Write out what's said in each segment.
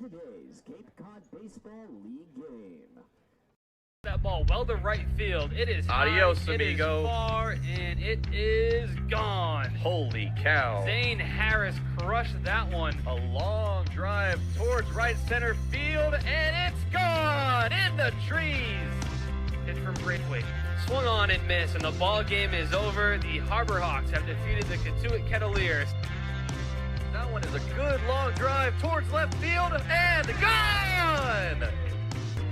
today's Cape Cod Baseball League game. That ball well to right field. It is Adios, high, amigo. It is far, and it is gone. Holy cow. Zane Harris crushed that one. A long drive towards right center field, and it's gone in the trees. Hit from Braithwaite. Swung on and missed, and the ball game is over. The Harbor Hawks have defeated the DeCouta Kettleers. That one is a good long drive towards left field, and gone!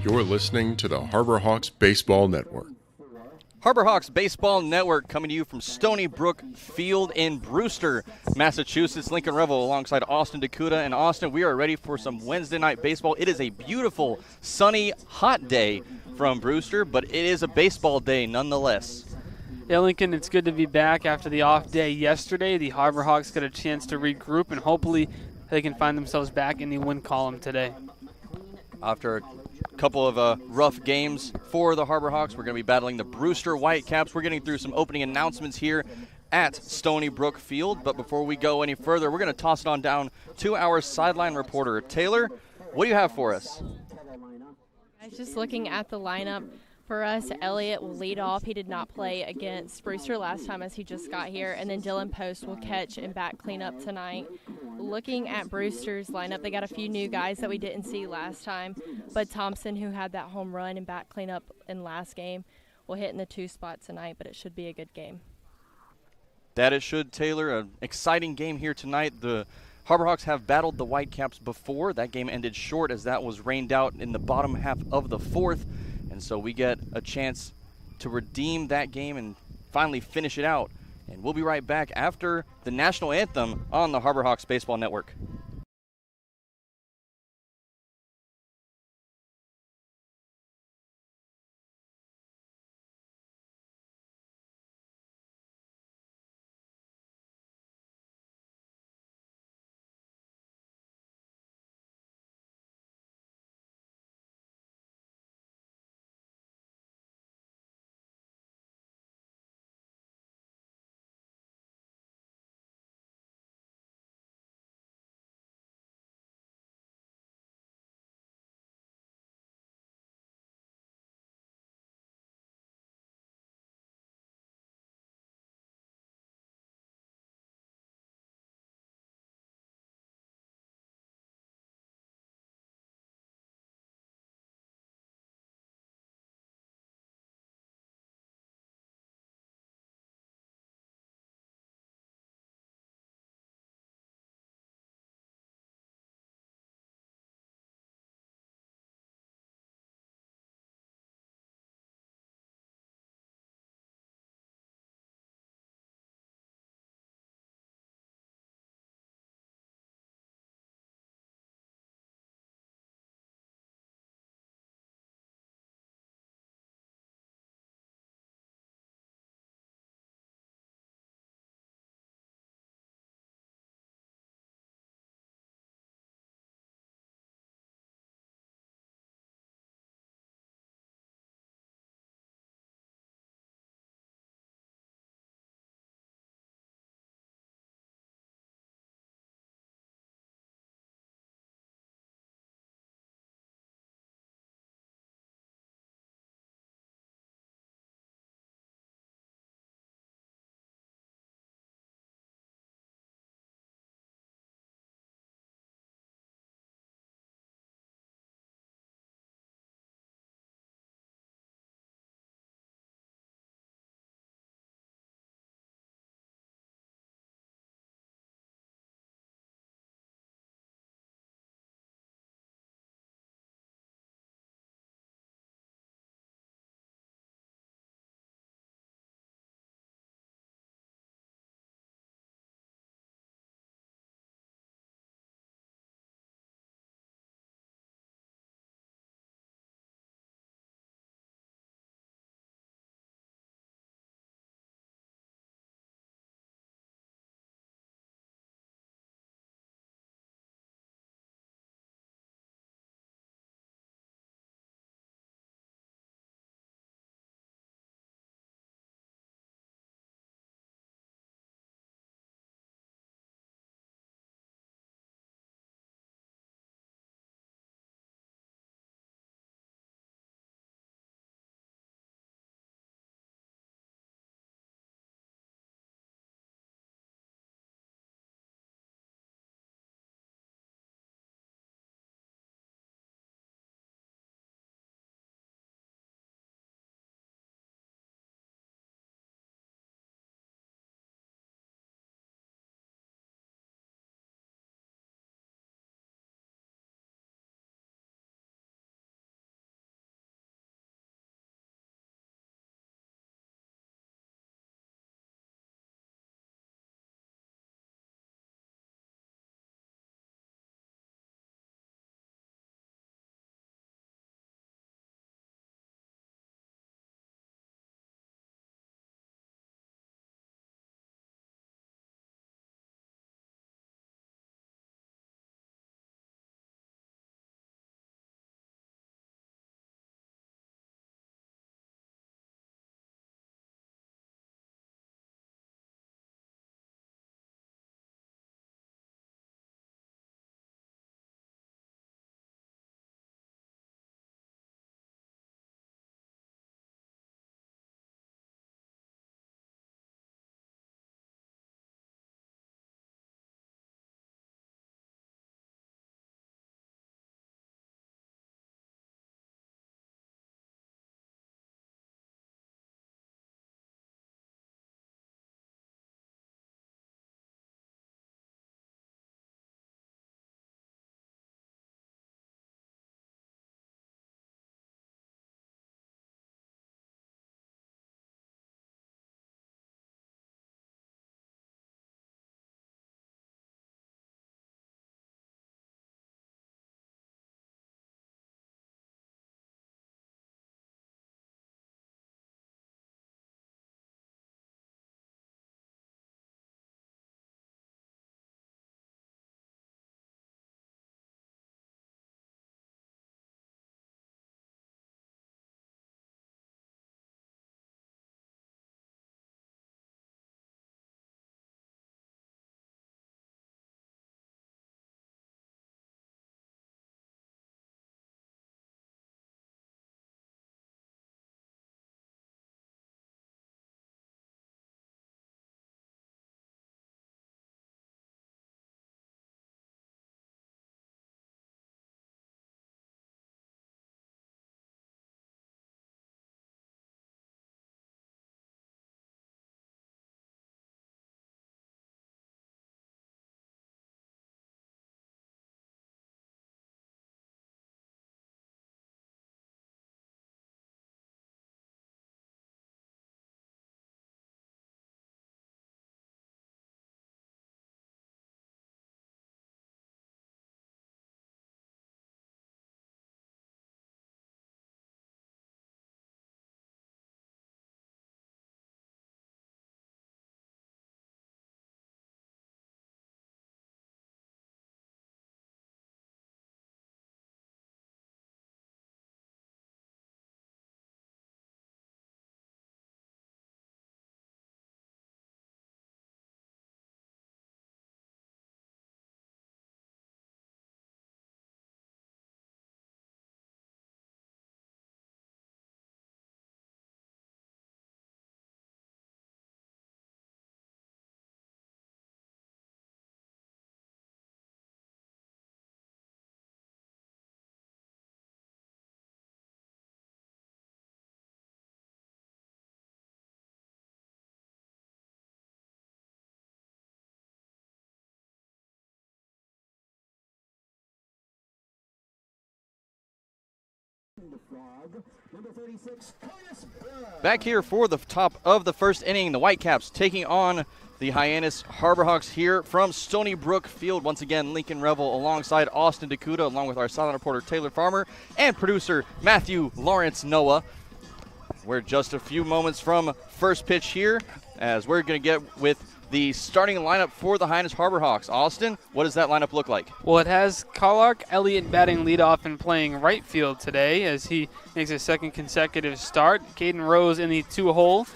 You're listening to the Harbor Hawks Baseball Network. Harbor Hawks Baseball Network coming to you from Stony Brook Field in Brewster, Massachusetts. Lincoln Revill alongside Austin DeCouta. And Austin, we are ready for some Wednesday night baseball. It is a beautiful, sunny, hot day from Brewster, but it is a baseball day nonetheless. Yeah, Lincoln, it's good to be back after the off day yesterday. The Harbor Hawks got a chance to regroup, and hopefully they can find themselves back in the win column today. After a couple of rough games for the Harbor Hawks, we're going to be battling the Brewster Whitecaps. We're getting through some opening announcements here at Stony Brook Field. But before we go any further, we're going to toss it on down to our sideline reporter. Taylor, what do you have for us? I was just looking at the lineup. For us, Elliott will lead off. He did not play against Brewster last time as he just got here. And then Dylan Post will catch and back cleanup tonight. Looking at Brewster's lineup, they got a few new guys that we didn't see last time. Bud Thompson, who had that home run and back cleanup in last game, will hit in the 2 spot tonight, but it should be a good game. That it should, Taylor. An exciting game here tonight. The Harbor Hawks have battled the Whitecaps before. That game ended short as that was rained out in the bottom half of the 4th. And so we get a chance to redeem that game and finally finish it out. And we'll be right back after the national anthem on the Harbor Hawks Baseball Network. Back here for the top of the first inning, the Whitecaps taking on the Hyannis Harborhawks here from Stony Brook Field. Once again, Lincoln Revill alongside Austin DeCouta, along with our silent reporter Taylor Farmer and producer Matthew Lawrence Noah. We're just a few moments from first pitch here, as we're going to get with the starting lineup for the Hyannis Harborhawks. Austin, what does that lineup look like? Well, it has Clark Elliott batting leadoff and playing right field today as he makes his second consecutive start. Caden Rose in the 2-hole.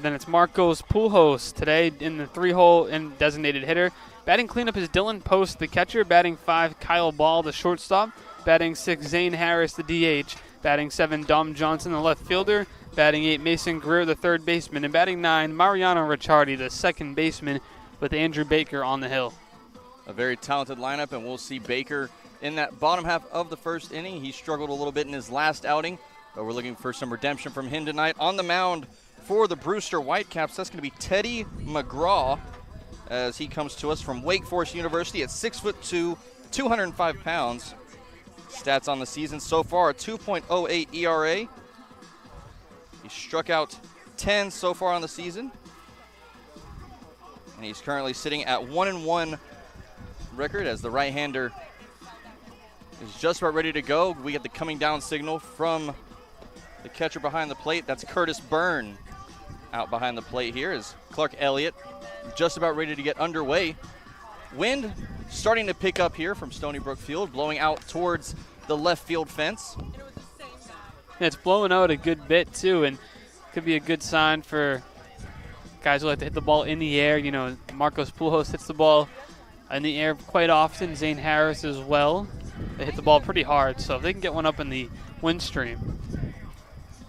Then it's Marcos Pujols today in the 3-hole and designated hitter. Batting cleanup is Dylan Post, the catcher. Batting 5, Kyle Ball, the shortstop. Batting 6, Zane Harris, the DH. Batting 7, Dom Johnson, the left fielder. Batting 8, Mason Greer, the third baseman. And batting 9, Mariano Ricciardi, the second baseman, with Andrew Baker on the hill. A very talented lineup, and we'll see Baker in that bottom half of the first inning. He struggled a little bit in his last outing, but we're looking for some redemption from him tonight. On the mound for the Brewster Whitecaps, that's going to be Teddy McGraw, as he comes to us from Wake Forest University at 6'2", 205 pounds. Stats on the season so far, a 2.08 ERA. He struck out 10 so far on the season. And he's currently sitting at 1-1 record as the right-hander is just about ready to go. We get the coming down signal from the catcher behind the plate. That's Curtis Byrne out behind the plate here is Clark Elliott just about ready to get underway. Wind starting to pick up here from Stony Brook Field, blowing out towards the left field fence. Yeah, it's blowing out a good bit, too, and could be a good sign for guys who like to hit the ball in the air. You know, Marcos Pujols hits the ball in the air quite often. Zane Harris as well. They hit the ball pretty hard, so if they can get one up in the wind stream,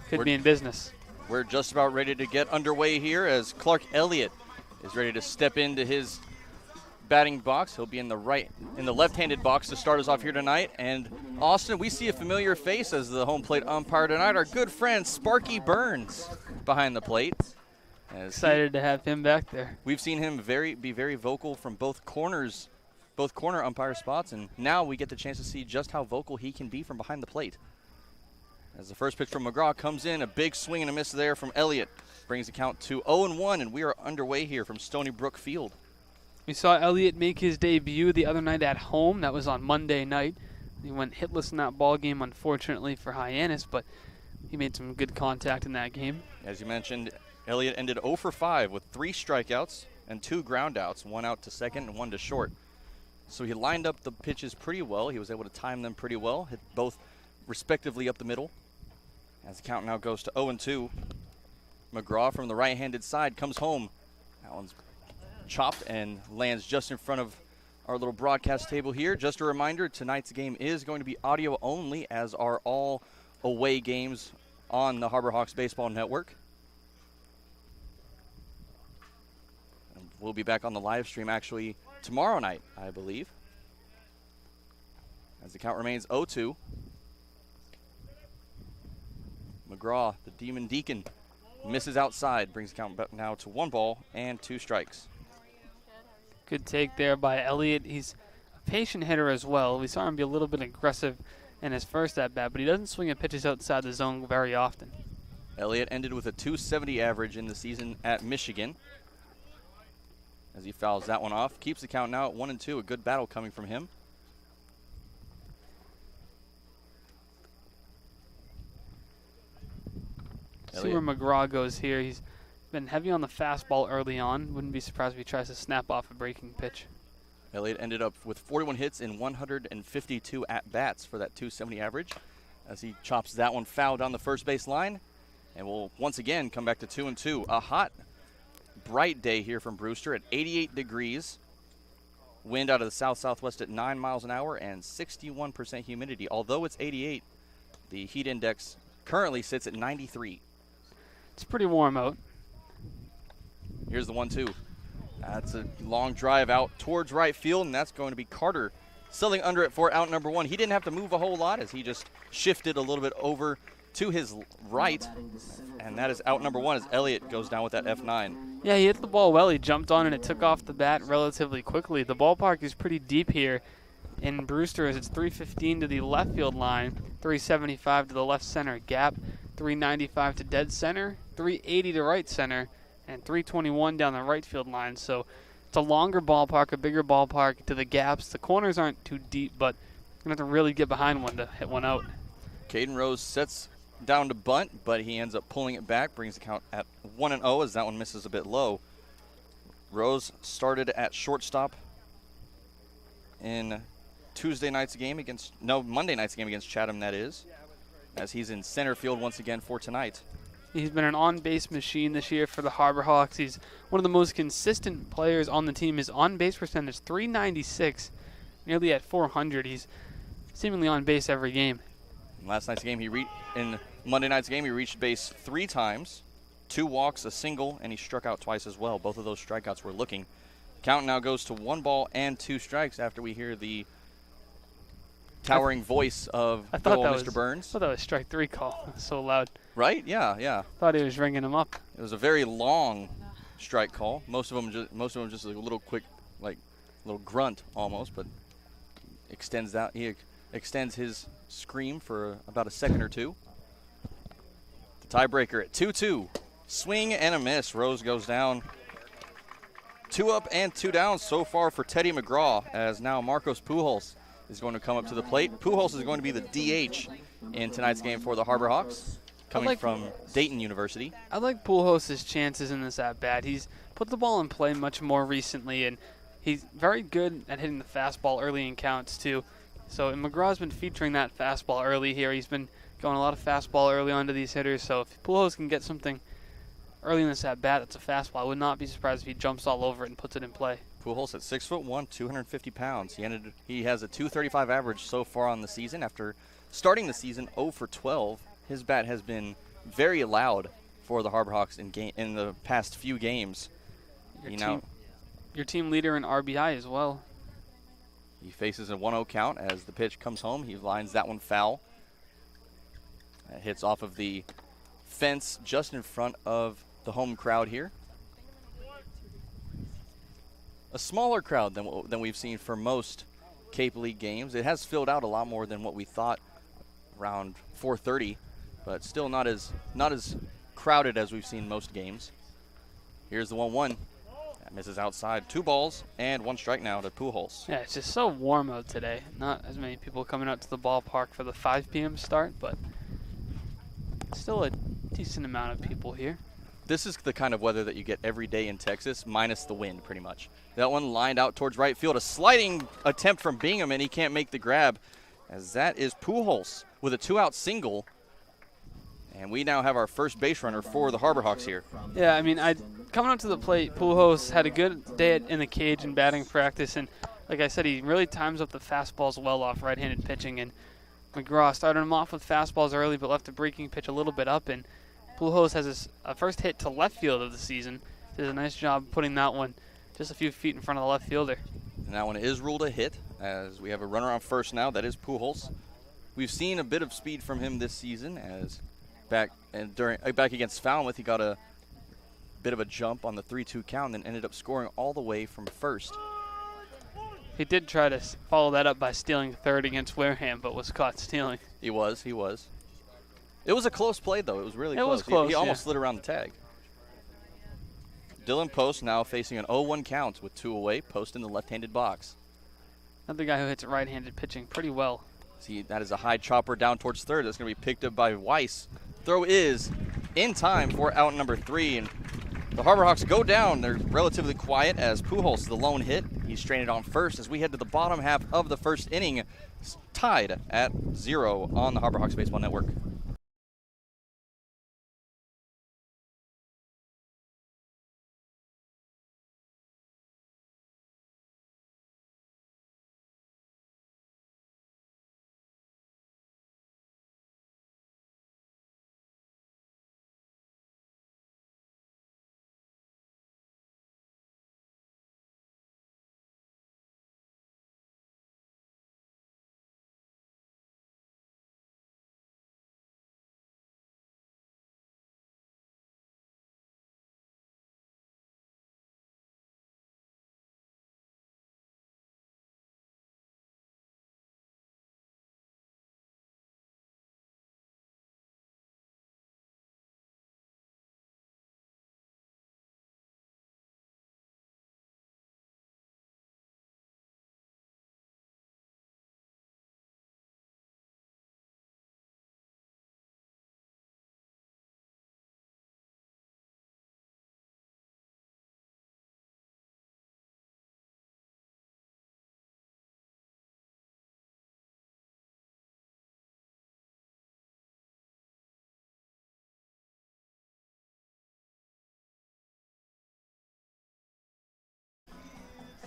could be in business. We're just about ready to get underway here as Clark Elliott is ready to step into his batting box. He'll be in the left-handed box to start us off here tonight. And Austin, we see a familiar face as the home plate umpire tonight. Our good friend Sparky Burns behind the plate. Excited to have him back there. We've seen him be very vocal from both corner umpire spots, and now we get the chance to see just how vocal he can be from behind the plate. As the first pitch from McGraw comes in, a big swing and a miss there from Elliott. Brings the count to 0-1, and we are underway here from Stony Brook Field. We saw Elliott make his debut the other night at home. That was on Monday night. He went hitless in that ball game, unfortunately, for Hyannis, but he made some good contact in that game. As you mentioned, Elliott ended 0 for 5 with 3 strikeouts and 2 groundouts, 1 out to second and 1 to short. So he lined up the pitches pretty well. He was able to time them pretty well, hit both respectively up the middle. As the count now goes to 0-2. McGraw from the right-handed side comes home. That one's chopped and lands just in front of our little broadcast table here. Just a reminder, tonight's game is going to be audio only, as are all away games on the Harborhawks Baseball Network. And we'll be back on the live stream actually tomorrow night, I believe. As the count remains 0-2. McGraw, the Demon Deacon, misses outside, brings the count now to 1 ball and 2 strikes. Good take there by Elliott. He's a patient hitter as well. We saw him be a little bit aggressive in his first at-bat, but he doesn't swing at pitches outside the zone very often. Elliott ended with a .270 average in the season at Michigan. As he fouls that one off, keeps the count now at 1-2. A good battle coming from him. See where McGraw goes here. He's been heavy on the fastball early on. Wouldn't be surprised if he tries to snap off a breaking pitch. Elliott ended up with 41 hits in 152 at-bats for that .270 average, as he chops that one foul down the first base line. And we'll once again come back to 2-2. A hot, bright day here from Brewster at 88 degrees. Wind out of the south-southwest at 9 miles an hour and 61% humidity. Although it's 88, the heat index currently sits at 93. It's pretty warm out. Here's the 1-2. That's a long drive out towards right field, and that's going to be Carter settling under it for out number 1. He didn't have to move a whole lot as he just shifted a little bit over to his right, and that is out number 1 as Elliott goes down with that F9. Yeah, he hit the ball well. He jumped on and it took off the bat relatively quickly. The ballpark is pretty deep here. In Brewster's, it's 315 to the left field line, 375 to the left center gap, 395 to dead center, 380 to right center, and 321 down the right field line. So it's a longer ballpark, a bigger ballpark to the gaps. The corners aren't too deep, but you're going to have to really get behind one to hit one out. Caden Rose sets down to bunt, but he ends up pulling it back, brings the count at 1-0 as that one misses a bit low. Rose started at shortstop in Monday night's game against Chatham, that is, as he's in center field once again for tonight. He's been an on-base machine this year for the Harbor Hawks. He's one of the most consistent players on the team. His on-base percentage, .396, nearly at .400. He's seemingly on base every game. In Monday night's game, he reached base 3 times, 2 walks, a single, and he struck out twice as well. Both of those strikeouts were looking. Count now goes to 1 ball and 2 strikes after we hear the towering voice of Mr. Burns. I thought that was strike 3 call. It was so loud. Right? Yeah. Thought he was ringing him up. It was a very long strike call. Most of them just a little quick, like little grunt almost, but extends out. He extends his scream for about a second or two. The tiebreaker at 2-2. Swing and a miss. Rose goes down. 2 up and 2 down so far for Teddy McGraw, as now Marcos Pujols is going to come up to the plate. Pujols is going to be the DH in tonight's game for the Harbor Hawks, coming from Dayton University. I like Pujols' chances in this at-bat. He's put the ball in play much more recently, and he's very good at hitting the fastball early in counts, too. So McGraw's been featuring that fastball early here. He's been going a lot of fastball early onto these hitters, so if Pujols can get something early in this at-bat that's a fastball, I would not be surprised if he jumps all over it and puts it in play. Pujols at 6'1", 250 pounds. He has a .235 average so far on the season. After starting the season 0 for 12, his bat has been very loud for the Harbor Hawks in the past few games. Your team leader in RBI as well. He faces a 1-0 count as the pitch comes home. He lines that one foul. It hits off of the fence just in front of the home crowd here. A smaller crowd than we've seen for most Cape League games. It has filled out a lot more than what we thought around 4:30, but still not as crowded as we've seen most games. Here's the 1-1. That misses outside. 2 balls and 1 strike now to Pujols. Yeah, it's just so warm out today. Not as many people coming out to the ballpark for the 5 p.m. start, but still a decent amount of people here. This is the kind of weather that you get every day in Texas, minus the wind, pretty much. That one lined out towards right field. A sliding attempt from Bingham, and he can't make the grab, as that is Pujols with a 2-out single. And we now have our first base runner for the Harbor Hawks here. Yeah, I mean, coming out to the plate, Pujols had a good day in the cage in batting practice, and like I said, he really times up the fastballs well off right-handed pitching. And McGraw started him off with fastballs early, but left the breaking pitch a little bit up, and Pujols has his first hit to left field of the season. Did a nice job putting that one just a few feet in front of the left fielder. And that one is ruled a hit, as we have a runner on first now. That is Pujols. We've seen a bit of speed from him this season, as back against Falmouth, he got a bit of a jump on the 3-2 count, and then ended up scoring all the way from first. He did try to follow that up by stealing third against Wareham, but was caught stealing. He was. It was a close play, though. It was really close. It was close, He almost slid around the tag. Dylan Post now facing an 0-1 count with 2 away. Post in the left-handed box. Another guy who hits right-handed pitching pretty well. See, that is a high chopper down towards third. That's going to be picked up by Weiss. Throw is in time for out number 3. And the Harbor Hawks go down. They're relatively quiet as Pujols is the lone hit. He's stranded on first as we head to the bottom half of the first inning, tied at 0 on the Harbor Hawks Baseball Network.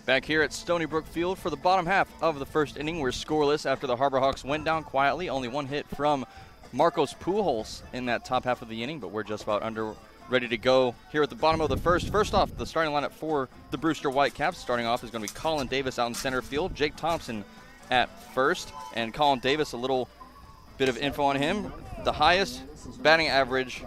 Back here at Stony Brook Field for the bottom half of the first inning. We're scoreless after the Harbor Hawks went down quietly. Only one hit from Marcos Pujols in that top half of the inning, but we're just about ready to go here at the bottom of the first. First off, the starting lineup for the Brewster Whitecaps. Starting off is going to be Colin Davis out in center field, Jake Thompson at first, and Colin Davis, a little bit of info on him. The highest batting average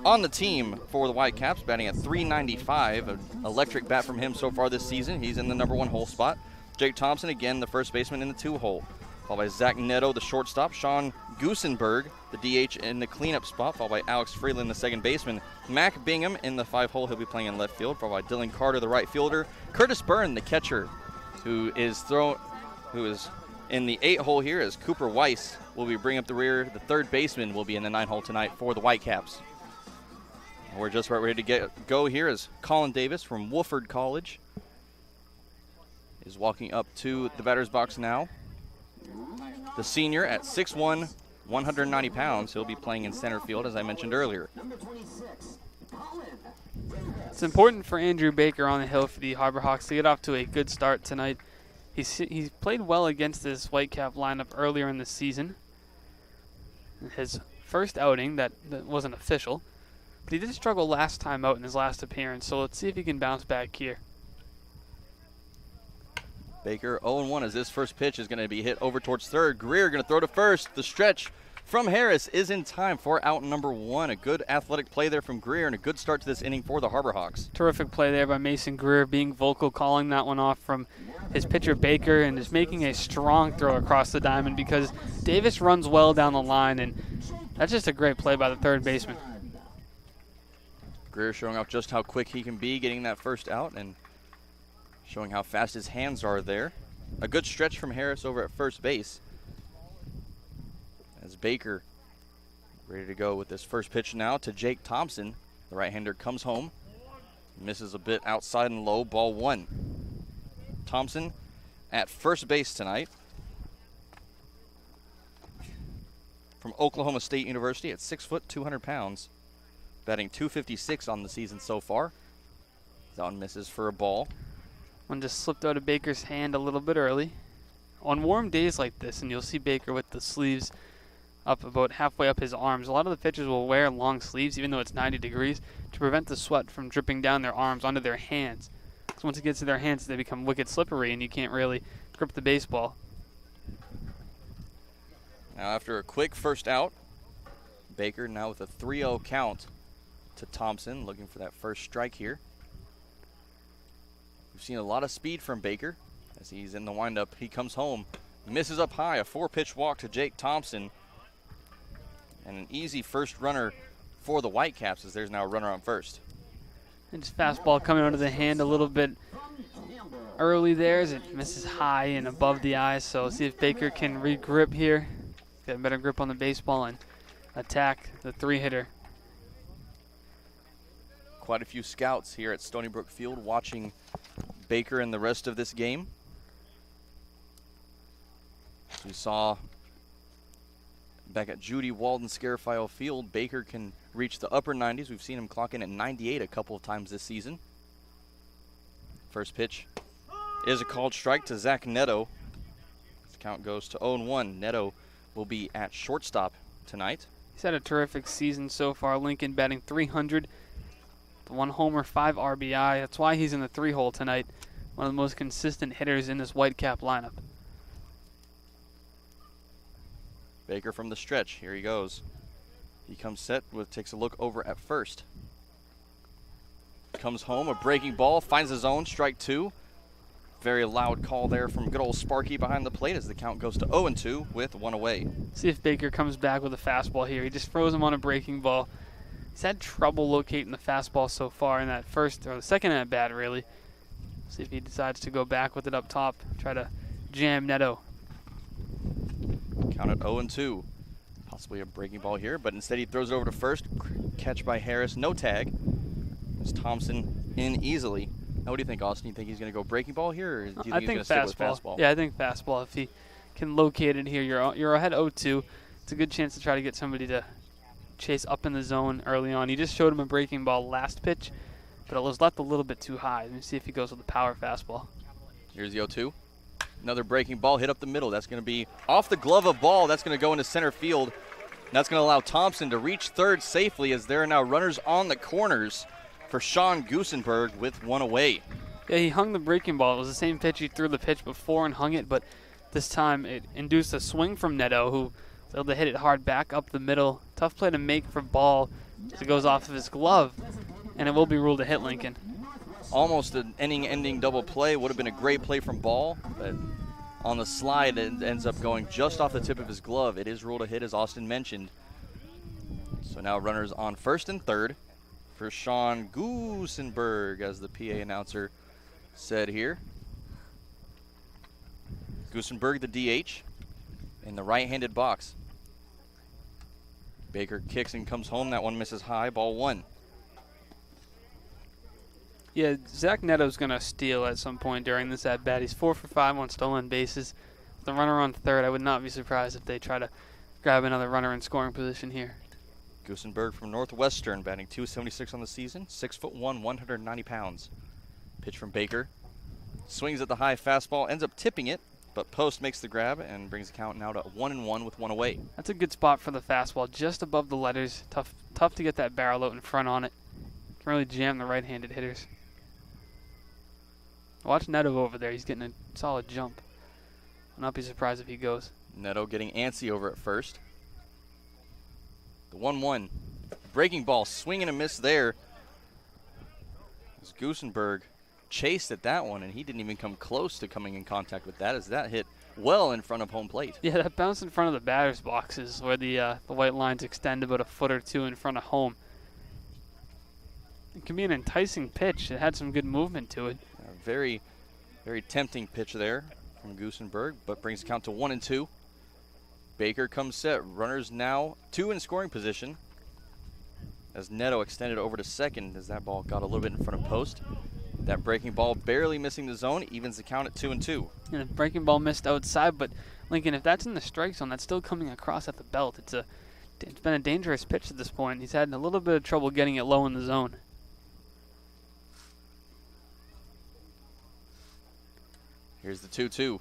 on the team for the Whitecaps, batting at .395, an electric bat from him so far this season. He's in the number 1 hole spot. Jake Thompson, again, the first baseman in the 2 hole. Followed by Zach Neto, the shortstop. Sean Gusenberg, the DH in the cleanup spot, followed by Alex Freeland, the second baseman. Mac Bingham in the 5 hole. He'll be playing in left field, followed by Dylan Carter, the right fielder. Curtis Byrne, the catcher, who is in the 8 hole here, as Cooper Weiss will be bringing up the rear. The third baseman will be in the 9 hole tonight for the Whitecaps. We're just about ready to go here as Colin Davis from Wofford College is walking up to the batter's box now. The senior at 6'1", 190 pounds. He'll be playing in center field, as I mentioned earlier. It's important for Andrew Baker on the hill for the Harbor Hawks to get off to a good start tonight. He's played well against this Whitecap lineup earlier in the season. His first outing, that wasn't official, but he did struggle last time out in his last appearance, so let's see if he can bounce back here. Baker 0-1 as this first pitch is going to be hit over towards third. Greer going to throw to first. The stretch from Harris is in time for out number 1. A good athletic play there from Greer and a good start to this inning for the Harbor Hawks. Terrific play there by Mason Greer, being vocal, calling that one off from his pitcher Baker, and just making a strong throw across the diamond because Davis runs well down the line, and that's just a great play by the third baseman. Greer showing off just how quick he can be, getting that first out and showing how fast his hands are there. A good stretch from Harris over at first base. As Baker ready to go with this first pitch now to Jake Thompson. The right-hander comes home. Misses a bit outside and low, ball 1. Thompson at first base tonight. From Oklahoma State University at 6 foot, 200 pounds. Batting .256 on the season so far. That one misses for a ball. One just slipped out of Baker's hand a little bit early. On warm days like this, and you'll see Baker with the sleeves up about halfway up his arms, a lot of the pitchers will wear long sleeves, even though it's 90 degrees, to prevent the sweat from dripping down their arms onto their hands. Because once it gets to their hands, they become wicked slippery, and you can't really grip the baseball. Now after a quick first out, Baker now with a 3-0 count to Thompson, looking for that first strike here. We've seen a lot of speed from Baker as he's in the windup. He comes home, misses up high, a 4-pitch walk to Jake Thompson, and an easy first runner for the Whitecaps as there's now a runner on first. And just fastball coming out of the hand a little bit early there as it misses high and above the eyes. So see if Baker can re-grip here, get a better grip on the baseball and attack the 3-hitter. Quite a few scouts here at Stony Brook Field watching Baker and the rest of this game. As we saw back at Judy Walden Scarafile Field, Baker can reach the upper 90s. We've seen him clock in at 98 a couple of times this season. First pitch is a called strike to Zach Neto. The count goes to 0-1. Neto will be at shortstop tonight. He's had a terrific season so far. Lincoln batting .300. 1 homer, 5 RBI. That's why he's in the 3-hole tonight. One of the most consistent hitters in this Whitecap lineup. Baker from the stretch. Here he goes. He comes set, takes a look over at first. Comes home, a breaking ball, finds his own, strike 2. Very loud call there from good old Sparky behind the plate as the count goes to 0-2 with 1 away. See if Baker comes back with a fastball here. He just froze him on a breaking ball. He's had trouble locating the fastball so far in that first, or the second at bat, really. See if he decides to go back with it up top, try to jam Neto. Count at 0-2. Possibly a breaking ball here, but instead he throws it over to first. Catch by Harris, no tag. As Thompson in easily. Now, what do you think, Austin? You think he's going to go breaking ball here, or do you think he's going to stick with fastball? Yeah, I think fastball. If he can locate it here, you're ahead 0-2. It's a good chance to try to get somebody to chase up in the zone early on. He just showed him a breaking ball last pitch. but it was left a little bit too high. Let me see if he goes with the power fastball. Here's the 0-2. Another breaking ball hit up the middle. That's going to be off the glove of ball. That's going to go into center field. That's going to allow Thompson to reach third safely as there are now runners on the corners for Sean Gusenberg with one away. Yeah, he hung the breaking ball. It was the same pitch he threw the pitch before and hung it, but this time it induced a swing from Neto, who was able to hit it hard back up the middle. Tough play to make for Ball as it goes off of his glove, and it will be ruled a hit, Lincoln. Almost an inning-ending double play. Would have been a great play from Ball, but on the slide it ends up going just off the tip of his glove. It is ruled a hit, as Austin mentioned. So now runners on first and third for Sean Gusenberg, as the PA announcer said here. Gusenberg, the DH, in the right-handed box. Baker kicks and comes home. That one misses high. Ball one. Yeah, Zach Neto's going to steal at some point during this at-bat. He's 4 for 5 on stolen bases. The runner on third, I would not be surprised if they try to grab another runner in scoring position here. Gusenberg from Northwestern, batting .276 on the season, 6'1", 190 pounds. Pitch from Baker. Swings at the high fastball, ends up tipping it, but Post makes the grab and brings the count now to 1-1 with one away. That's a good spot for the fastball, just above the letters. Tough to get that barrel out in front on it. Can really jam the right-handed hitters. Watch Neto over there. He's getting a solid jump. I'll not be surprised if he goes. Neto getting antsy over at first. The 1-1. Breaking ball, swing and a miss there. As Gusenberg chased at that one, and he didn't even come close to coming in contact with that, as that hit well in front of home plate. Yeah, that bounced in front of the batter's boxes where the white lines extend about a foot or two in front of home. It can be an enticing pitch. It had some good movement to it. Very, very tempting pitch there from Gusenberg, but brings the count to 1-2. Baker comes set. Runners now 2 in scoring position as Neto extended over to second as that ball got a little bit in front of Post. That breaking ball barely missing the zone, evens the count at 2-2. And the breaking ball missed outside, but Lincoln, if that's in the strike zone, that's still coming across at the belt. It's been a dangerous pitch at this point. He's had a little bit of trouble getting it low in the zone. Here's the 2-2.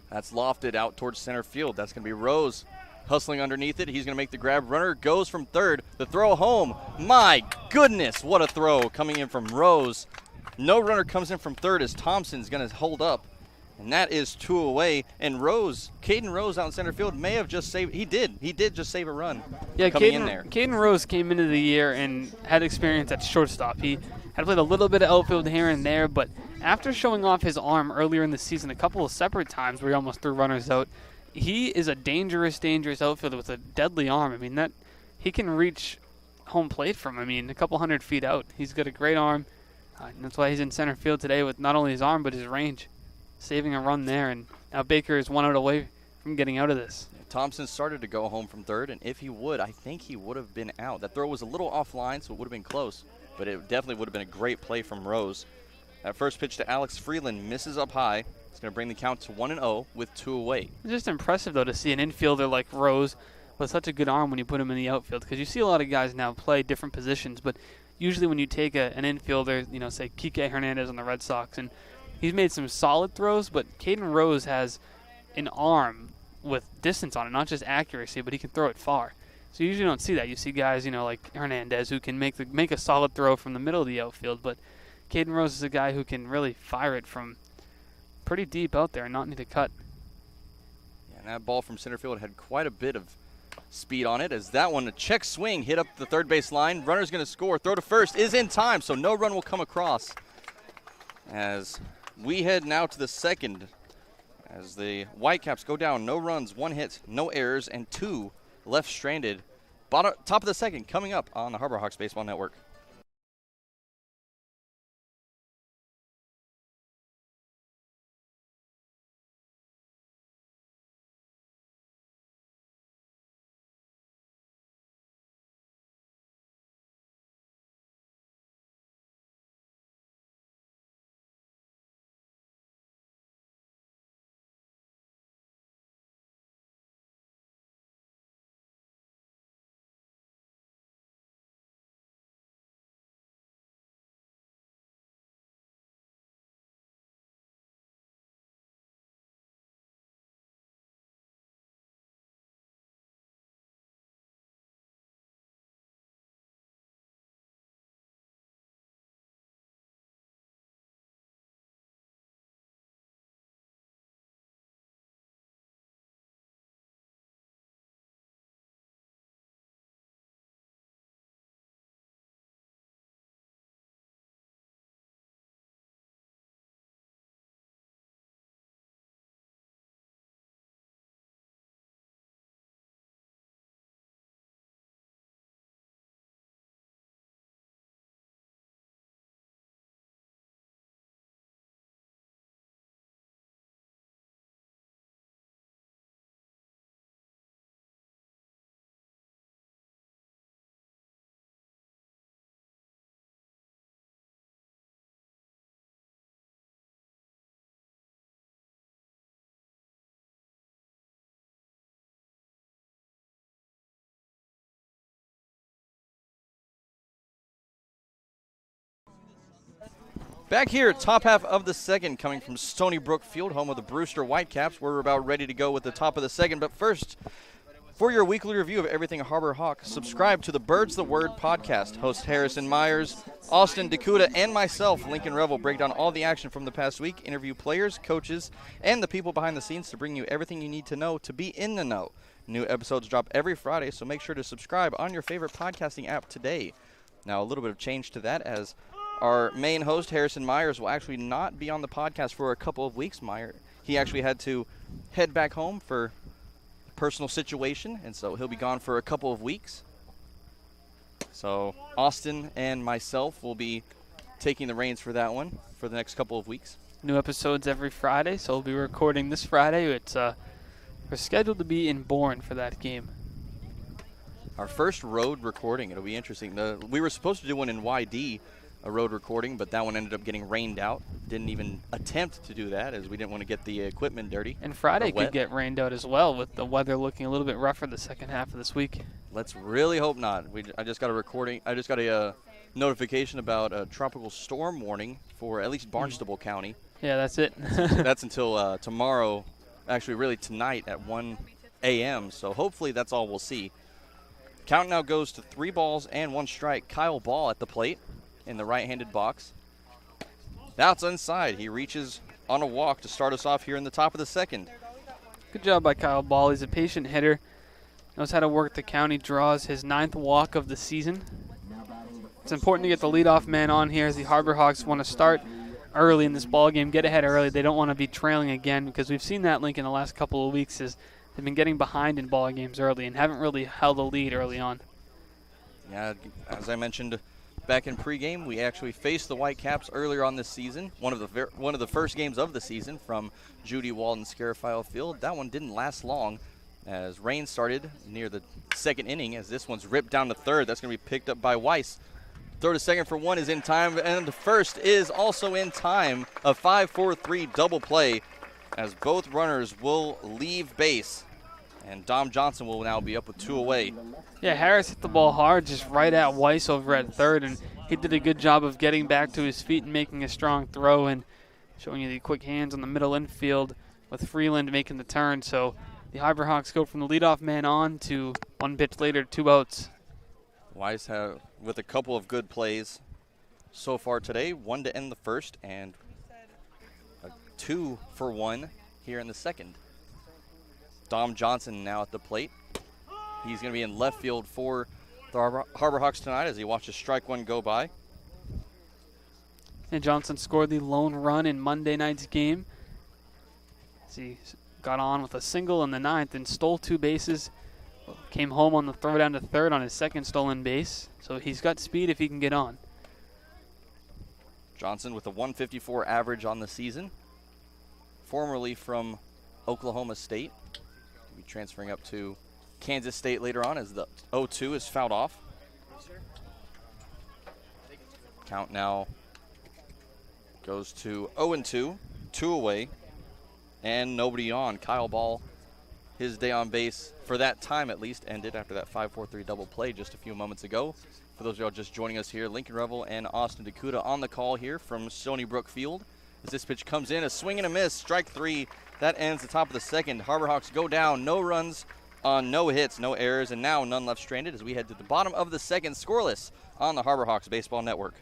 That's lofted out towards center field. That's going to be Rose hustling underneath it. He's going to make the grab. Runner goes from third. The throw home. My goodness, what a throw coming in from Rose. No runner comes in from third as Thompson's going to hold up. And that is 2 away. And Rose, Caden Rose out in center field may have just saved. He did just save a run. Yeah, coming in there. Caden Rose came into the year and had experience at shortstop. He had played a little bit of outfield here and there, but after showing off his arm earlier in the season a couple of separate times where he almost threw runners out, he is a dangerous outfielder with a deadly arm. I mean, that he can reach home plate from, a couple 100 feet out. He's got a great arm, and that's why he's in center field today with not only his arm but his range, saving a run there. And now Baker is 1 out away from getting out of this. Thompson started to go home from third, and if he would, I think he would have been out. That throw was a little offline, so it would have been close, but it definitely would have been a great play from Rose. That first pitch to Alex Freeland misses up high. It's going to bring the count to 1-0 with 2 away. It's just impressive, though, to see an infielder like Rose with such a good arm when you put him in the outfield, because you see a lot of guys now play different positions, but usually when you take an infielder, say Kike Hernandez on the Red Sox, and he's made some solid throws, but Caden Rose has an arm with distance on it, not just accuracy, but he can throw it far. So you usually don't see that. You see guys, like Hernandez, who can make a solid throw from the middle of the outfield, but Caden Rose is a guy who can really fire it from pretty deep out there and not need to cut. Yeah, and that ball from center field had quite a bit of speed on it, as that one, a check swing, hit up the third base line. Runner's going to score. Throw to first is in time, so no run will come across. As we head now to the second, as the Whitecaps go down, no runs, 1 hit, no errors, and 2 left stranded. Top of the second coming up on the Harbor Hawks Baseball Network. Back here, top half of the second, coming from Stony Brook Field, home of the Brewster Whitecaps. We're about ready to go with the top of the second, but first, for your weekly review of everything Harbor Hawk, subscribe to the Birds the Word podcast. Host Harrison Meyers, Austin DeCouta, and myself, Lincoln Revill, break down all the action from the past week, interview players, coaches, and the people behind the scenes to bring you everything you need to know to be in the know. New episodes drop every Friday, so make sure to subscribe on your favorite podcasting app today. Now, a little bit of change to that, as our main host, Harrison Meyers, will actually not be on the podcast for a couple of weeks. He actually had to head back home for a personal situation, and so he'll be gone for a couple of weeks. So Austin and myself will be taking the reins for that one for the next couple of weeks. New episodes every Friday, so we'll be recording this Friday. We're scheduled to be in Bourne for that game. Our first road recording. It'll be interesting. We were supposed to do one in YD, a road recording, but that one ended up getting rained out. Didn't even attempt to do that as we didn't want to get the equipment dirty. And Friday could get rained out as well, with the weather looking a little bit rougher the second half of this week. Let's really hope not. I just got a notification about a tropical storm warning for at least Barnstable County. Yeah, that's it. That's until tomorrow, actually really tonight at 1 a.m. So hopefully that's all we'll see. Count now goes to 3 balls and 1 strike. Kyle Ball at the plate in the right-handed box. That's inside. He reaches on a walk to start us off here in the top of the second. Good job by Kyle Ball. He's a patient hitter. Knows how to work the count. He draws his 9th walk of the season. It's important to get the leadoff man on here, as the Harbor Hawks want to start early in this ball game, get ahead early. They don't want to be trailing again, because we've seen that, Lincoln, the last couple of weeks is they've been getting behind in ball games early and haven't really held a lead early on. Yeah, as I mentioned back in pregame, we actually faced the Whitecaps earlier on this season. One of the first games of the season from Judy Walden Scarafile Field. That one didn't last long, as rain started near the second inning, as this one's ripped down to third. That's going to be picked up by Weiss. Throw to second for 1 is in time, and the first is also in time. A 5-4-3 double play, as both runners will leave base, and Dom Johnson will now be up with 2 away. Yeah, Harris hit the ball hard, just right at Weiss over at third, and he did a good job of getting back to his feet and making a strong throw, and showing you the quick hands on the middle infield with Freeland making the turn. So the Harbor Hawks go from the leadoff man on to 1 pitch later, 2 outs. Weiss with a couple of good plays so far today. 1 to end the first, and a 2 for 1 here in the second. Dom Johnson now at the plate. He's going to be in left field for the Harbor Hawks tonight as he watches strike 1 go by. And Johnson scored the lone run in Monday night's game, as he got on with a single in the 9th and stole 2 bases. Came home on the throw down to third on his second stolen base. So he's got speed if he can get on. Johnson with a 154 average on the season. Formerly from Oklahoma State. He'll be transferring up to Kansas State later on, as the 0-2 is fouled off. Count now goes to 0-2, 2 away, and nobody on. Kyle Ball, his day on base, for that time at least, ended after that 5-4-3 double play just a few moments ago. For those of y'all just joining us here, Lincoln Revill and Austin DeCouta on the call here from Stony Brook Field. As this pitch comes in, a swing and a miss, strike 3. That ends the top of the second. Harbor Hawks go down, no runs on no hits, no errors, and now none left stranded as we head to the bottom of the second, scoreless on the Harbor Hawks Baseball Network.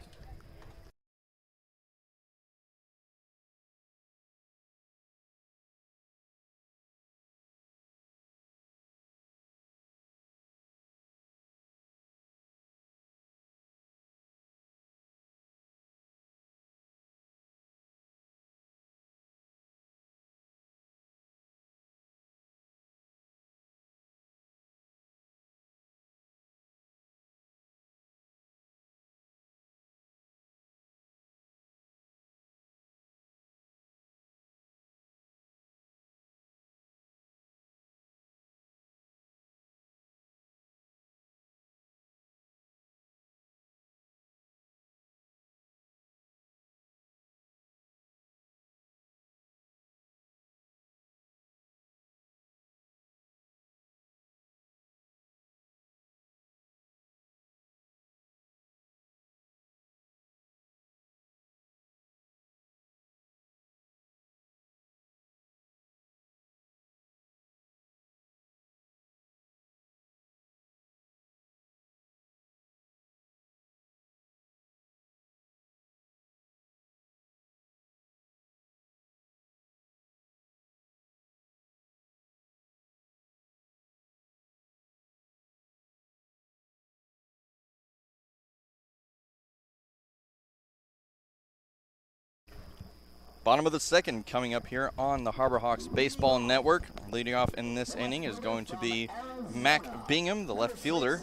Bottom of the second coming up here on the Harbor Hawks Baseball Network. Leading off in this inning is going to be Mac Bingham, the left fielder,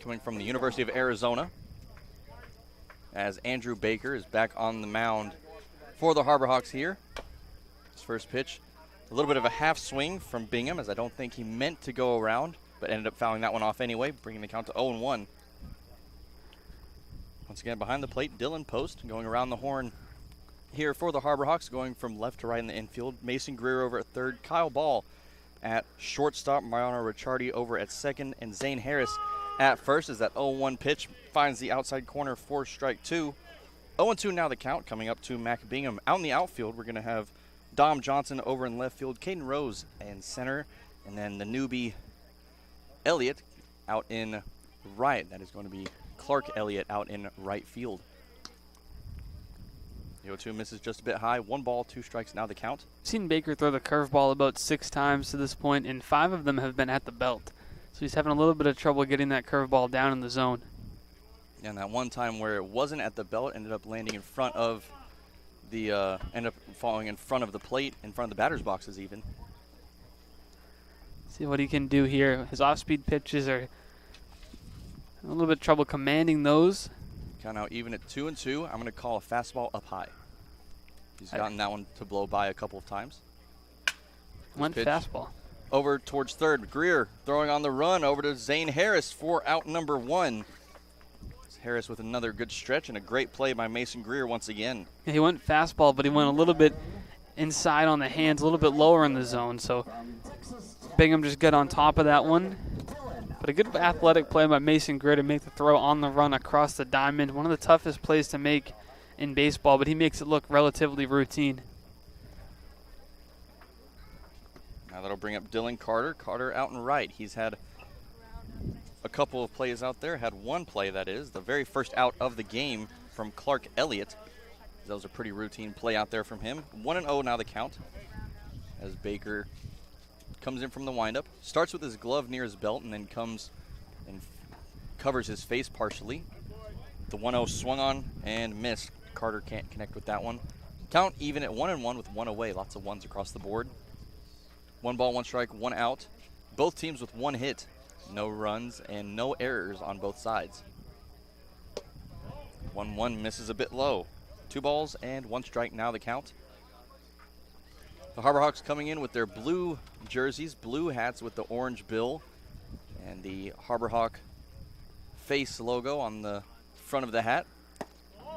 coming from the University of Arizona, as Andrew Baker is back on the mound for the Harbor Hawks here. His first pitch, a little bit of a half swing from Bingham, as I don't think he meant to go around, but ended up fouling that one off anyway, bringing the count to 0-1. Once again, behind the plate, Dylan Post going around the horn here for the Harbor Hawks, going from left to right in the infield. Mason Greer over at third, Kyle Ball at shortstop, Mariano Ricciardi over at second, and Zane Harris at first as that 0-1 pitch finds the outside corner for strike two. 0-2 now the count, coming up to Mac Bingham. Out in the outfield, we're going to have Dom Johnson over in left field, Caden Rose in center, and then the newbie Elliott out in right. That is going to be Clark Elliott out in right field. The 0-2 misses just a bit high. 1 ball, 2 strikes, now the count. I've seen Baker throw the curveball about 6 times to this point, and 5 of them have been at the belt. So he's having a little bit of trouble getting that curveball down in the zone. And that one time where it wasn't at the belt ended up landing in front of the, ended up falling in front of the plate, in front of the batter's boxes even. See what he can do here. His off-speed pitches are a little bit of trouble commanding those. Count out even at 2-2. I'm going to call a fastball up high. He's gotten that one to blow by a couple of times. Went fastball. Over towards third. Greer throwing on the run over to Zane Harris for out number 1. Harris with another good stretch and a great play by Mason Greer once again. Yeah, he went fastball, but he went a little bit inside on the hands, a little bit lower in the zone. So Bingham just got on top of that one. But a good athletic play by Mason Greer to make the throw on the run across the diamond. One of the toughest plays to make in baseball, but he makes it look relatively routine. Now that'll bring up Dylan Carter. Carter out and right. He's had a couple of plays out there. Had one play, that is, the very first out of the game from Clark Elliott. That was a pretty routine play out there from him. 1-0 now the count as Baker comes in from the windup. Starts with his glove near his belt and then comes and covers his face partially. The 1-0 swung on and missed. Carter can't connect with that one. Count even at 1-1 with 1 away. Lots of ones across the board. 1 ball, 1 strike, 1 out. Both teams with 1 hit. No runs and no errors on both sides. 1-1 misses a bit low. 2 balls and 1 strike now the count. The Harbor Hawks coming in with their blue jerseys, blue hats with the orange bill, and the Harbor Hawk face logo on the front of the hat.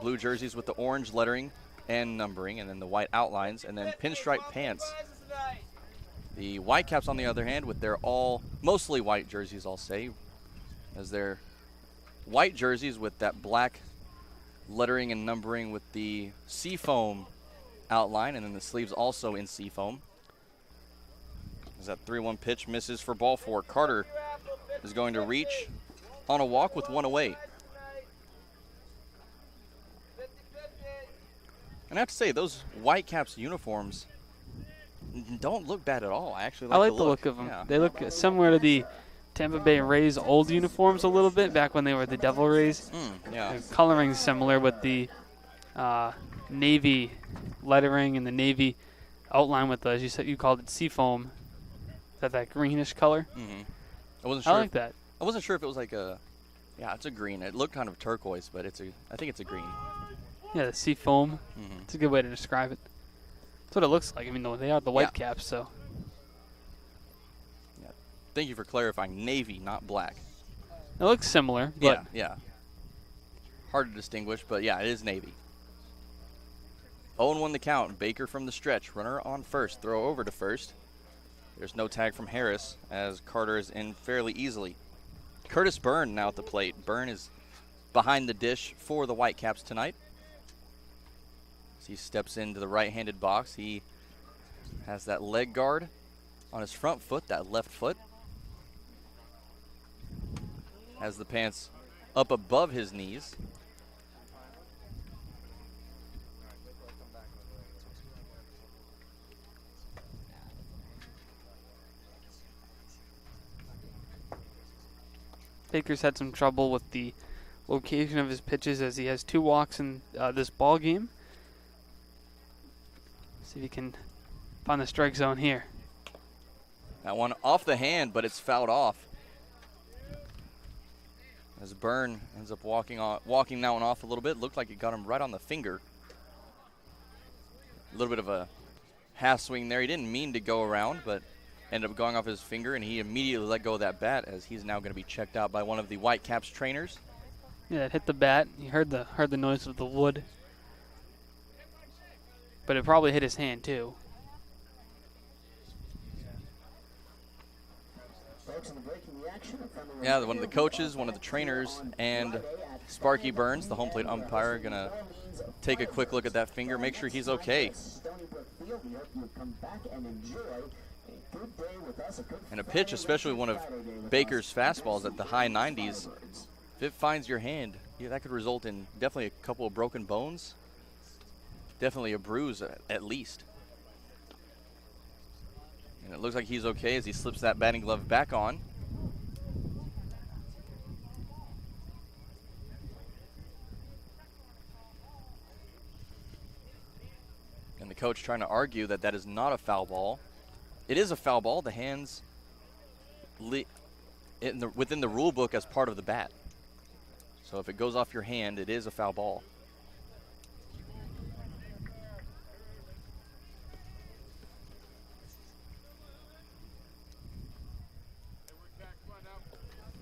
Blue jerseys with the orange lettering and numbering, and then the white outlines, and then pinstripe pants. The Whitecaps, on the other hand, with their mostly white jerseys, I'll say, as their white jerseys with that black lettering and numbering with the seafoam outline, and then the sleeves also in seafoam. As that 3-1 pitch misses for ball 4. Carter is going to reach on a walk with 1 away. And I have to say, those Whitecaps uniforms don't look bad at all. I actually like the look of them. Yeah. They look similar to the Tampa Bay Rays old uniforms a little bit, back when they were the Devil Rays. Yeah. The coloring's similar with the navy lettering and the navy outline with the, as you said, you called it seafoam. Is that greenish color? I wasn't sure. I like that. I wasn't sure if it was like a, it's a green. It looked kind of turquoise, but I think it's a green. Yeah, the seafoam. It's a good way to describe it. That's what it looks like. I mean, they are the Whitecaps, so. Yeah. Thank you for clarifying. Navy, not black. It looks similar, but yeah. Hard to distinguish, but yeah, it is navy. 0-1 the count. Baker from the stretch. Runner on first. Throw over to first. There's no tag from Harris as Carter is in fairly easily. Curtis Byrne now at the plate. Byrne is behind the dish for the Whitecaps tonight. As he steps into the right-handed box, he has that leg guard on his front foot, that left foot. Has the pants up above his knees. Baker's had some trouble with the location of his pitches as he has 2 walks in this ball game. See if he can find the strike zone here. That one off the hand, but it's fouled off. As Byrne ends up walking that one off a little bit. Looked like it got him right on the finger. A little bit of a half swing there. He didn't mean to go around, but ended up going off his finger, and he immediately let go of that bat as he's now going to be checked out by one of the Whitecaps trainers. Yeah, it hit the bat. You heard the noise of the wood. But it probably hit his hand too. Yeah, one of the coaches, one of the trainers, and Sparky Burns, the home plate umpire, going to take a quick look at that finger, make sure he's okay. And a pitch, especially one of Baker's fastballs at the high 90s, if it finds your hand, yeah, that could result in definitely a couple of broken bones, definitely a bruise at least. And it looks like he's okay as he slips that batting glove back on. And the coach trying to argue that that is not a foul ball. It is a foul ball. The hands within the rule book as part of the bat. So if it goes off your hand, it is a foul ball.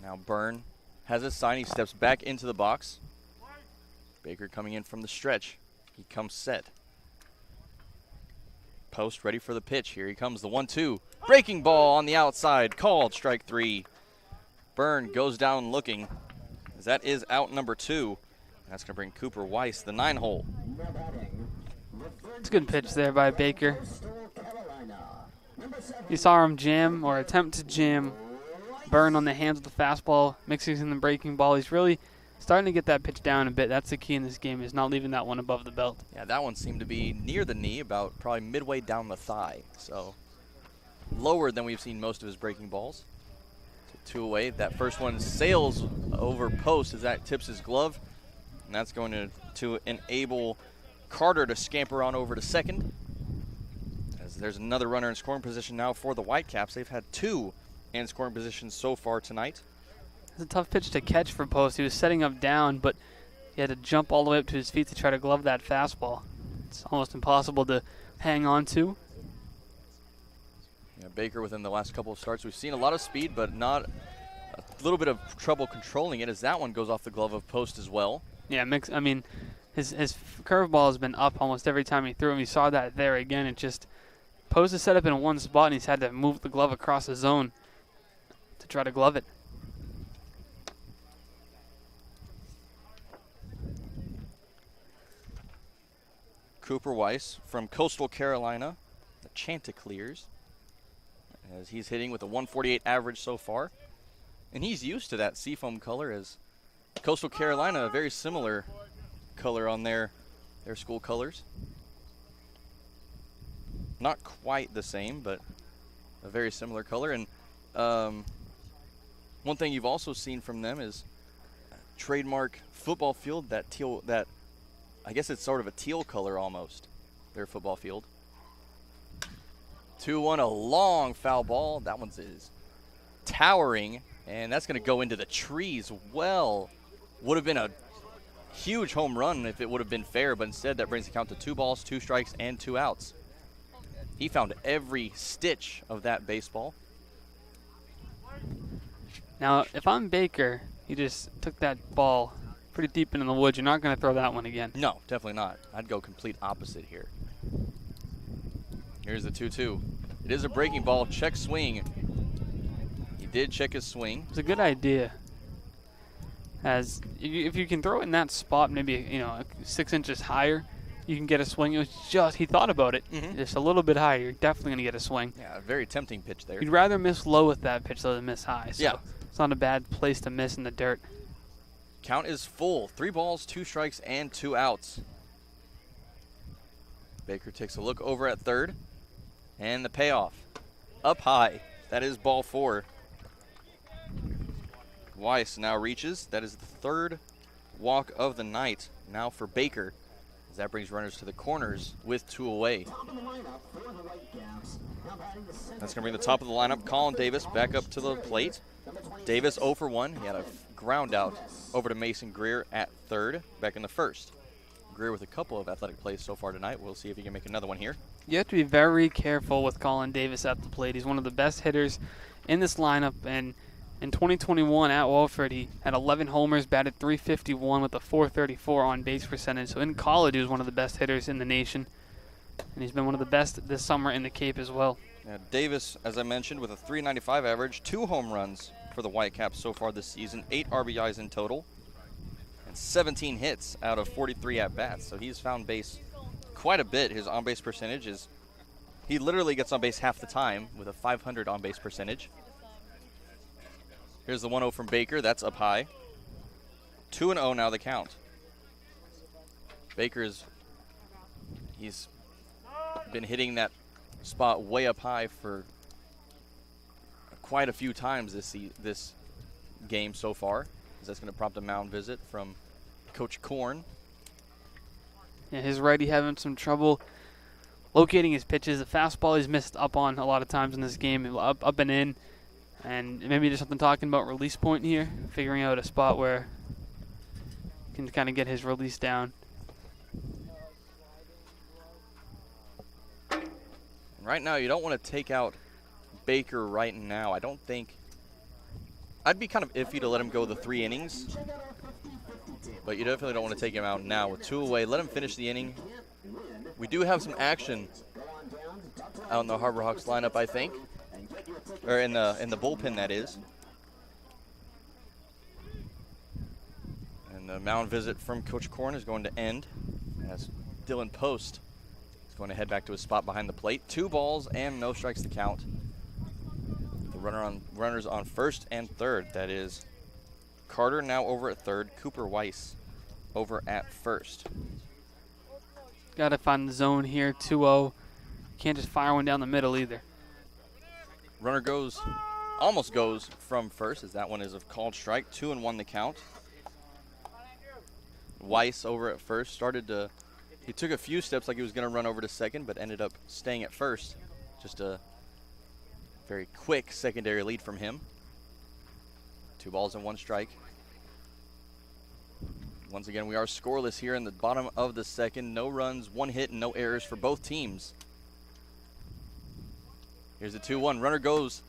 Now Byrne has his sign. He steps back into the box. Baker coming in from the stretch. He comes set. Post ready for the pitch. Here he comes, the 1-2. Breaking ball on the outside. Called strike 3. Byrne goes down looking, as that is out number 2. That's going to bring Cooper Weiss, the 9-hole. It's a good pitch there by Baker. You saw him jam or attempt to jam Byrne on the hands with the fastball, mixing in the breaking ball. He's really starting to get that pitch down a bit. That's the key in this game, is not leaving that one above the belt. Yeah, that one seemed to be near the knee, about probably midway down the thigh. So lower than we've seen most of his breaking balls. So 2 away. That first one sails over post as that tips his glove. And that's going to enable Carter to scamper on over to second. As there's another runner in scoring position now for the Whitecaps. They've had 2 in scoring positions so far tonight. It's a tough pitch to catch for Post. He was setting up down, but he had to jump all the way up to his feet to try to glove that fastball. It's almost impossible to hang on to. Yeah, Baker within the last couple of starts, we've seen a lot of speed, but not a little bit of trouble controlling it, as that one goes off the glove of Post as well. Yeah, his curveball has been up almost every time he threw him. You saw that there again. It just, Post is set up in one spot, and he's had to move the glove across the zone to try to glove it. Cooper Weiss from Coastal Carolina, the Chanticleers, as he's hitting with a 148 average so far. And he's used to that seafoam color, as Coastal Carolina, a very similar color on their school colors. Not quite the same, but a very similar color. And one thing you've also seen from them is trademark football field, that teal, that I guess it's sort of a teal color almost, their football field. 2-1, a long foul ball. That one's is towering, and that's going to go into the trees. Well, would have been a huge home run if it would have been fair, but instead that brings the count to 2 balls, 2 strikes, and 2 outs. He found every stitch of that baseball. Now, if I'm Baker, he just took that ball pretty deep into the woods. You're not going to throw that one again. No, definitely not. I'd go complete opposite here. Here's the 2-2. It is a breaking ball. Check swing. He did check his swing. It's a good idea. As if you can throw it in that spot, maybe 6 inches higher, you can get a swing. It was just, he thought about it. Just a little bit higher, you're definitely going to get a swing. Yeah, a very tempting pitch there. You'd rather miss low with that pitch though than miss high. So yeah. It's not a bad place to miss in the dirt. Count is full. 3 balls, 2 strikes, and 2 outs. Baker takes a look over at third. And the payoff. Up high. That is ball 4. Weiss now reaches. That is the 3rd walk of the night now for Baker. as that brings runners to the corners with 2 away. That's going to bring the top of the lineup. Colin Davis back up to the plate. Davis 0 for 1. He had a ground out over to Mason Greer at third back in the first. Greer with a couple of athletic plays so far tonight. We'll see if he can make another one here. You have to be very careful with Colin Davis at the plate. He's one of the best hitters in this lineup, and in 2021 at Walford, he had 11 homers, batted .351 with a .434 on-base percentage. So in college, he was one of the best hitters in the nation, and he's been one of the best this summer in the Cape as well. Yeah, Davis, as I mentioned, with a .395 average, 2 home runs for the Whitecaps so far this season, 8 RBIs in total, and 17 hits out of 43 at-bats. So he's found base quite a bit. His on-base percentage is, he literally gets on base half the time with a .500 on-base percentage. Here's the 1-0 from Baker. That's up high. 2-0 now the count. Baker's, he's been hitting that spot way up high for quite a few times this game so far. That's going to prompt a mound visit from Coach Korn. Yeah, his righty having some trouble locating his pitches. The fastball he's missed up on a lot of times in this game, up and in. And maybe there's something talking about release point here, figuring out a spot where he can kind of get his release down. Right now, you don't want to take out Baker right now. I don't think, I'd be kind of iffy to let him go the 3 innings, but you definitely don't want to take him out now. With 2 away, let him finish the inning. We do have some action out in the Harbor Hawks lineup, I think. Or in the bullpen, that is. And the mound visit from Coach Korn is going to end as Dylan Post is going to head back to his spot behind the plate. 2 balls and no strikes to count. The runners on first and third. That is Carter now over at third. Cooper Weiss over at first. Got to find the zone here. 2-0. Can't just fire one down the middle either. Runner almost goes from first, as that one is a called strike. 2-1 the count. Weiss over at first he took a few steps like he was going to run over to second, but ended up staying at first. Just a very quick secondary lead from him. 2 balls and 1 strike. Once again, we are scoreless here in the bottom of the second. No runs, 1 hit, and no errors for both teams. Here's the 2-1. Runner goes.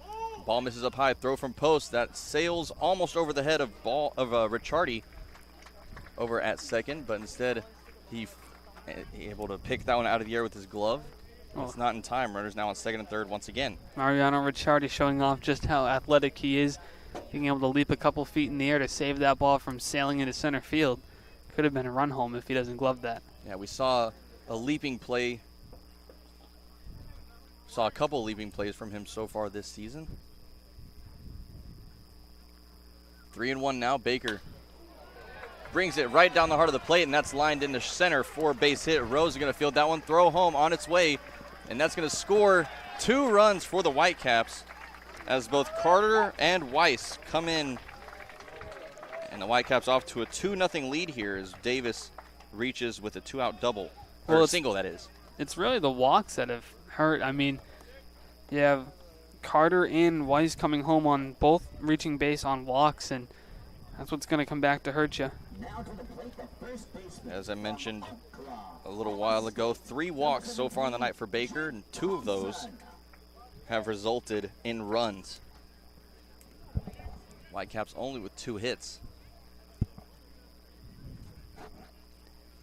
Ball misses up high. Throw from Post. That sails almost over the head of Ricciardi over at second, but instead he able to pick that one out of the air with his glove. It's not in time. Runner's now on second and third once again. Mariano Ricciardi showing off just how athletic he is, being able to leap a couple feet in the air to save that ball from sailing into center field. Could have been a run home if he doesn't glove that. Yeah, we saw a leaping play. Saw a couple leaping plays from him so far this season. 3-1 now. Baker brings it right down the heart of the plate, and that's lined into center for a base hit. Rose is going to field that one, throw home on its way, and that's going to score 2 runs for the Whitecaps as both Carter and Weiss come in. And the Whitecaps off to a 2-0 lead here as Davis reaches with a 2-out double. Or single, that is. It's really the walks that have hurt. I mean, you have Carter and Weiss coming home on both reaching base on walks, and that's what's going to come back to hurt you. As I mentioned a little while ago, 3 walks so far on the night for Baker, and 2 of those have resulted in runs. Whitecaps only with 2 hits.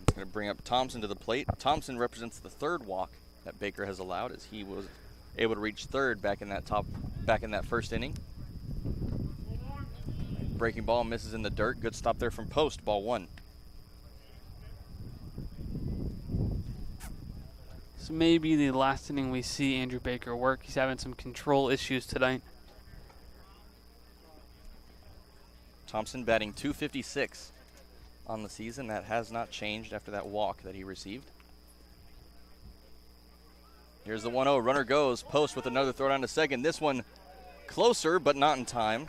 I'm going to bring up Thompson to the plate. Thompson represents the 3rd walk that Baker has allowed, as he was able to reach third back in that first inning. Breaking ball misses in the dirt. Good stop there from Post. Ball 1. So maybe the last inning we see Andrew Baker work. He's having some control issues tonight. Thompson batting .256 on the season. That has not changed after that walk that he received. Here's the 1-0. Runner goes. Post with another throw down to second. This one closer, but not in time.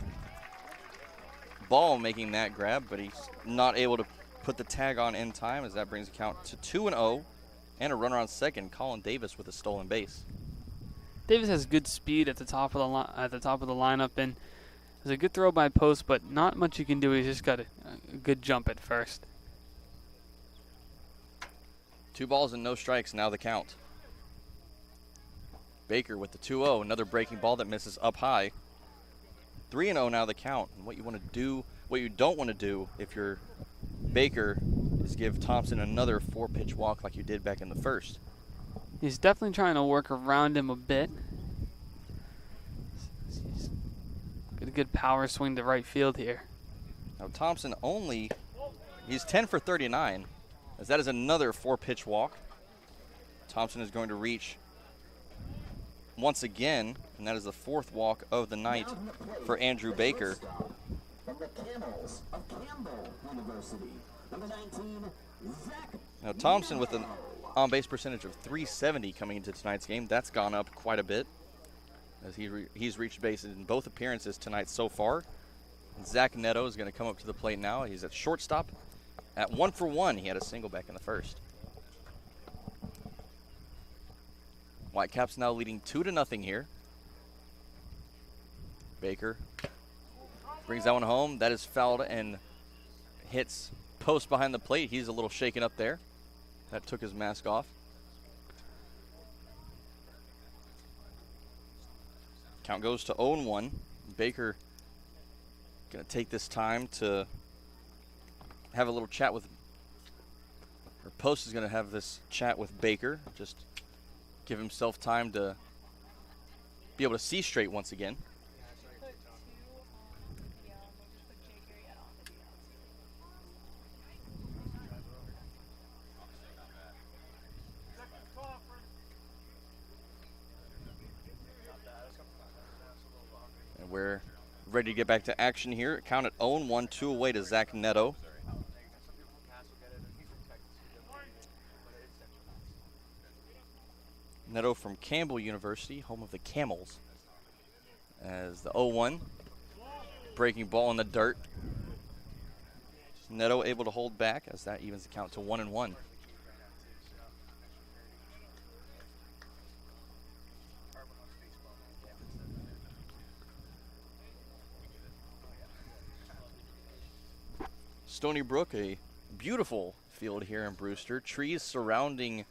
Ball making that grab, but he's not able to put the tag on in time, as that brings the count to 2-0. And a runner on second, Colin Davis with a stolen base. Davis has good speed at the top of the lineup, and there's a good throw by post, but not much you can do. He's just got a good jump at first. 2 balls and no strikes, now the count. Baker with the 2-0, another breaking ball that misses up high. 3-0 now the count. And what you want to do, what you don't want to do if you're Baker is give Thompson another 4-pitch walk like you did back in the first. He's definitely trying to work around him a bit. He's got a good power swing to right field here. Now Thompson he's 10 for 39, as that is another 4-pitch walk. Thompson is going to reach once again, and that is the 4th walk of the night for Andrew Baker. From the Camels of Campbell University, number 19, Zach. Now Thompson with an on-base percentage of .370 coming into tonight's game. That's gone up quite a bit, as he's reached base in both appearances tonight so far. And Zach Neto is going to come up to the plate now. He's at shortstop. At 1 for 1, he had a single back in the first. Whitecaps now leading 2-0 here. Baker brings that one home. That is fouled and hits post behind the plate. He's a little shaken up there. That took his mask off. Count goes to 0-1. Baker going to take this time to have a little chat with, or Post is going to have this chat with Baker. Just give himself time to be able to see straight once again. And we're ready to get back to action here. Count at 0-1, 2 away to Zach Neto. Neto from Campbell University, home of the Camels. As the 0-1, breaking ball in the dirt. Neto able to hold back as that evens the count to 1-1. Stony Brook, a beautiful field here in Brewster. Trees surrounding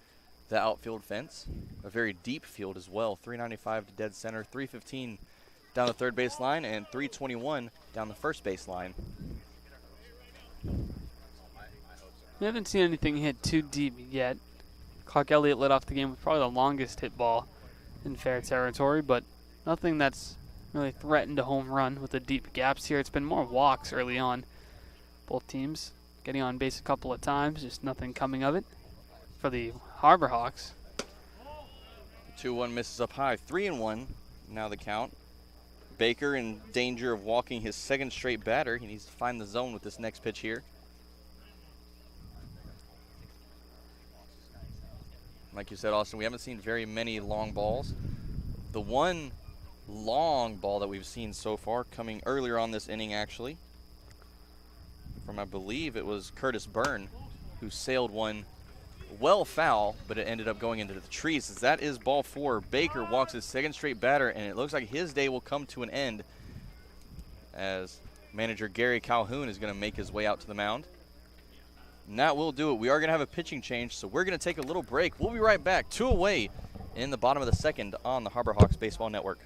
the outfield fence. A very deep field as well. 395 to dead center, 315 down the third base line, and 321 down the first base line. We haven't seen anything hit too deep yet. Clark Elliott led off the game with probably the longest hit ball in fair territory, but nothing that's really threatened a home run with the deep gaps here. It's been more walks early on. Both teams getting on base a couple of times, just nothing coming of it. For the Harbor Hawks. 2-1 misses up high. 3-1 now the count. Baker in danger of walking his second straight batter. He needs to find the zone with this next pitch here. Like you said, Austin, we haven't seen very many long balls. The one long ball that we've seen so far coming earlier on this inning, actually, from I believe it was Curtis Byrne, who sailed one well foul, but it ended up going into the trees. As that is ball 4. Baker walks his second straight batter, and it looks like his day will come to an end as manager Gary Calhoun is going to make his way out to the mound. And that will do it. We are going to have a pitching change, so we're going to take a little break. We'll be right back. 2 away in the bottom of the second on the Harbor Hawks Baseball Network.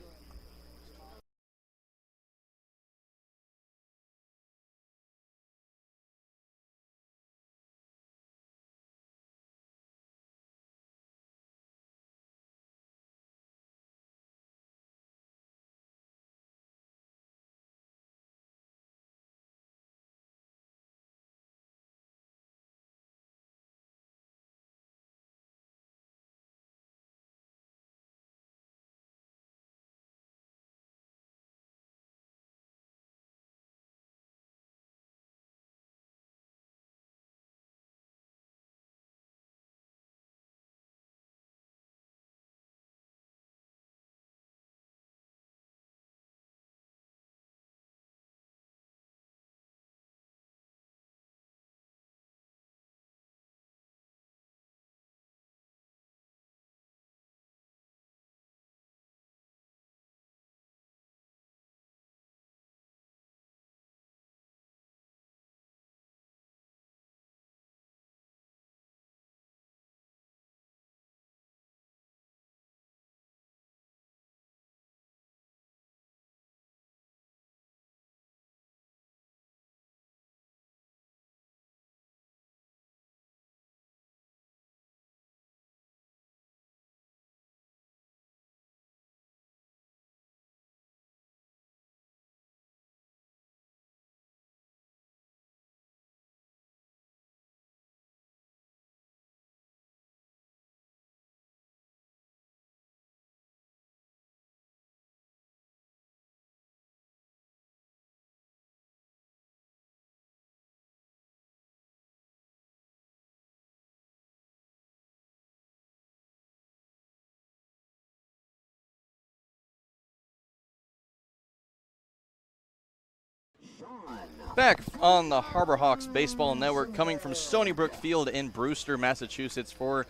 Back on the Harbor Hawks Baseball Network, coming from Stony Brook Field in Brewster, Massachusetts, for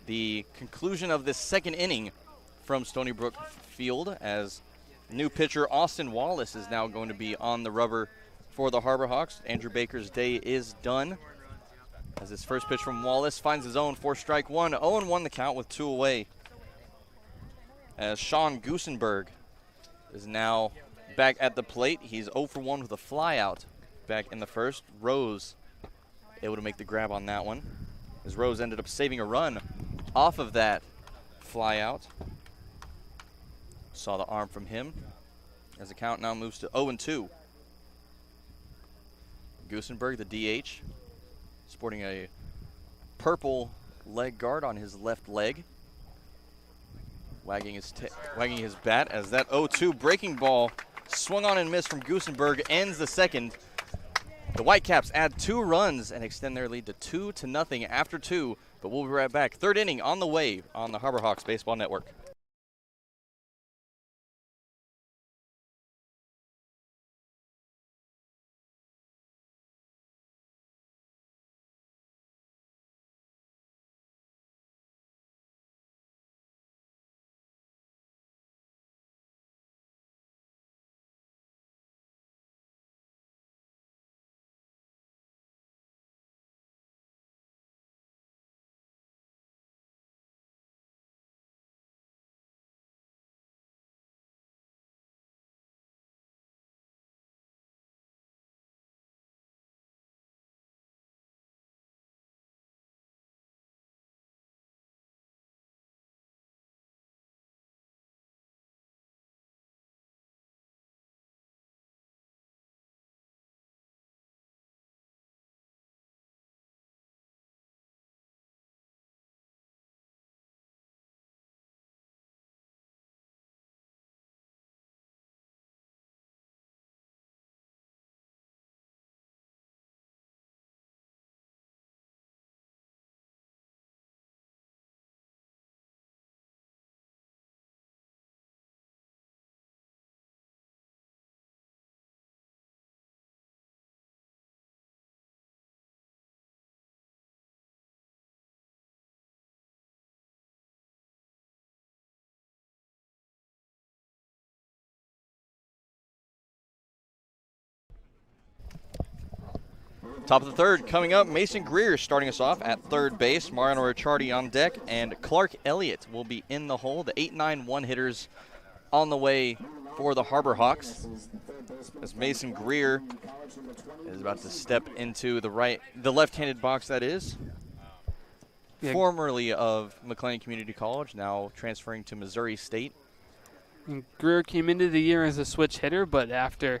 the conclusion of this second inning from Stony Brook Field, as new pitcher Austin Wallace is now going to be on the rubber for the Harbor Hawks. Andrew Baker's day is done, as his first pitch from Wallace finds his own for strike one. 0-1 the count with 2 away, as Sean Goosenberg is now back at the plate. He's 0 for 1 with a fly out back in the first. Rose able to make the grab on that one, as Rose ended up saving a run off of that fly out. Saw the arm from him, as the count now moves to 0-2. Goosenberg, the DH, sporting a purple leg guard on his left leg, wagging his bat, as that 0-2 breaking ball swung on and missed from Goosenberg ends the second. The Whitecaps add 2 runs and extend their lead to 2-0 after 2, but we'll be right back. Third inning on the way on the Harbor Hawks Baseball Network. Top of the third coming up, Mason Greer starting us off at third base. Mariano Ricciardi on deck, and Clark Elliott will be in the hole. The 8-9 one-hitters on the way for the Harbor Hawks, as Mason Greer is about to step into the left-handed box, that is. Yeah. Formerly of McLean Community College, now transferring to Missouri State. And Greer came into the year as a switch hitter, but after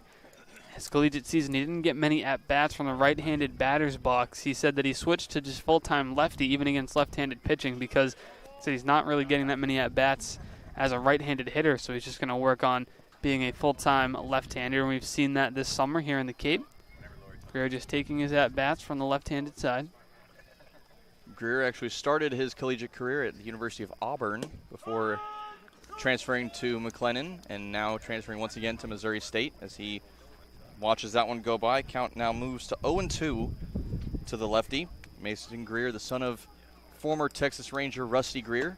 his collegiate season, he didn't get many at-bats from the right-handed batter's box. He said that he switched to just full-time lefty, even against left-handed pitching, because he said he's not really getting that many at-bats as a right-handed hitter, so he's just going to work on being a full-time left-hander, and we've seen that this summer here in the Cape. Greer just taking his at-bats from the left-handed side. Greer actually started his collegiate career at the University of Auburn before transferring to McLennan, and now transferring once again to Missouri State as he watches that one go by. Count now moves to 0-2 to the lefty. Mason Greer, the son of former Texas Ranger Rusty Greer,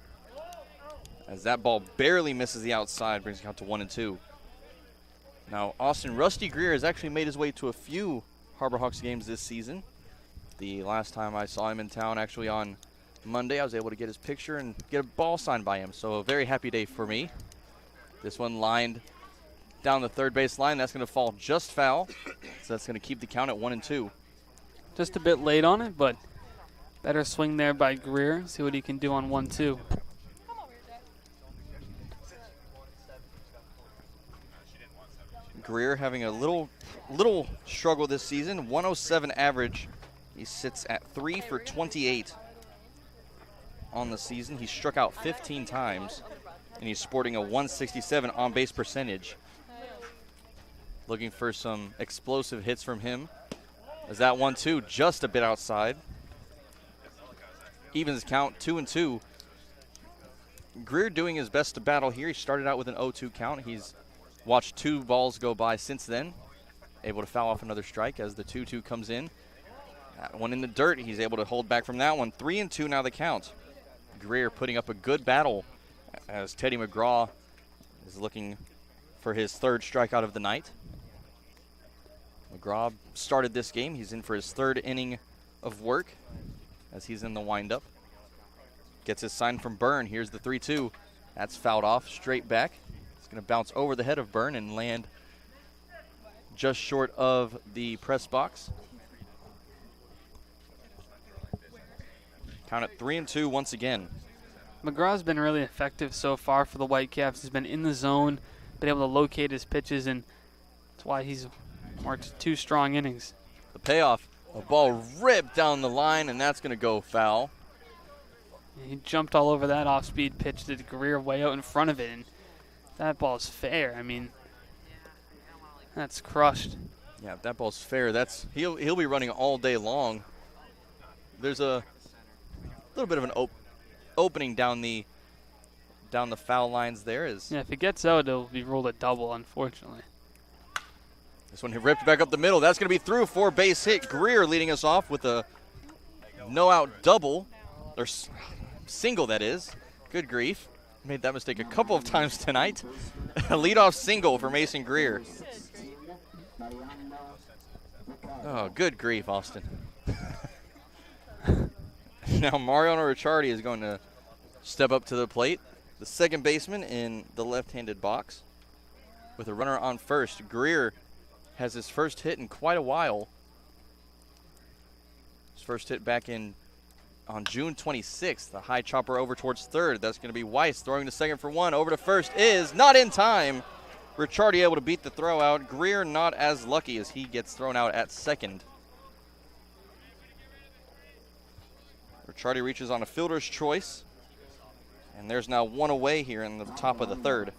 as that ball barely misses the outside, brings the count to 1-2. Now, Austin Rusty Greer has actually made his way to a few Harbor Hawks games this season. The last time I saw him in town, actually on Monday, I was able to get his picture and get a ball signed by him, so a very happy day for me. This one lined down the third base line. That's going to fall just foul, so that's going to keep the count at 1-2. Just a bit late on it, but better swing there by Greer. See what he can do on 1-2. Greer having a little struggle this season. 107 average. He sits at 3 for 28 on the season. He struck out 15 times, and he's sporting a 167 on-base percentage. Looking for some explosive hits from him. As that 1-2 just a bit outside. Evens count 2-2. Greer doing his best to battle here. He started out with an 0-2 count. He's watched 2 balls go by since then. able to foul off another strike as the 2-2 comes in. That one in the dirt. He's able to hold back from that one. 3-2 now the count. Greer putting up a good battle as Teddy McGraw is looking for his third strikeout of the night. McGraw started this game. He's in for his third inning of work as he's in the windup. Gets his sign from Byrne. Here's the 3-2. That's fouled off straight back. It's going to bounce over the head of Byrne and land just short of the press box. Count it 3-2 once again. McGraw's been really effective so far for the Whitecaps. He's been in the zone, been able to locate his pitches, and that's why he's worked 2 strong innings. The payoff, a ball ripped down the line, and that's going to go foul. He jumped all over that off-speed pitch to Greer way out in front of it, and that ball's fair. I mean, that's crushed. Yeah, if that ball's fair, that's he'll be running all day long. There's a little bit of an opening down the foul lines there. Yeah, if it gets out, it'll be ruled a double, unfortunately. This one ripped back up the middle. That's going to be through for base hit. Greer leading us off with a no-out double, or single, that is. Good grief. Made that mistake a couple of times tonight. A leadoff single for Mason Greer. Oh, good grief, Austin. Now Mariano Ricciardi is going to step up to the plate. The second baseman in the left-handed box with a runner on first. Greer has his first hit in quite a while. His first hit back on June 26th. The high chopper over towards third. That's going to be Weiss throwing to second for one. Over to first is not in time. Ricciardi able to beat the throw out. Greer not as lucky as he gets thrown out at second. Ricciardi reaches on a fielder's choice. And there's now one away here in the top of the third.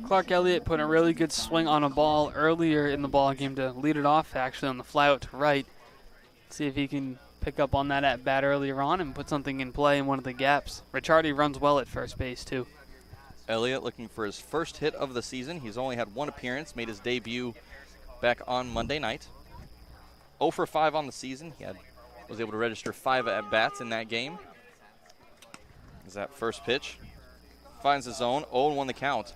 Clark Elliott put a really good swing on a ball earlier in the ball game to lead it off, actually, on the fly out to right. See if he can pick up on that at bat earlier on and put something in play in one of the gaps. Ricciardi runs well at first base, too. Elliott looking for his first hit of the season. He's only had one appearance, made his debut back on Monday night. 0 for 5 on the season. He was able to register 5 at-bats in that game. Is that first pitch? Finds the zone. 0-1 the count.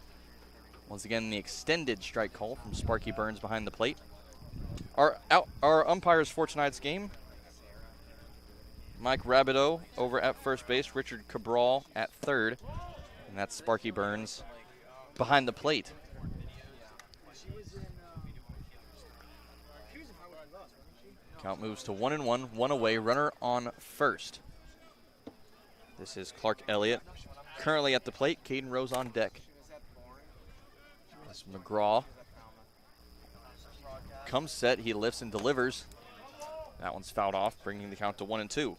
Once again, the extended strike call from Sparky Burns behind the plate. Our umpires for tonight's game: Mike Rabideau over at first base, Richard Cabral at third, and that's Sparky Burns behind the plate. Count moves to 1-1, one away, runner on first. This is Clark Elliott currently at the plate. Caden Rose on deck. That's McGraw. Comes set, he lifts and delivers. That one's fouled off, bringing the count to 1-2.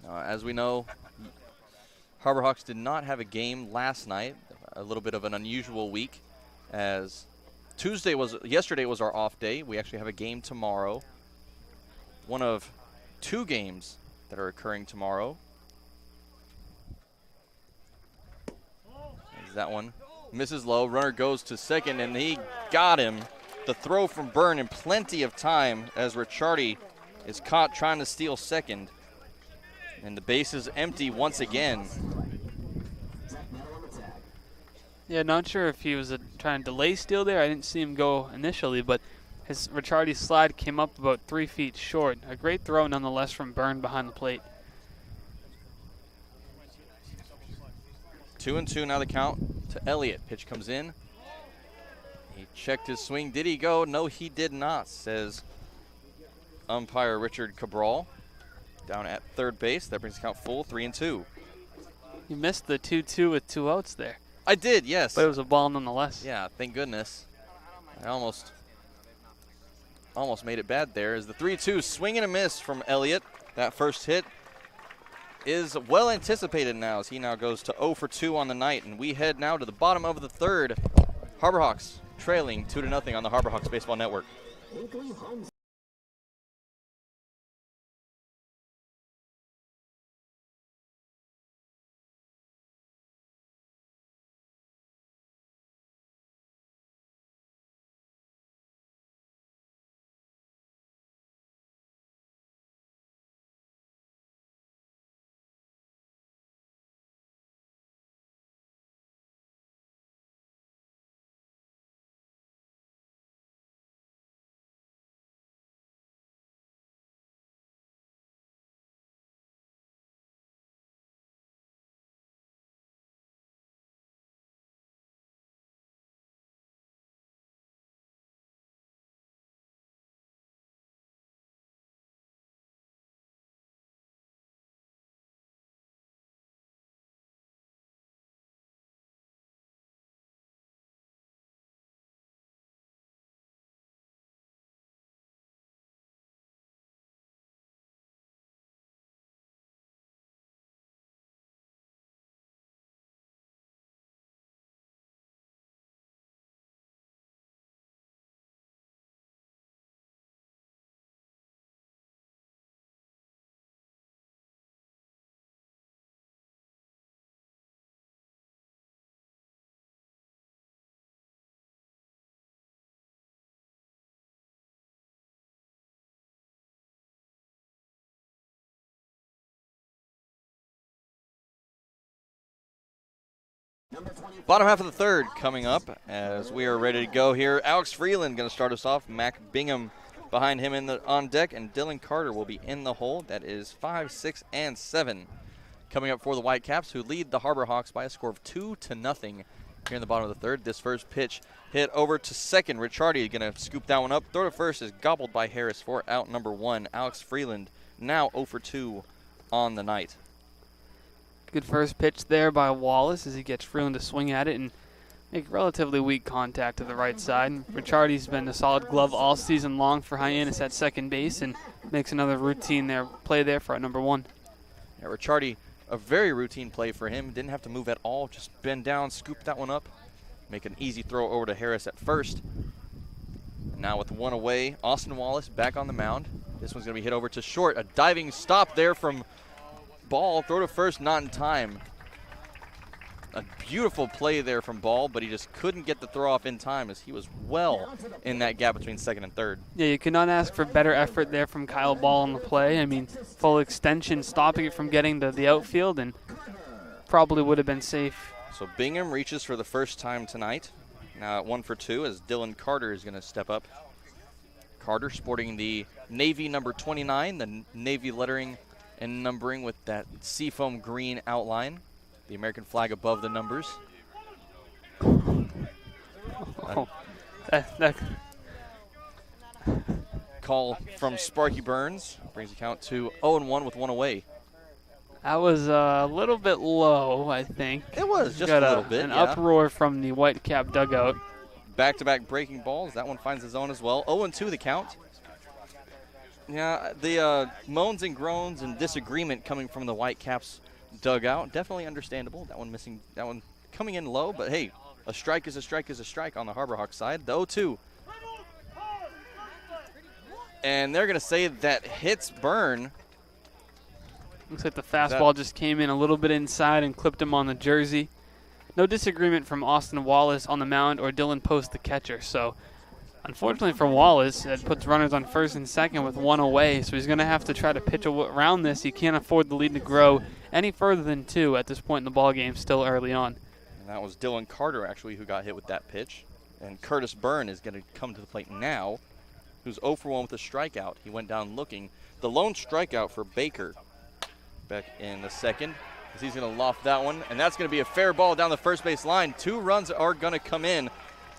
As we know, Harbor Hawks did not have a game last night. A little bit of an unusual week, as yesterday was our off day. We actually have a game tomorrow. One of 2 games that are occurring tomorrow. There's that one. Misses low. Runner goes to second, and he got him. The throw from Byrne in plenty of time as Ricciardi is caught trying to steal second. And the base is empty once again. Yeah, not sure if he was trying to delay steal there. I didn't see him go initially, but his Ricciardi slide came up about 3 feet short. A great throw nonetheless from Byrne behind the plate. 2-2 now the count to Elliott. Pitch comes in. He checked his swing. Did he go? No, he did not, says umpire Richard Cabral down at third base. That brings the count full, 3-2. You missed the 2-2 with 2 outs there. I did, yes. But it was a ball nonetheless. Yeah, thank goodness. I almost made it bad there. As the 3-2 swing and a miss from Elliott. That first hit is well anticipated now, as he now goes to 0 for 2 on the night. And we head now to the bottom of the third. Harbor Hawks trailing 2-0 on the Harbor Hawks Baseball Network. Bottom half of the third coming up as we are ready to go here. Alex Freeland going to start us off. Mac Bingham behind him on deck, and Dylan Carter will be in the hole. That is 5, 6, and 7 coming up for the Whitecaps, who lead the Harbor Hawks by a score of 2-0 here in the bottom of the third. This first pitch hit over to second. Ricciardi going to scoop that one up. Throw to first is gobbled by Harris for out number 1. Alex Freeland now 0 for 2 on the night. Good first pitch there by Wallace as he gets Freeland to swing at it and make relatively weak contact to the right side. Ricciardi's been a solid glove all season long for Hyannis at second base and makes another routine play there for out number 1. Yeah, Ricciardi, a very routine play for him. Didn't have to move at all. Just bend down, scoop that one up, make an easy throw over to Harris at first. And now with one away, Austin Wallace back on the mound. This one's going to be hit over to short. A diving stop there from Ball. Throw to first, not in time. A beautiful play there from Ball, but he just couldn't get the throw off in time as he was well in that gap between second and third. Yeah, you could not ask for better effort there from Kyle Ball on the play. I mean, full extension, stopping it from getting to the outfield, and probably would have been safe. So Bingham reaches for the first time tonight. Now at 1 for 2 as Dylan Carter is going to step up. Carter sporting the Navy number 29, the Navy lettering and numbering with that seafoam green outline. The American flag above the numbers. Oh, that call from Sparky Burns brings the count to 0-1 with one away. That was a little bit low, I think. It was just Got a little bit. An yeah. uproar from the Whitecap dugout. Back-to-back breaking balls. That one finds the zone as well. 0-2 the count. Yeah, the moans and groans and disagreement coming from the Whitecaps dugout. Definitely understandable. That one coming in low, but hey, a strike is a strike is a strike on the Harbor Hawks side. The 0-2. And they're going to say that hits Byrne. Looks like the fastball just came in a little bit inside and clipped him on the jersey. No disagreement from Austin Wallace on the mound or Dylan Post, the catcher. So, unfortunately for Wallace, it puts runners on first and second with one away. So he's going to have to try to pitch around this. He can't afford the lead to grow any further than 2 at this point in the ballgame, still early on. And that was Dylan Carter, actually, who got hit with that pitch. And Curtis Byrne is going to come to the plate now, who's 0 for 1 with a strikeout. He went down looking. The lone strikeout for Baker back in the second, as he's going to loft that one. And that's going to be a fair ball down the first base line. 2 runs are going to come in,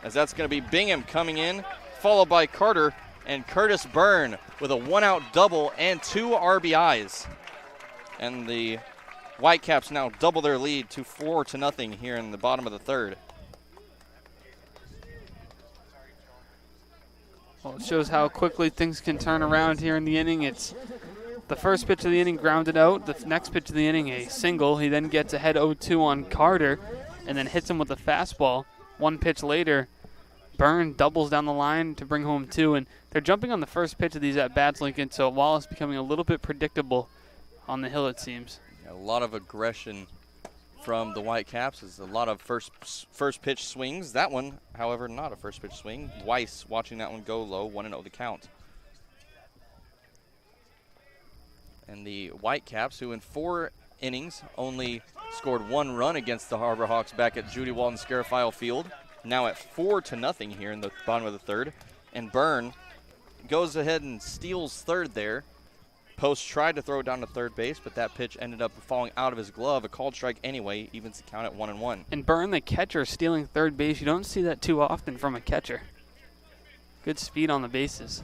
as that's going to be Bingham coming in, followed by Carter and Curtis Byrne with a 1-out double and 2 RBIs. And the Whitecaps now double their lead to 4-0 here in the bottom of the third. Well, it shows how quickly things can turn around here in the inning. It's the first pitch of the inning grounded out. The next pitch of the inning, a single. He then gets ahead 0-2 on Carter and then hits him with a fastball. One pitch later, Byrne doubles down the line to bring home 2. And they're jumping on the first pitch of these at-bats, Lincoln, so Wallace becoming a little bit predictable on the hill, it seems. A lot of aggression from the Whitecaps. Is a lot of first pitch swings. That one, however, not a first pitch swing. Weiss watching that one go low, 1-0 the count. And the Whitecaps, who in 4 innings only scored 1 run against the Harbor Hawks back at Judy Walton Scarafile Field, now at 4-0 here in the bottom of the third. And Byrne goes ahead and steals third there. Post tried to throw down to third base, but that pitch ended up falling out of his glove. A called strike anyway, evens the count at 1-1. And Byrne, the catcher, stealing third base. You don't see that too often from a catcher. Good speed on the bases.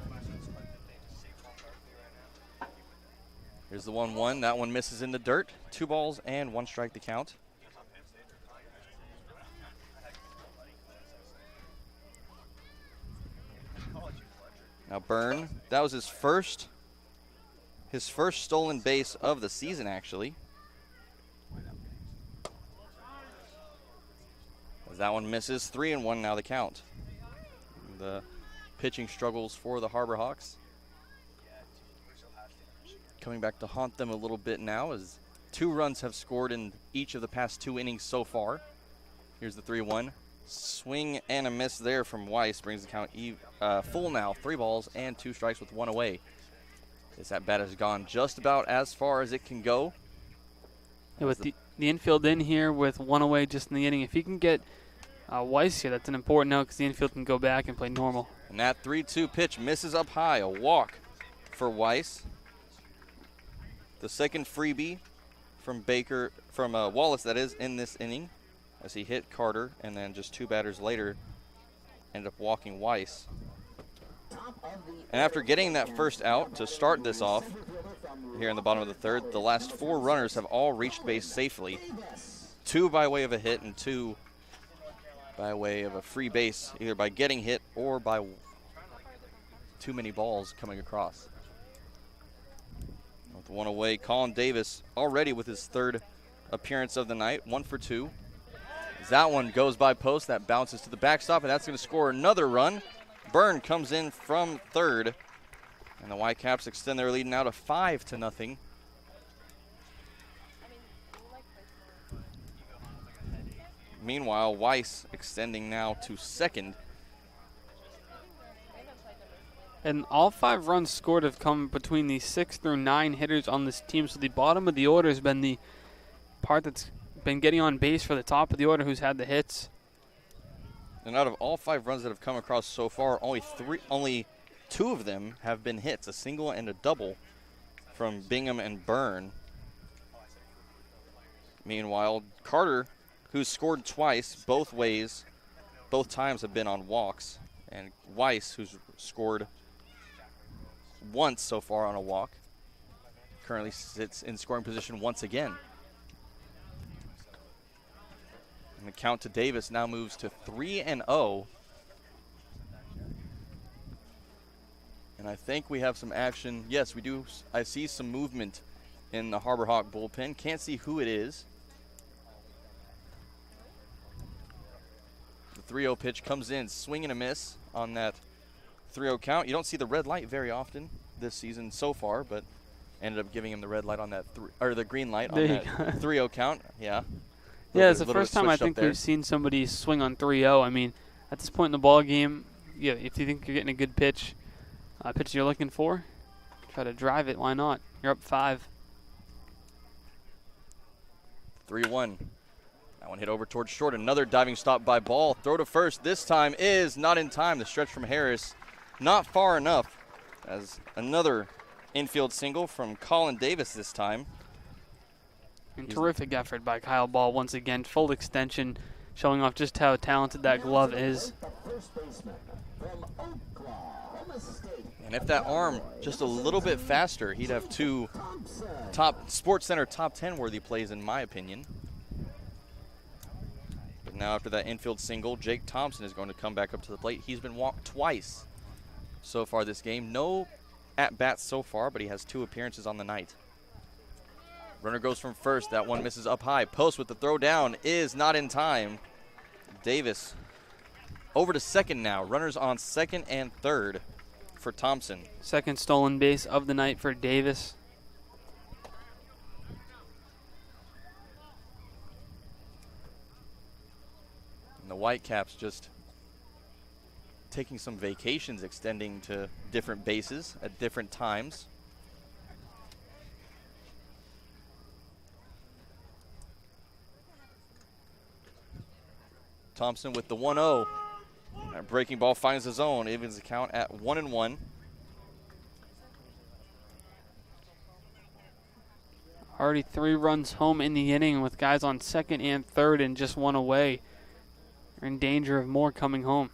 Here's the 1-1. That one misses in the dirt. 2 balls and 1 strike the count. Now Byrne, that was his first stolen base of the season, actually. As that one misses, 3-1 now the count. The pitching struggles for the Harbor Hawks coming back to haunt them a little bit now, as 2 runs have scored in each of the past 2 innings so far. Here's the 3-1. Swing and a miss there from Weiss brings the count full now. 3 balls and 2 strikes with 1 away. This at bat has gone just about as far as it can go. Yeah, with the infield in here with one away just in the inning. If he can get Weiss here, that's an important note because the infield can go back and play normal. And that 3-2 pitch misses up high. A walk for Weiss. The second freebie from Wallace, that is, in this inning, as he hit Carter, and then just 2 batters later ended up walking Weiss. And after getting that first out to start this off here in the bottom of the third, the last 4 runners have all reached base safely. 2 by way of a hit and 2 by way of a free base, either by getting hit or by too many balls coming across. With 1 away, Colin Davis already with his 3rd appearance of the night, 1 for 2. As that one goes by post, that bounces to the backstop, and that's going to score another run. Byrne comes in from 3rd, and the Whitecaps extend their lead now to 5-0. Meanwhile, Weiss extending now to 2nd. And all 5 runs scored have come between the 6 through 9 hitters on this team. So the bottom of the order has been the part that's been getting on base for the top of the order who's had the hits. And out of all 5 runs that have come across so far, only 2 of them have been hits, a single and a double from Bingham and Byrne. Meanwhile, Carter, who's scored twice, both times have been on walks. And Weiss, who's scored once so far on a walk, currently sits in scoring position once again. And the count to Davis now moves to 3-0. And I think we have some action. Yes, we do. I see some movement in the Harbor Hawk bullpen. Can't see who it is. The 3-0 pitch comes in, swing and a miss on that 3-0 count. You don't see the red light very often this season so far, but ended up giving him the red light on that, or the green light on that 3-0 count. Yeah. Yeah, it's the first time I think we've seen somebody swing on 3-0. I mean, at this point in the ball game, yeah, if you think you're getting a good pitch you're looking for, try to drive it. Why not? You're up 5. 3-1. That one hit over towards short. Another diving stop by Ball. Throw to first this time is not in time. The stretch from Harris not far enough, as another infield single from Colin Davis this time. And terrific effort by Kyle Ball once again. Full extension, showing off just how talented that glove is. And if that arm just a little bit faster, he'd have 2 Sports Center top 10 worthy plays, in my opinion. But now after that infield single, Jake Thompson is going to come back up to the plate. He's been walked twice so far this game. No at-bats so far, but he has 2 appearances on the night. Runner goes from first. That one misses up high. Post with the throw down is not in time. Davis over to 2nd now. Runners on 2nd and 3rd for Thompson. 2nd stolen base of the night for Davis. And the Whitecaps just taking some vacations, extending to different bases at different times. Thompson with the 1-0. That breaking ball finds the zone, evens the count at 1-1. Already 3 runs home in the inning with guys on 2nd and 3rd and just 1 away. They're in danger of more coming home.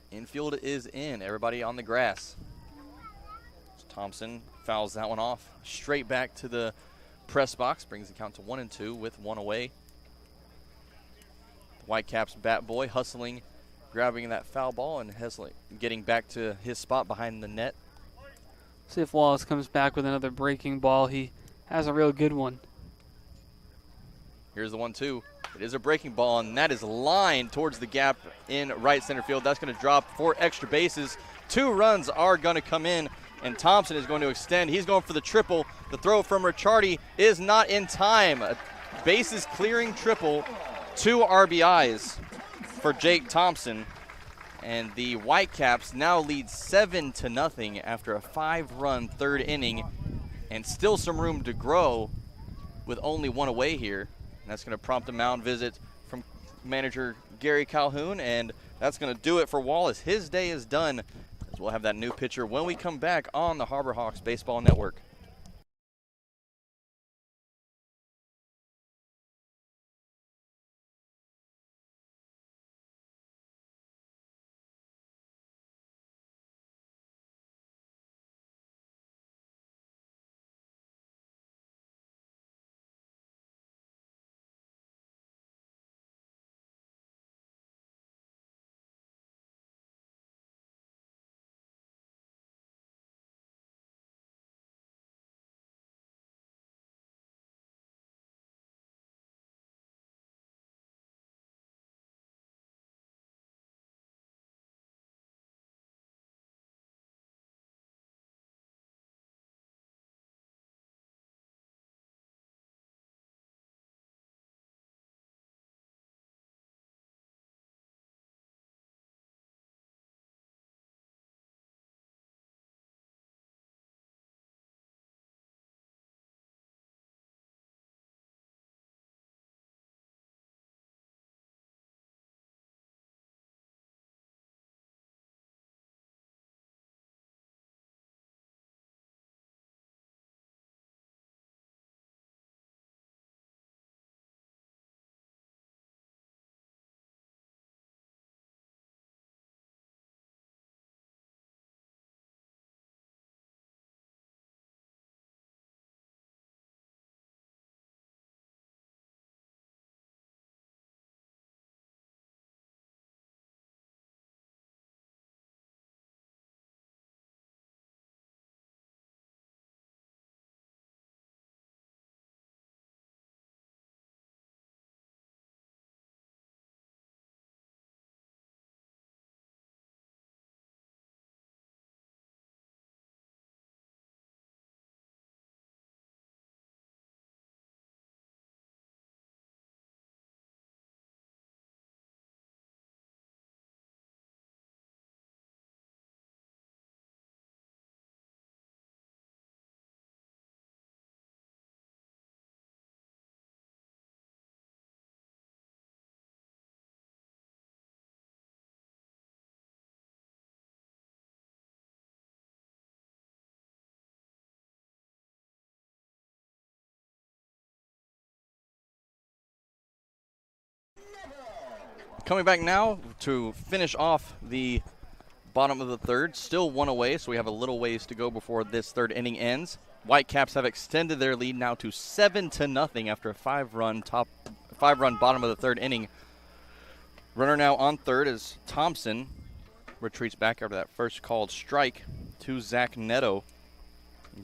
Infield is in. Everybody on the grass. Thompson fouls that one off. Straight back to the press box. Brings the count to 1-2 with 1 away. Whitecaps bat boy hustling, grabbing that foul ball and getting back to his spot behind the net. See if Wallace comes back with another breaking ball. He has a real good one. Here's the 1-2. It is a breaking ball, and that is lined towards the gap in right center field. That's going to drop 4 extra bases. 2 runs are going to come in, and Thompson is going to extend. He's going for the triple. The throw from Ricciardi is not in time. A bases clearing triple. 2 RBIs for Jake Thompson, and the Whitecaps now lead 7-0 after a 5-run 3rd inning, and still some room to grow with only 1 away here. that's going to prompt a mound visit from manager Gary Calhoun, and that's going to do it for Wallace. His day is done, as we'll have that new pitcher when we come back on the Harbor Hawks Baseball Network. Coming back now to finish off the bottom of the third. Still one away, so we have a little ways to go before this third inning ends. Whitecaps have extended their lead now to 7-0 after a five-run bottom of the third inning. Runner now on third as Thompson retreats back after that first called strike to Zach Neto.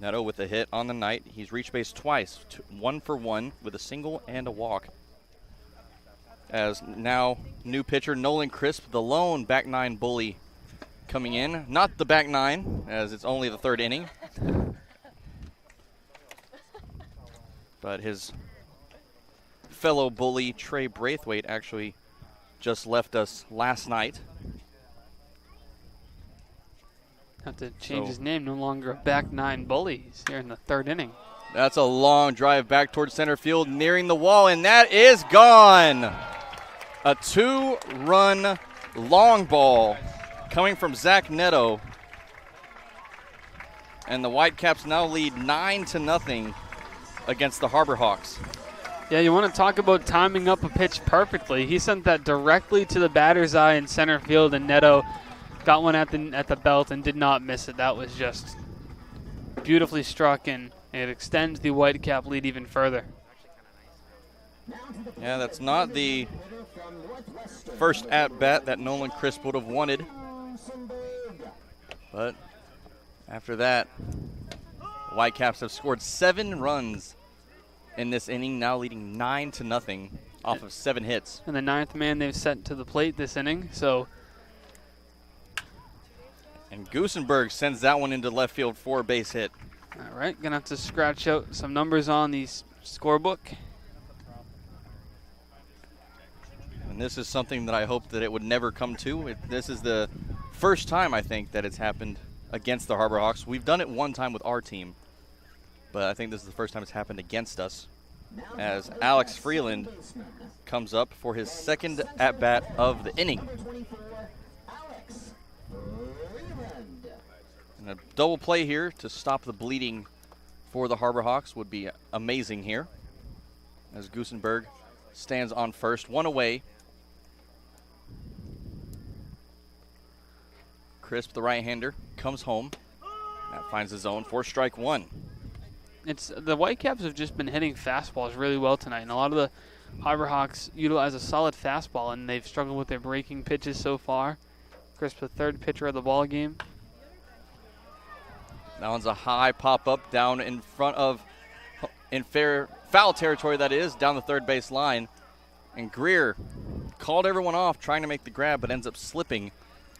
Neto with a hit on the night. He's reached base twice, 1 for 1 with a single and a walk. As now new pitcher Nolan Crisp, the lone back nine bully, coming in. Not the back nine, as it's only the third inning. But his fellow bully Trey Braithwaite actually just left us last night. Have to change his name. No longer a back nine bully. He's here in the third inning. That's a long drive back towards center field, nearing the wall, and that is gone. A 2-run long ball coming from Zach Neto. And the Whitecaps now lead 9-0 against the Harbor Hawks. Yeah, you want to talk about timing up a pitch perfectly. He sent that directly to the batter's eye in center field, and Neto got one at the belt and did not miss it. That was just beautifully struck, and it extends the Whitecap lead even further. Yeah, that's not the first at-bat that Nolan Crisp would have wanted. But after that, Whitecaps have scored 7 runs in this inning, now leading 9-0 off of 7 hits. And the 9th man they've sent to the plate this inning, so. And Goosenberg sends that one into left field for a base hit. All right, gonna have to scratch out some numbers on the scorebook. And this is something that I hope that it would never come to. This is the first time, I think, that it's happened against the Harbor Hawks. We've done it one time with our team, but I think this is the first time it's happened against us. as Alex Freeland comes up for his second at-bat of the inning. And a double play here to stop the bleeding for the Harbor Hawks would be amazing here, as Goosenberg stands on first, one away. Crisp, the right-hander, comes home. That finds the zone for strike one. The Whitecaps have just been hitting fastballs really well tonight, and a lot of the Harbor Hawks utilize a solid fastball, and they've struggled with their breaking pitches so far. Crisp, the third pitcher of the ball game. That one's a high pop-up down in front of, foul territory that is, down the third base line. And Greer called everyone off trying to make the grab, but ends up slipping,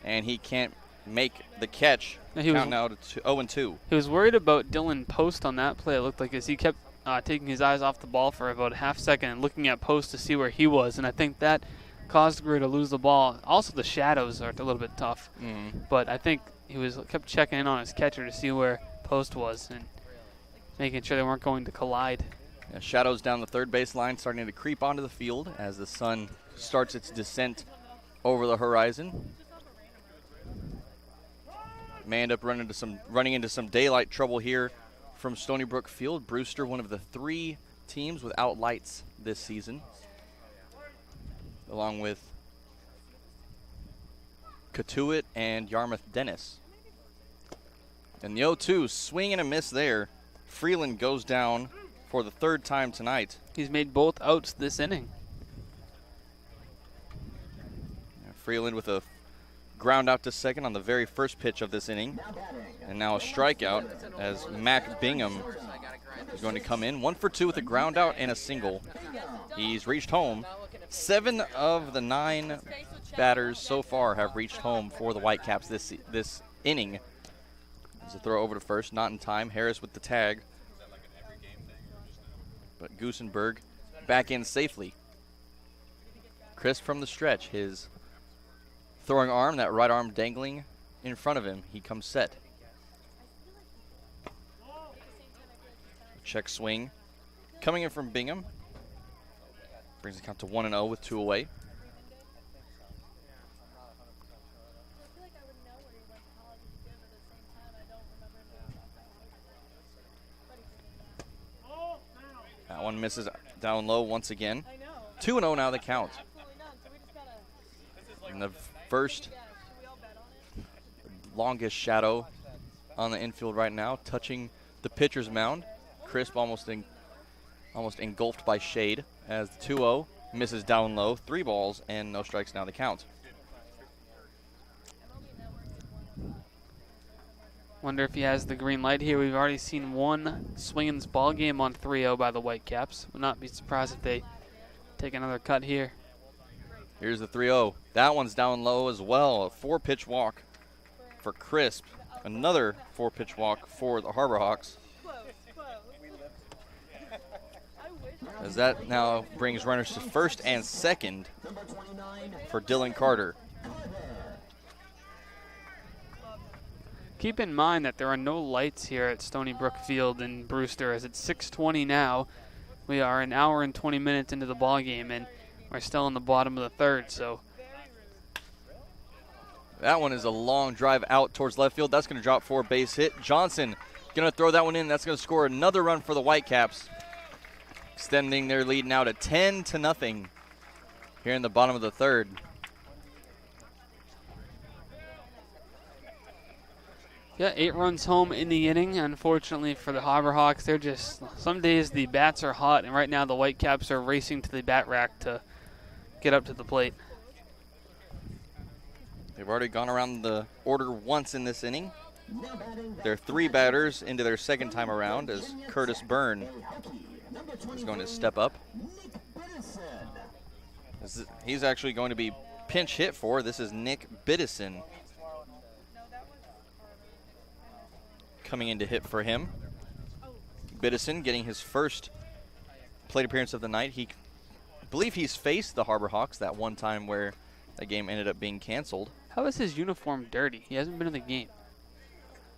and he can't make the catch. Count now to 0-2. He was worried about Dylan Post on that play, it looked like, as he kept taking his eyes off the ball for about a half second and looking at Post to see where he was, and I think that caused Greer to lose the ball. Also, the shadows are a little bit tough, but I think he kept checking in on his catcher to see where Post was and making sure they weren't going to collide. Yeah, shadows down the third base line starting to creep onto the field as the sun starts its descent over the horizon. May end up running into some daylight trouble here from Stony Brook Field. Brewster, one of the 3 teams without lights this season, along with Catuit and Yarmouth Dennis. And the 0-2, swing and a miss there. Freeland goes down for the 3rd time tonight. He's made both outs this inning. Freeland with a ground out to second on the very first pitch of this inning. And now a strikeout as Mac Bingham is going to come in. 1 for 2 with a ground out and a single. He's reached home. 7 of the 9 batters so far have reached home for the Whitecaps this inning. There's a throw over to first, not in time. Harris with the tag. But Goosenberg back in safely. Crisp from the stretch. His throwing arm, that right arm dangling in front of him. He comes set. Check swing. Coming in from Bingham. Brings the count to 1-0 with 2 away. That one misses down low once again. 2-0 now the count. And the first longest shadow on the infield right now, touching the pitcher's mound. Crisp almost engulfed by shade as the 2-0 misses down low. 3 balls and no strikes now the count. Wonder if he has the green light here. We've already seen one swingins ball game on 3-0 by the Whitecaps. Would not be surprised if they take another cut here. Here's the 3-0. That one's down low as well. A 4-pitch walk for Crisp. Another 4-pitch walk for the Harbor Hawks. As that now brings runners to first and second for Dylan Carter. Keep in mind that there are no lights here at Stony Brook Field in Brewster, as it's 6:20 now. We are an hour and 20 minutes into the ball game, and we're still in the bottom of the third. So that one is a long drive out towards left field. That's going to drop for a base hit. Johnson going to throw that one in. That's going to score another run for the Whitecaps, extending their lead now to 10-0 here in the bottom of the third. yeah, 8 runs home in the inning. Unfortunately for the Harbor Hawks, they're just, some days the bats are hot, and right now the Whitecaps are racing to the bat rack to get up to the plate. They've already gone around the order once in this inning. They're 3 batters into their second time around as Curtis Byrne is going to step up. He's actually going to be pinch hit for. This is Nick Biddison coming in to hit for him. Biddison getting his first plate appearance of the night. I believe he's faced the Harbor Hawks that one time where the game ended up being canceled. How is his uniform dirty? He hasn't been in the game,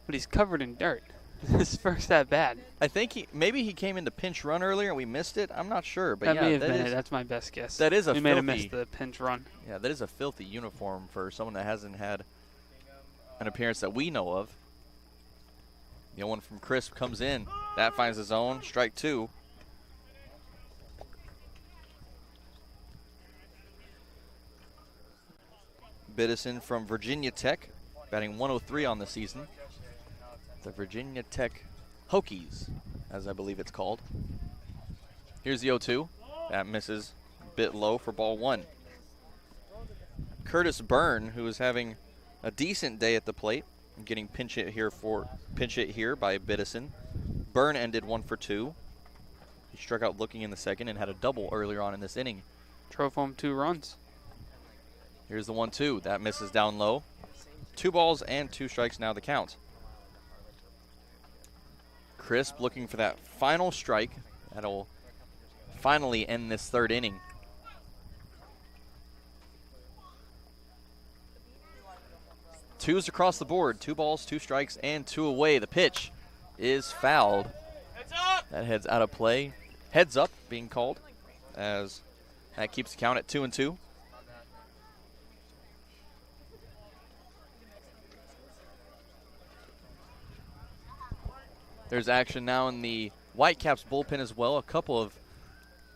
but he's covered in dirt. His first at bat. I think maybe he came into pinch run earlier and we missed it. I'm not sure, but That yeah, may have been it. That's my best guess. that is a we may have filthy- missed the pinch run. Yeah, that is a filthy uniform for someone that hasn't had an appearance that we know of. The one from Crisp comes in. That finds his own. Strike 2. Biddison from Virginia Tech, batting 103 on the season. The Virginia Tech Hokies, as I believe it's called. Here's the 0-2. That misses a bit low for ball 1. Curtis Byrne, who is having a decent day at the plate, getting pinch hit here by Biddison. Byrne ended 1 for 2. He struck out looking in the second and had a double earlier on in this inning. Drove home 2 runs. Here's the 1-2. That misses down low. 2 balls and 2 strikes now the count. Crisp looking for that final strike. That'll finally end this 3rd inning. Twos across the board. 2 balls, 2 strikes, and 2 away. The pitch is fouled. That heads out of play. Heads up being called as that keeps the count at 2-2. There's action now in the Whitecaps bullpen as well. A couple of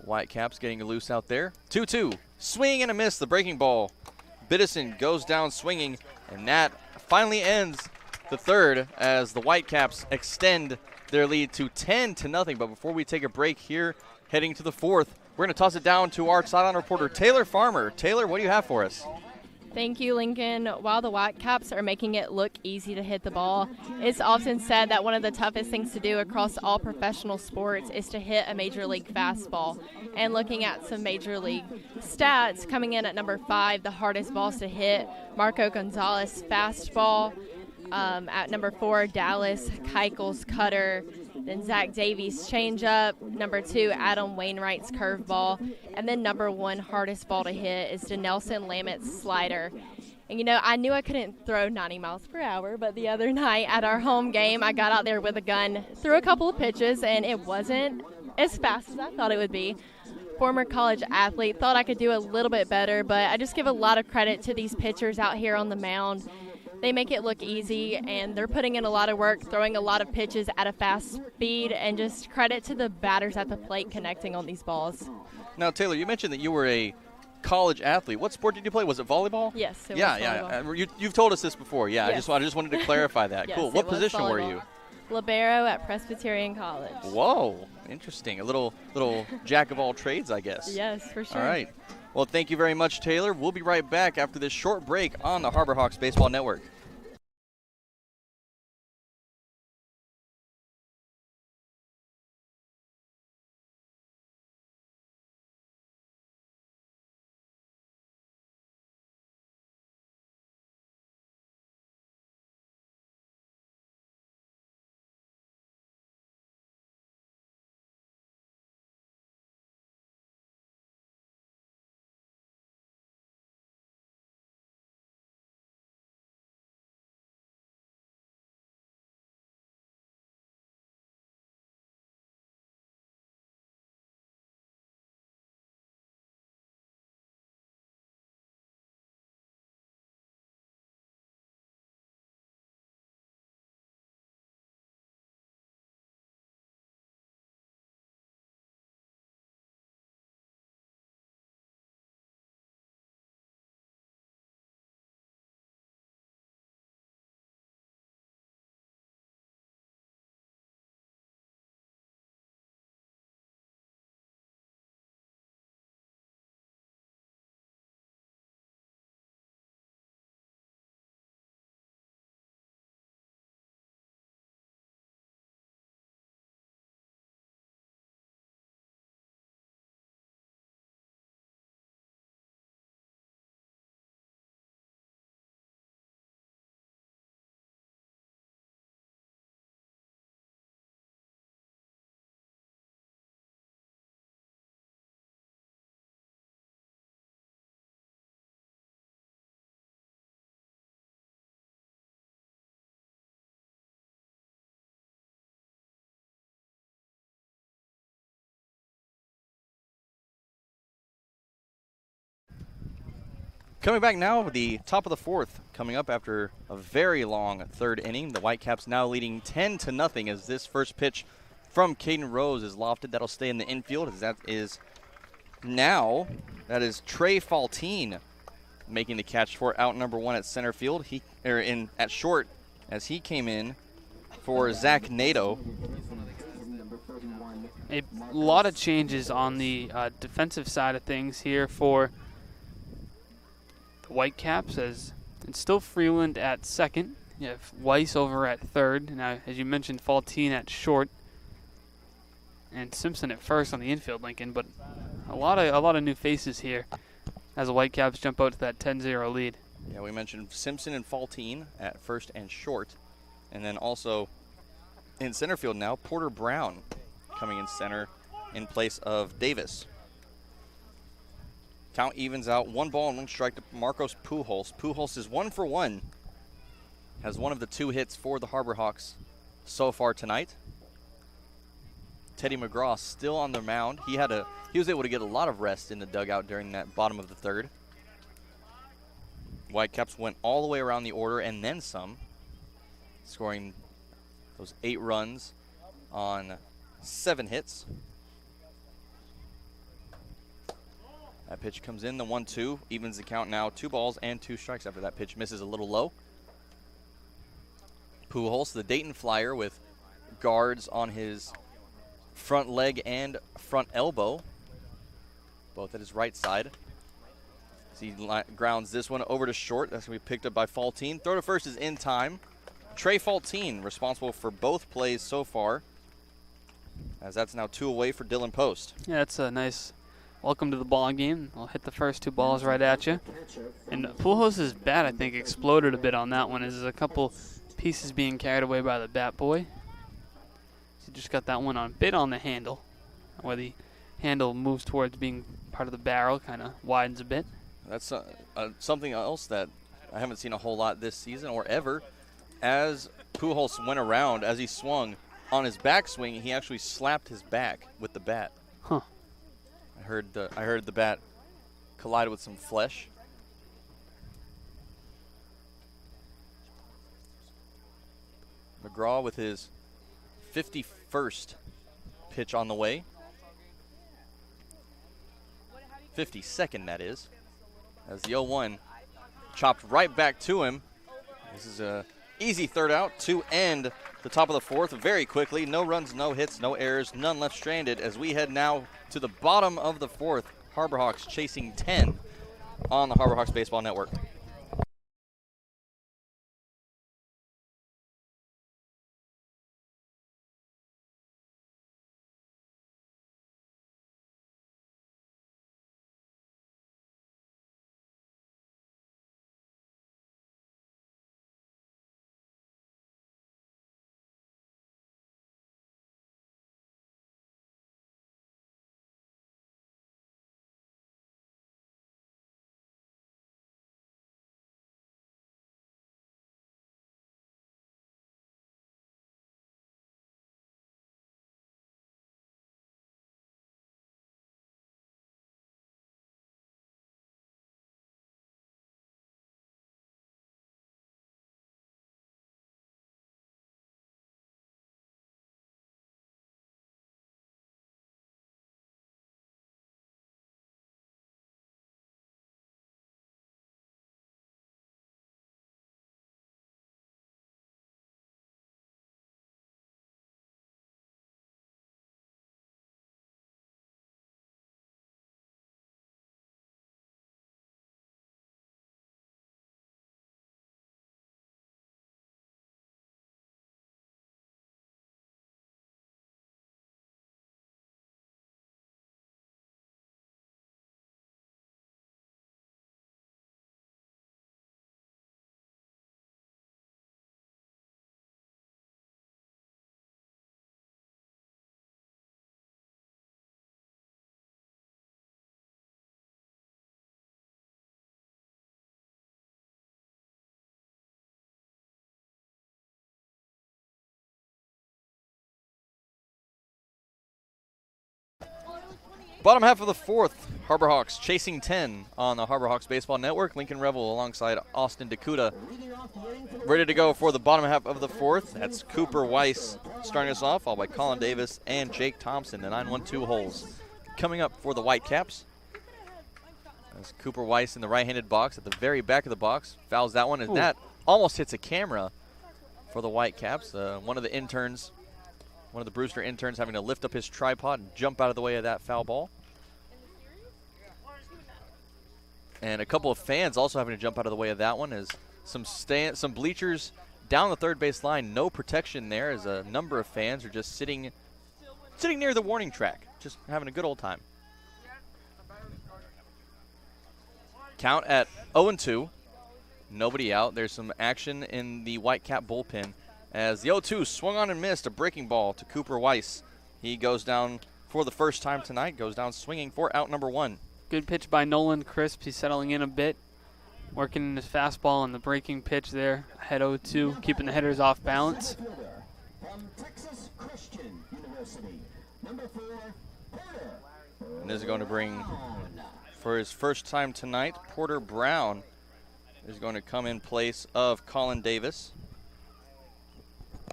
Whitecaps getting loose out there. 2-2. Swing and a miss. The breaking ball. Biddison goes down swinging, and that finally ends the 3rd as the Whitecaps extend their lead to 10-0. But before we take a break here, heading to the 4th, we're going to toss it down to our sideline reporter, Taylor Farmer. Taylor, what do you have for us? Thank you, Lincoln. While the Whitecaps are making it look easy to hit the ball, it's often said that one of the toughest things to do across all professional sports is to hit a major league fastball. And looking at some major league stats, coming in at number 5, the hardest balls to hit, Marco Gonzalez fastball. At number 4, Dallas Keuchel's cutter. Then Zach Davies changeup. Number 2, Adam Wainwright's curveball. And then number 1 hardest ball to hit is Denelson Lamette's slider. And, you know, I knew I couldn't throw 90 miles per hour, but the other night at our home game, I got out there with a gun, threw a couple of pitches, and it wasn't as fast as I thought it would be. Former college athlete, thought I could do a little bit better, but I just give a lot of credit to these pitchers out here on the mound. They make it look easy, and they're putting in a lot of work, throwing a lot of pitches at a fast speed, and just credit to the batters at the plate connecting on these balls. Now, Taylor, you mentioned that you were a college athlete. What sport did you play? Was it volleyball? Yes, it was volleyball. volleyball. You've told us this before. Yeah, Yes. I just wanted to clarify that. Yes, Cool. it What was position were volleyball. you? Libero at Presbyterian College. Whoa, interesting. A little jack of all trades, I guess. Yes, for sure. All right. Well, thank you very much, Taylor. We'll be right back after this short break on the Harbor Hawks Baseball Network. Coming back now, the top of the fourth coming up after a very long third inning. The Whitecaps now leading 10-0 as this first pitch from Caden Rose is lofted. That'll stay in the infield as that is Trey Faltine making the catch for out number 1 at center field. At short as he came in for Zach Nato. A lot of changes on the defensive side of things here for the Whitecaps, as it's still Freeland at second. You have Weiss over at third. Now, as you mentioned, Faltine at short, and Simpson at first on the infield, Lincoln. But a lot of new faces here as the Whitecaps jump out to that 10-0 lead. Yeah, we mentioned Simpson and Faltine at first and short, and then also in center field now, Porter Brown coming in center in place of Davis. Count evens out, 1 ball and 1 strike to Marcos Pujols. Pujols is 1 for 1. Has one of the 2 hits for the Harbor Hawks so far tonight. Teddy McGraw still on the mound. He was able to get a lot of rest in the dugout during that bottom of the third. Whitecaps went all the way around the order and then some, scoring those 8 runs on 7 hits. That pitch comes in, the 1-2, evens the count now, 2 balls and 2 strikes after that pitch misses a little low. Pujols, the Dayton Flyer, with guards on his front leg and front elbow, both at his right side. As he grounds this one over to short. That's going to be picked up by Faltine. Throw to first is in time. Trey Faltine responsible for both plays so far, as that's now 2 away for Dylan Post. Yeah, that's a nice welcome to the ball game. I'll hit the first 2 balls right at you. And Pujols' bat, I think, exploded a bit on that one. There's a couple pieces being carried away by the bat boy. He just got that one on the handle, where the handle moves towards being part of the barrel, kind of widens a bit. That's something else that I haven't seen a whole lot this season or ever. As Pujols went around, as he swung on his backswing, he actually slapped his back with the bat. Huh. I heard the bat collide with some flesh. McGraw with his 51st pitch on the way. 52nd, that is. As the 0-1 chopped right back to him. This is a easy third out to end the top of the fourth very quickly. No runs, no hits, no errors, none left stranded as we head now to the bottom of the fourth. Harbor Hawks chasing 10 on the Harbor Hawks Baseball Network. Bottom half of the fourth, Harbor Hawks chasing 10 on the Harbor Hawks Baseball Network. Lincoln Revill alongside Austin DeCouta ready to go for the bottom half of the fourth. That's Cooper Weiss starting us off, followed by Colin Davis and Jake Thompson, the 9-1-2 holes. Coming up for the Whitecaps, that's Cooper Weiss in the right-handed box at the very back of the box. Fouls that one, and that almost hits a camera for the Whitecaps. One of the Brewster interns having to lift up his tripod and jump out of the way of that foul ball. And a couple of fans also having to jump out of the way of that one, as some bleachers down the third base line, no protection there, as a number of fans are just sitting near the warning track, just having a good old time. Count at 0-2. Nobody out. There's some action in the Whitecap bullpen as the 0-2 swung on and missed a breaking ball to Cooper Weiss. He goes down for the first time tonight, goes down swinging for out number 1. Good pitch by Nolan Crisp. He's settling in a bit, working in his fastball on the breaking pitch there. Head 0-2, keeping the hitters off balance. And this is going to bring, for his first time tonight, Porter Brown is going to come in place of Colin Davis.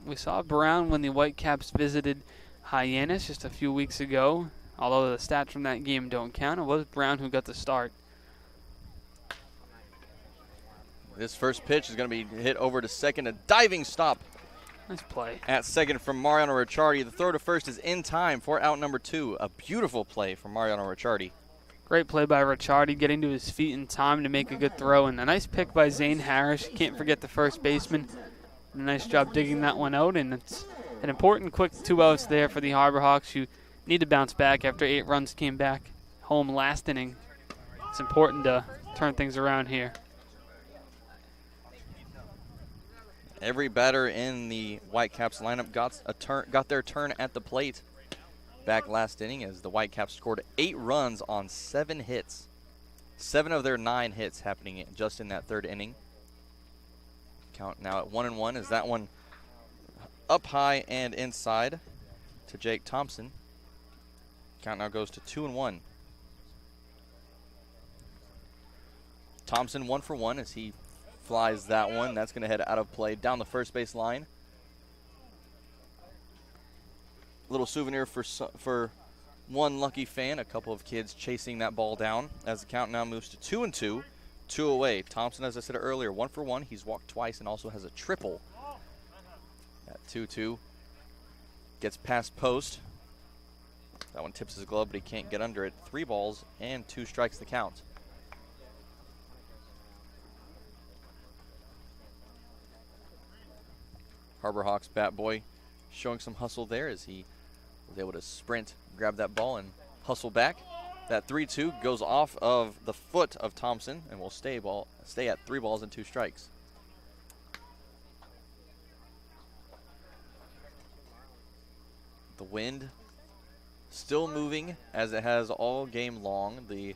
We saw Brown when the Whitecaps visited Hyannis just a few weeks ago. Although the stats from that game don't count, it was Brown who got the start. This first pitch is going to be hit over to second. A diving stop. Nice play. At second from Mariano Ricciardi. The throw to first is in time for out number 2. A beautiful play from Mariano Ricciardi. Great play by Ricciardi, getting to his feet in time to make a good throw. And a nice pick by Zane Harris. You can't forget the first baseman. A nice job digging that one out. And it's an important quick 2 outs there for the Harbor Hawks, who need to bounce back after 8 runs came back home last inning. It's important to turn things around here. Every batter in the Whitecaps lineup got their turn at the plate back last inning, as the Whitecaps scored 8 runs on 7 hits. 7 of their 9 hits happening just in that third inning. Count now at 1-1 as that one up high and inside to Jake Thompson. Count now goes to 2-1. Thompson 1 for 1 as he flies that one. That's going to head out of play down the first base line. Little souvenir for one lucky fan. A couple of kids chasing that ball down as the count now moves to 2-2. 2 away. Thompson, as I said earlier, 1 for 1. He's walked twice and also has a triple. At 2-2. Gets past post. That one tips his glove, but he can't get under it. 3 balls and 2 strikes the count. Harbor Hawks bat boy showing some hustle there as he was able to sprint, grab that ball, and hustle back. That 3-2 goes off of the foot of Thompson and will stay at 3 balls and 2 strikes. The wind still moving as it has all game long. The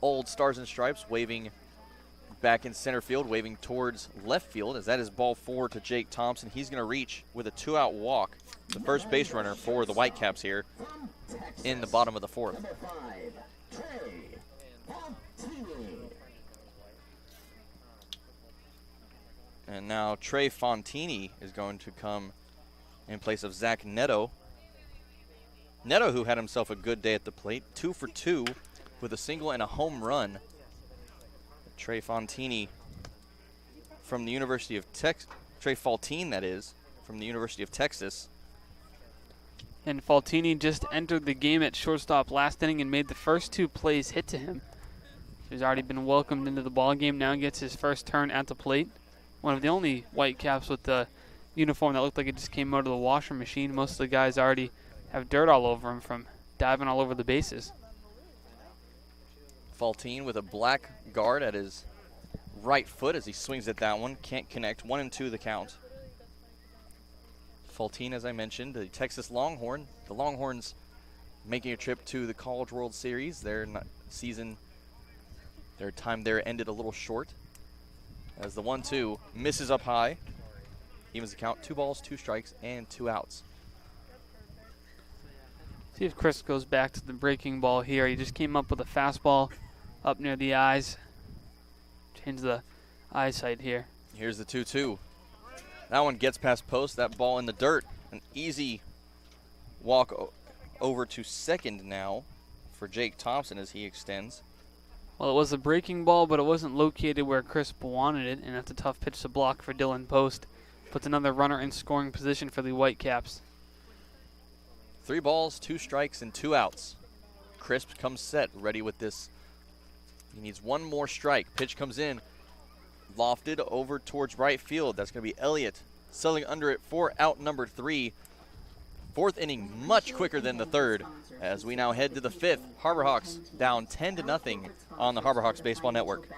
old Stars and Stripes waving back in center field, waving towards left field, as that is ball 4 to Jake Thompson. He's going to reach with a 2-out walk, the first base runner for the Whitecaps here in the bottom of the 4th. And now Trey Fontini is going to come in place of Zach Neto. Neto, who had himself a good day at the plate, 2 for 2 with a single and a home run. Trey Fontini from the University of Texas. Trey Faltine, that is, from the University of Texas. And Faltini just entered the game at shortstop last inning and made the first 2 plays hit to him. He's already been welcomed into the ballgame, now gets his first turn at the plate. One of the only Whitecaps with the uniform that looked like it just came out of the washer machine. Most of the guys already have dirt all over him from diving all over the bases. Faltine with a black guard at his right foot as he swings at that one. Can't connect. 1-2 the count. Faltine, as I mentioned, the Texas Longhorn. The Longhorns making a trip to the College World Series. Their season, their time there ended a little short as the 1-2 misses up high. Evens the count. 2 balls, 2 strikes, and 2 outs. See if Chris goes back to the breaking ball here. He just came up with a fastball up near the eyes. Change the eyesight here. Here's the 2-2. That one gets past post. That ball in the dirt. An easy walk over to second now for Jake Thompson as he extends. Well, it was a breaking ball, but it wasn't located where Chris wanted it, and that's a tough pitch to block for Dylan Post. Puts another runner in scoring position for the Whitecaps. 3 balls, 2 strikes, and 2 outs. Crisp comes set, ready with this. He needs one more strike. Pitch comes in, lofted over towards right field. That's going to be Elliott settling under it for out number 3. 4th inning much quicker than the 3rd as we now head to the 5th. Harborhawks down 10-0 on the Harborhawks Baseball Network.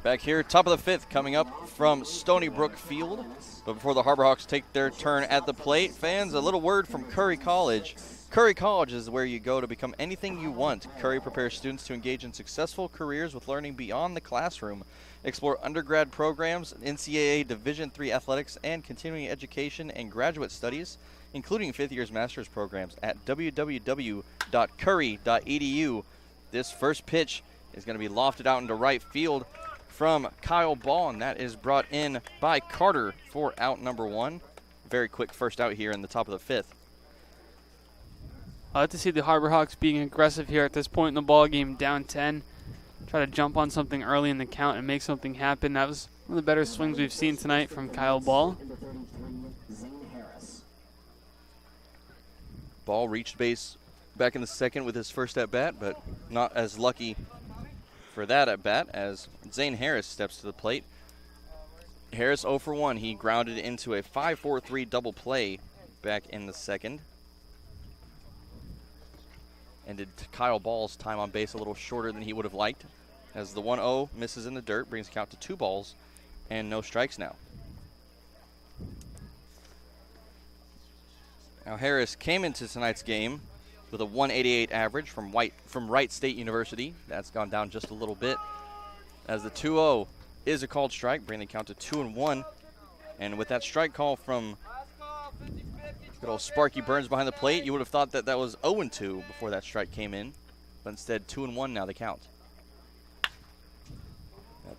Back here, top of the 5th, coming up from Stony Brook Field. But before the Harborhawks take their turn at the plate, fans, a little word from Curry College. Curry College is where you go to become anything you want. Curry prepares students to engage in successful careers with learning beyond the classroom. Explore undergrad programs, NCAA Division III athletics, and continuing education and graduate studies, including 5th year's master's programs at www.curry.edu. This first pitch is going to be lofted out into right field from Kyle Ball, and that is brought in by Carter for out number 1. Very quick first out here in the top of the 5th. I like to see the Harborhawks being aggressive here at this point in the ball game, down 10. Try to jump on something early in the count and make something happen. That was one of the better swings we've seen tonight from Kyle Ball. Ball reached base back in the 2nd with his first at-bat, but not as lucky for that at-bat as Zane Harris steps to the plate. Harris 0 for 1. He grounded into a 5-4-3 double play back in the 2nd. Ended Kyle Ball's time on base a little shorter than he would have liked, as the 1-0 misses in the dirt, brings the count to 2 balls and no strikes now. Now Harris came into tonight's game with a 188 average from Wright State University. That's gone down just a little bit, as the 2-0 is a called strike, bringing the count to 2-1. And with that strike call from good old Sparky Burns behind the plate, you would have thought that that was 0-2 before that strike came in, but instead 2-1 now the count.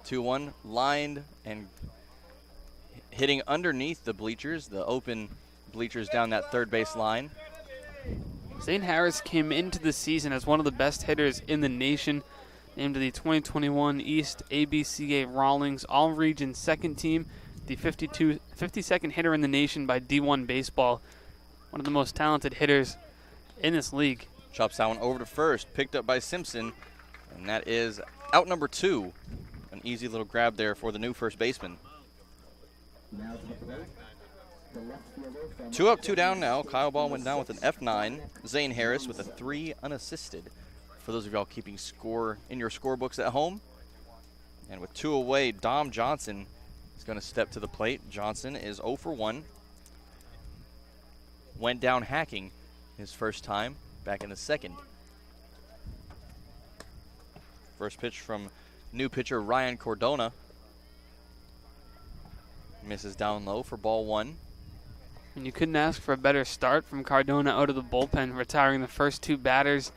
2-1 lined and hitting underneath the bleachers, the open bleachers down that third base line. Zane Harris came into the season as one of the best hitters in the nation. named to the 2021 East ABCA Rawlings All-Region Second Team, the 52nd hitter in the nation by D1 Baseball. One of the most talented hitters in this league. Chops that one over to first, picked up by Simpson, and that is out number 2. An easy little grab there for the new first baseman. 2 up, 2 down now. Kyle Ball went down with an F9. Zane Harris with a 3 unassisted. For those of y'all keeping score in your scorebooks at home. And with 2 away, Dom Johnson is going to step to the plate. Johnson is 0 for 1. Went down hacking his first time back in the second. First pitch from new pitcher Ryan Cordona. Misses down low for ball 1. And you couldn't ask for a better start from Cardona out of the bullpen, retiring the first 2 batters,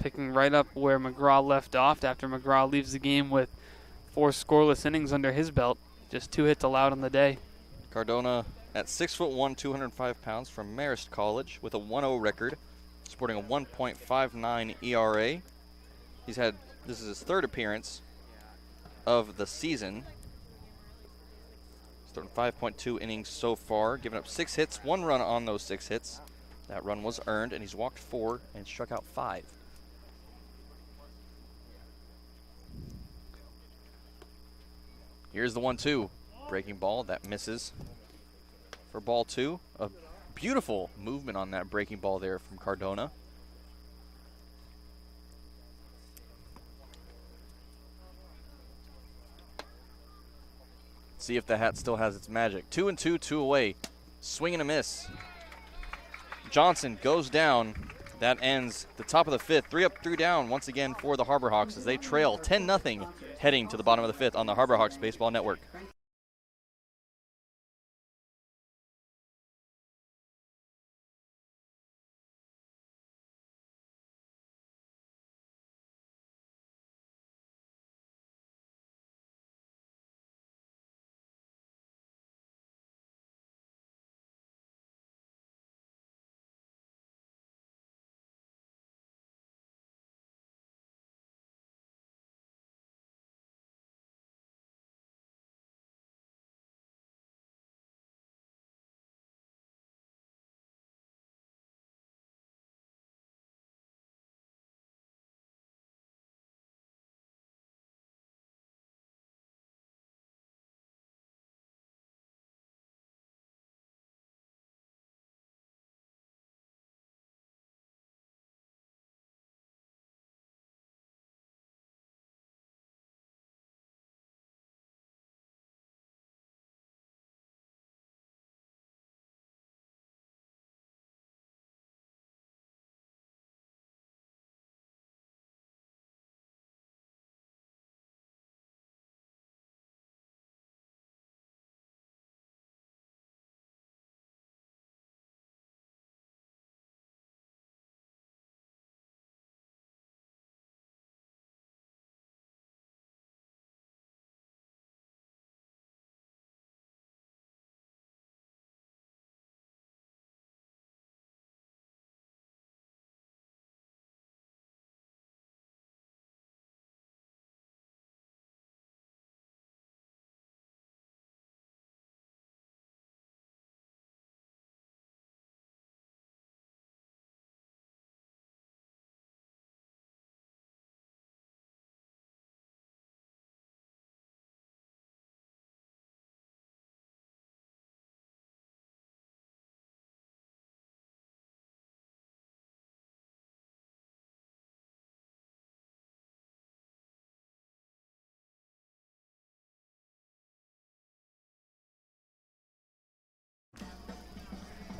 picking right up where McGraw left off after McGraw leaves the game with 4 scoreless innings under his belt. Just 2 hits allowed on the day. Cardona at 6'1", 205 pounds from Marist College with a 1-0 record, sporting a 1.59 ERA. This is his 3rd appearance of the season. He's thrown 5.2 innings so far, giving up 6 hits, 1 run on those 6 hits. That run was earned, and he's walked 4 and struck out 5. Here's the 1-2. Breaking ball, that misses for ball 2. A beautiful movement on that breaking ball there from Cardona. See if the hat still has its magic. 2-2, 2 away. Swing and a miss. Johnson goes down. That ends the top of the 5th. 3 up, 3 down once again for the Harbor Hawks as they trail 10-0 heading to the bottom of the 5th on the Harbor Hawks Baseball Network.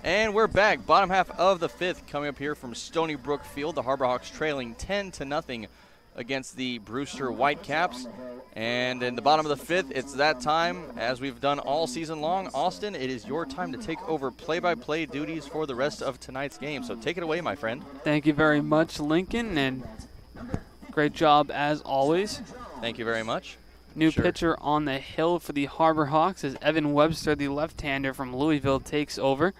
And we're back. Bottom half of the 5th coming up here from Stony Brook Field. The Harbor Hawks trailing 10-0 against the Brewster Whitecaps. And in the bottom of the 5th, it's that time, as we've done all season long. Austin, it is your time to take over play-by-play duties for the rest of tonight's game. So take it away, my friend. Thank you very much, Lincoln, and great job as always. Thank you very much. New pitcher on the hill for the Harbor Hawks as Evan Webster, the left-hander from Louisville, takes over.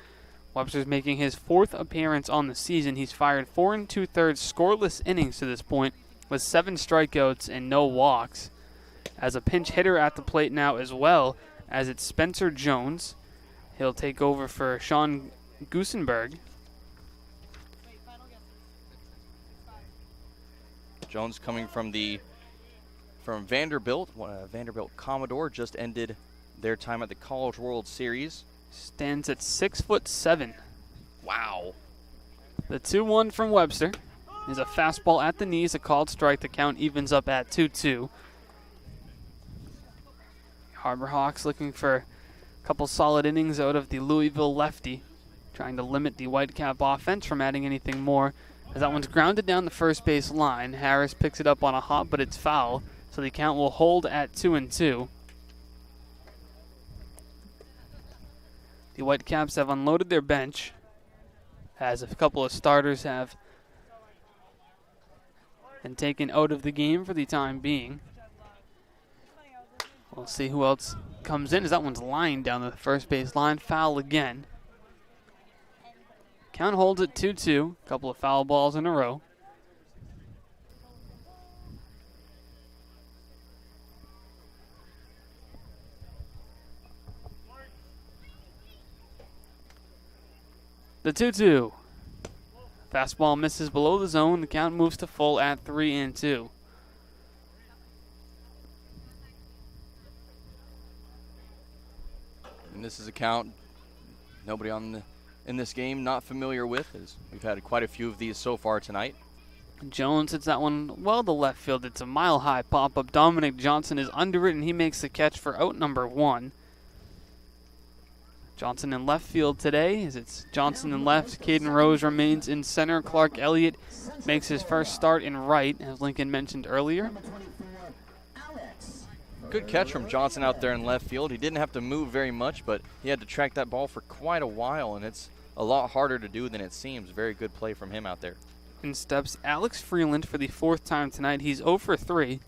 Webster's making his 4th appearance on the season. He's fired 4 2/3 scoreless innings to this point, with 7 strikeouts and no walks. As a pinch hitter at the plate now as well, as it's Spencer Jones. He'll take over for Sean Gusenberg. Jones coming from Vanderbilt. Vanderbilt Commodore just ended their time at the College World Series. Stands at 6'7". Wow. The 2-1 from Webster is a fastball at the knees, a called strike. The count evens up at 2-2. Harbor Hawks looking for a couple solid innings out of the Louisville lefty, trying to limit the Whitecap offense from adding anything more. As that one's grounded down the first base line, Harris picks it up on a hop, but it's foul, so the count will hold at 2-2. The Whitecaps have unloaded their bench, as a couple of starters have been taken out of the game for the time being. We'll see who else comes in, as that one's lined down the first base line. Foul again. Count holds at 2-2. A couple of foul balls in a row. The 2-2. Fastball misses below the zone. The count moves to full at 3-2. And this is a count nobody in this game not familiar with, as we've had quite a few of these so far tonight. Jones hits that one well to left field. It's a mile-high pop-up. Dominic Johnson is under it, and he makes the catch for out number 1. Johnson in left field today, as it's Johnson in left. Caden Rose remains in center. Clark Elliott makes his first start in right, as Lincoln mentioned earlier. Good catch from Johnson out there in left field. He didn't have to move very much, but he had to track that ball for quite a while, and it's a lot harder to do than it seems. Very good play from him out there. In steps Alex Freeland for the 4th time tonight. He's 0 for 3.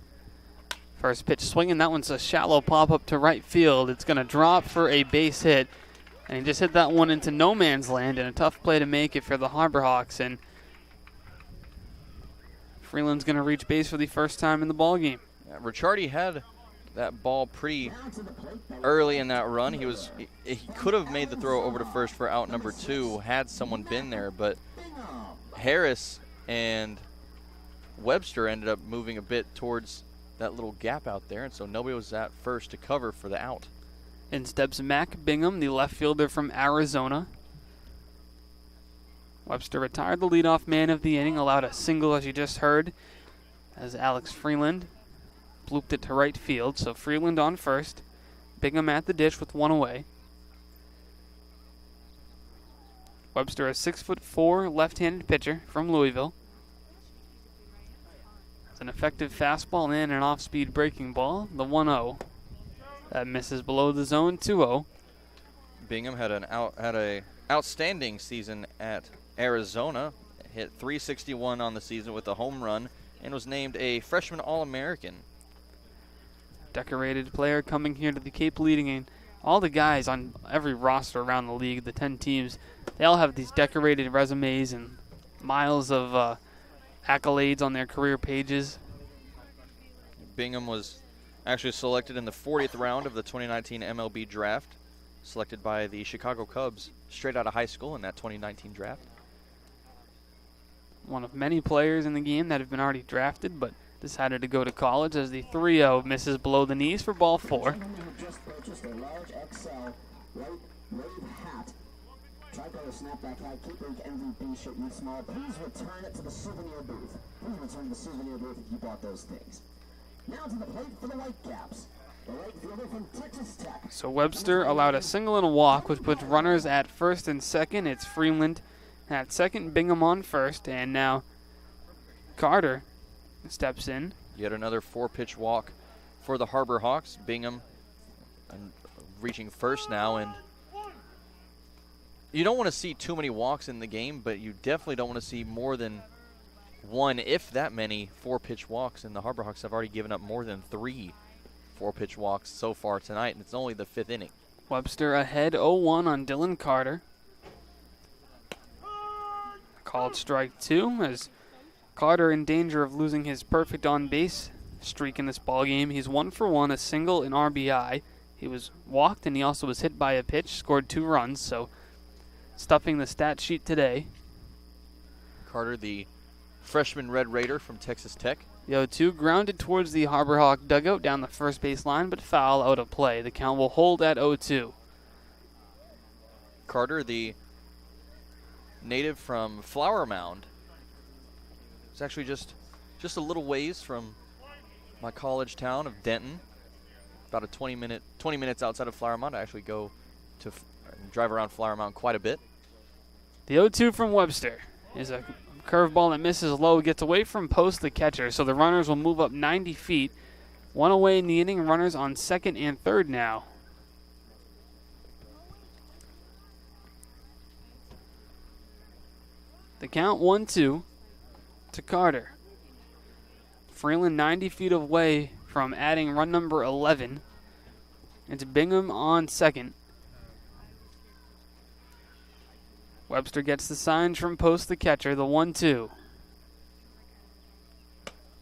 First pitch swinging. That one's a shallow pop-up to right field. It's going to drop for a base hit, and he just hit that one into no man's land, and a tough play to make it for the Harbor Hawks. And Freeland's going to reach base for the first time in the ballgame. Yeah, Ricciardi had that ball pretty early in that run. He could have made the throw over to first for out number 2 had someone been there, but Harris and Webster ended up moving a bit towards that little gap out there, and so nobody was at first to cover for the out. In steps Mac Bingham, the left fielder from Arizona. Webster retired the leadoff man of the inning, allowed a single as you just heard, as Alex Freeland blooped it to right field. So Freeland on first. Bingham at the dish with 1 away. Webster, a 6'4" left-handed pitcher from Louisville. It's an effective fastball and an off-speed breaking ball. The 1-0. That misses below the zone. 2-0. Bingham had a outstanding season at Arizona. Hit 361 on the season with a home run and was named a freshman All-American. Decorated player coming here to the Cape leading in. All the guys on every roster around the league, the 10 teams, they all have these decorated resumes and miles of accolades on their career pages. Bingham was actually selected in the 40th round of the 2019 MLB draft, selected by the Chicago Cubs straight out of high school in that 2019 draft. One of many players in the game that have been already drafted, but decided to go to college, as the 3-0 misses below the knees for ball 4. Just purchased a large XL wave hat. Tricolor snapback hat, Cape Link MVP shirt, youth small. Please return it to the souvenir booth. Please return to the souvenir booth if you bought those things. Now to the plate for the Whitecaps. The right fielder from Texas Tech. So Webster allowed a single and a walk, which puts runners at first and second. It's Freeland at second, Bingham on first, and now Carter steps in. Yet another 4-pitch walk for the Harbor Hawks. Bingham reaching first now, and you don't want to see too many walks in the game, but you definitely don't want to see more than one, if that many, 4-pitch walks, and the Harbor Hawks have already given up more than 3 4-pitch walks so far tonight, and it's only the 5th inning. Webster ahead 0-1 on Dylan Carter. Called strike 2 as Carter in danger of losing his perfect on-base streak in this ballgame. He's 1 for 1, a single, an RBI. He was walked and he also was hit by a pitch, scored 2 runs, so stuffing the stat sheet today. Carter, the freshman Red Raider from Texas Tech. The 0-2 grounded towards the Harbor Hawk dugout down the first base line, but foul out of play. The count will hold at 0-2. Carter, the native from Flower Mound. It's actually just a little ways from my college town of Denton. About a 20 minutes outside of Flower Mound. I actually go to drive around Flower Mound quite a bit. The 0-2 from Webster is a curveball that misses low, gets away from post the catcher, so the runners will move up 90 feet. 1 away in the inning, runners on second and third now. The count 1-2 to Carter. Freeland 90 feet away from adding run number 11. It's Bingham on second. Webster gets the signs from post the catcher, the 1-2.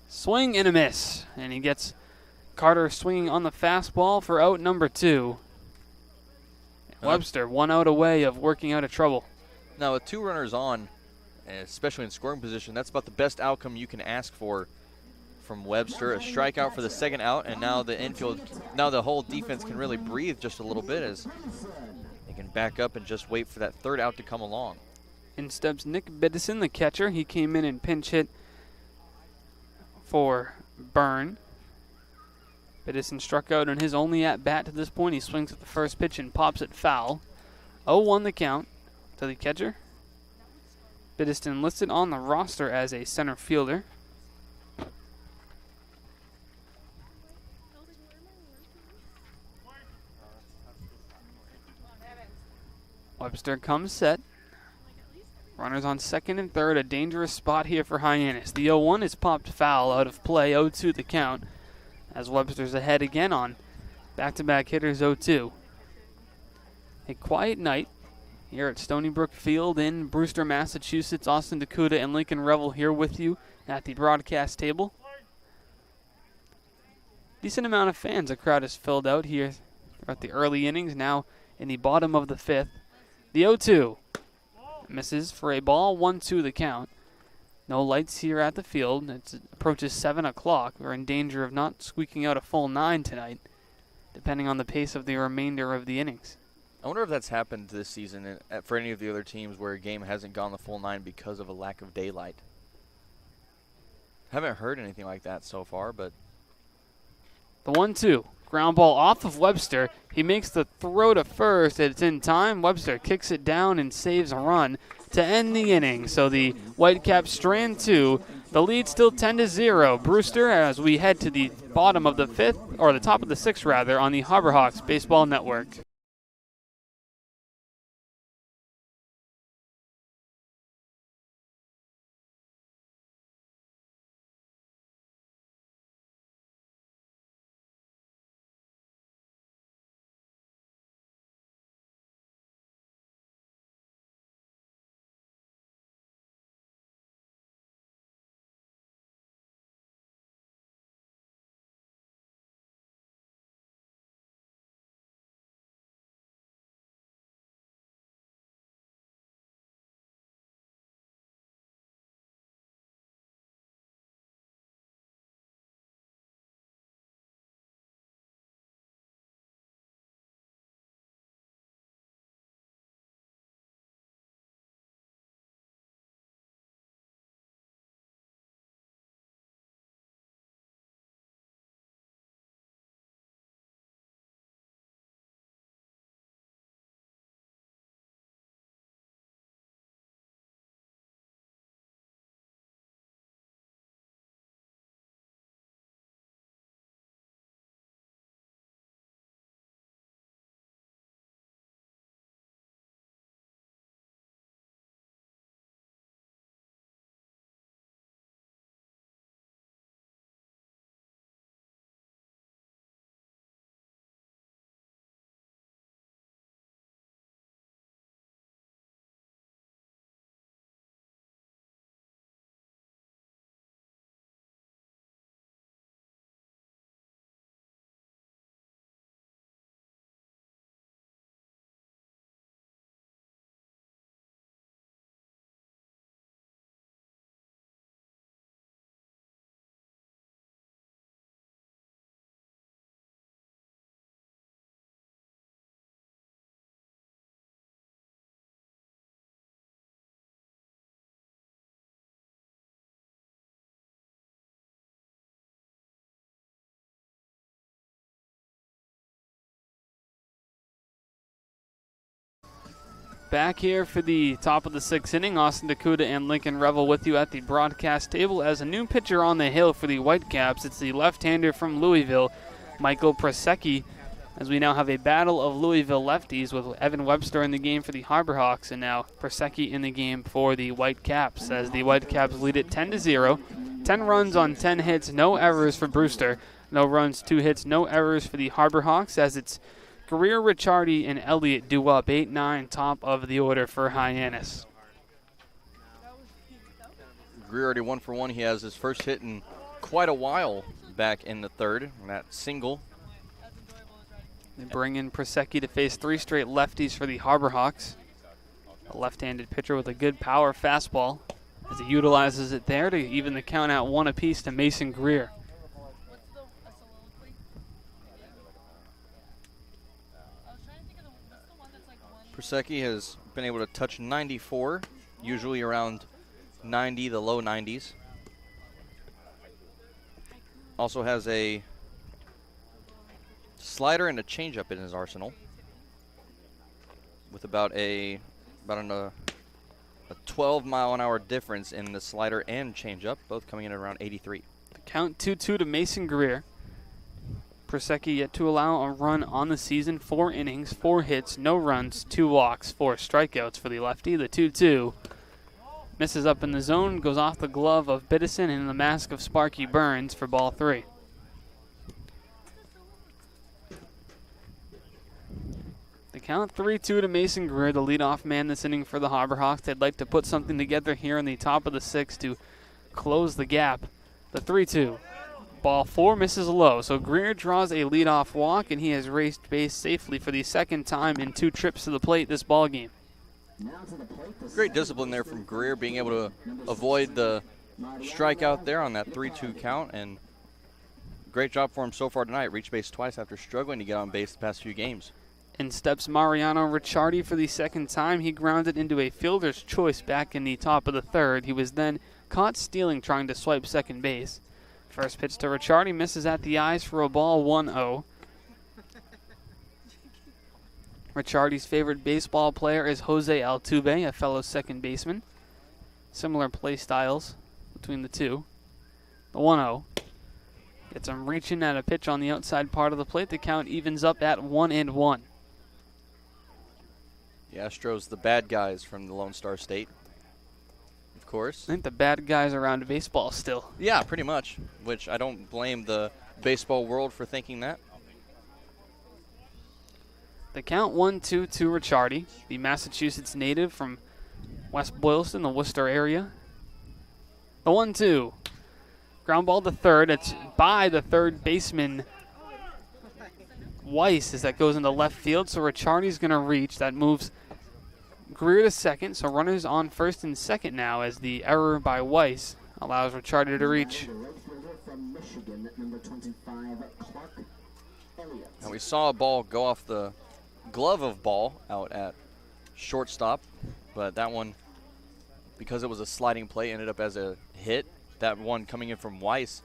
Swing and a miss. And he gets Carter swinging on the fastball for out number 2. Webster 1 out away of working out of trouble. Now with 2 runners on, especially in scoring position, that's about the best outcome you can ask for from Webster. A strikeout for the second out, and now the whole defense can really breathe just a little bit as they can back up and just wait for that third out to come along. In steps Nick Biddison, the catcher. He came in and pinch hit for Byrne. Biddison struck out on his only at-bat to this point. He swings at the first pitch and pops it foul. 0-1 the count to the catcher. Biddison listed on the roster as a center fielder. Webster comes set. Runners on second and third. A dangerous spot here for Hyannis. The 0-1 is popped foul out of play. 0-2 the count as Webster's ahead again on back-to-back hitters 0-2. A quiet night here at Stony Brook Field in Brewster, Massachusetts. Austin DeCouta and Lincoln Revill here with you at the broadcast table. Decent amount of fans. The crowd is filled out here throughout the early innings. Now in the bottom of the 5th. The 0-2 misses for a ball, 1-2 the count. No lights here at the field. It approaches 7 o'clock. We're in danger of not squeaking out a full 9 tonight, depending on the pace of the remainder of the innings. I wonder if that's happened this season for any of the other teams where a game hasn't gone the full 9 because of a lack of daylight. Haven't heard anything like that so far, but... The 1-2. Ground ball off of Webster. He makes the throw to first. It's in time. Webster kicks it down and saves a run to end the inning. So the Whitecaps strand 2. The lead still 10-0. Brewster as we head to the bottom of the 5th, or the top of the 6th rather, on the Harbor Hawks Baseball Network. Back here for the top of the 6th inning, Austin DeCouta and Lincoln Revill with you at the broadcast table. As a new pitcher on the hill for the Whitecaps, it's the left-hander from Louisville, Michael Prasecki, as we now have a battle of Louisville lefties with Evan Webster in the game for the HarborHawks and now Prasecki in the game for the Whitecaps, as the Whitecaps lead it 10-0. 10 runs on 10 hits, no errors for Brewster. No runs, 2 hits, no errors for the HarborHawks, as it's Greer, Ricciardi, and Elliott due up 8-9, top of the order for Hyannis. Greer already 1 for 1. He has his first hit in quite a while back in the 3rd, and that single. They bring in Prasecki to face 3 straight lefties for the HarborHawks. A left-handed pitcher with a good power fastball, as he utilizes it there to even the count out 1 apiece to Mason Greer. Prasecki has been able to touch 94, usually around 90, the low 90s. Also has a slider and a changeup in his arsenal, with about a 12-mile-an-hour difference in the slider and changeup, both coming in at around 83. The count 2-2 to Mason Greer. Prasecki yet to allow a run on the season, 4 innings, 4 hits, no runs, 2 walks, 4 strikeouts for the lefty. The 2-2 misses up in the zone, goes off the glove of Biddison and the mask of Sparky Burns for ball 3. The count 3-2 to Mason Greer, the leadoff man this inning for the HarborHawks. They'd like to put something together here in the top of the 6th to close the gap. The 3-2. Ball 4 misses low, so Greer draws a leadoff walk, and he has raced base safely for the 2nd time in 2 trips to the plate this ball game. Great discipline there from Greer, being able to avoid the strikeout there on that 3-2 count, and great job for him so far tonight. Reached base twice after struggling to get on base the past few games. In steps Mariano Ricciardi for the 2nd time. He grounded into a fielder's choice back in the top of the 3rd. He was then caught stealing trying to swipe second base. First pitch to Ricciardi misses at the eyes for a ball, 1-0. Ricciardi's favorite baseball player is Jose Altuve, a fellow second baseman. Similar play styles between the two. The 1-0. Gets him reaching at a pitch on the outside part of the plate. The count evens up at 1-1. The Astros, the bad guys from the Lone Star State, of course. I think the bad guys around baseball still. Yeah, pretty much, which I don't blame the baseball world for thinking that. The count 1-2 to Ricciardi, the Massachusetts native from West Boylston, the Worcester area. The 1-2. Ground ball to third. It's by the third baseman, Weiss, as that goes into left field. So Ricciardi's going to reach. That moves Greer to second. So runners on first and second now, as the error by Weiss allows Ricciardi to reach. Now we saw a ball go off the glove of Ball out at shortstop, but that one, because it was a sliding play, ended up as a hit. That one coming in from Weiss,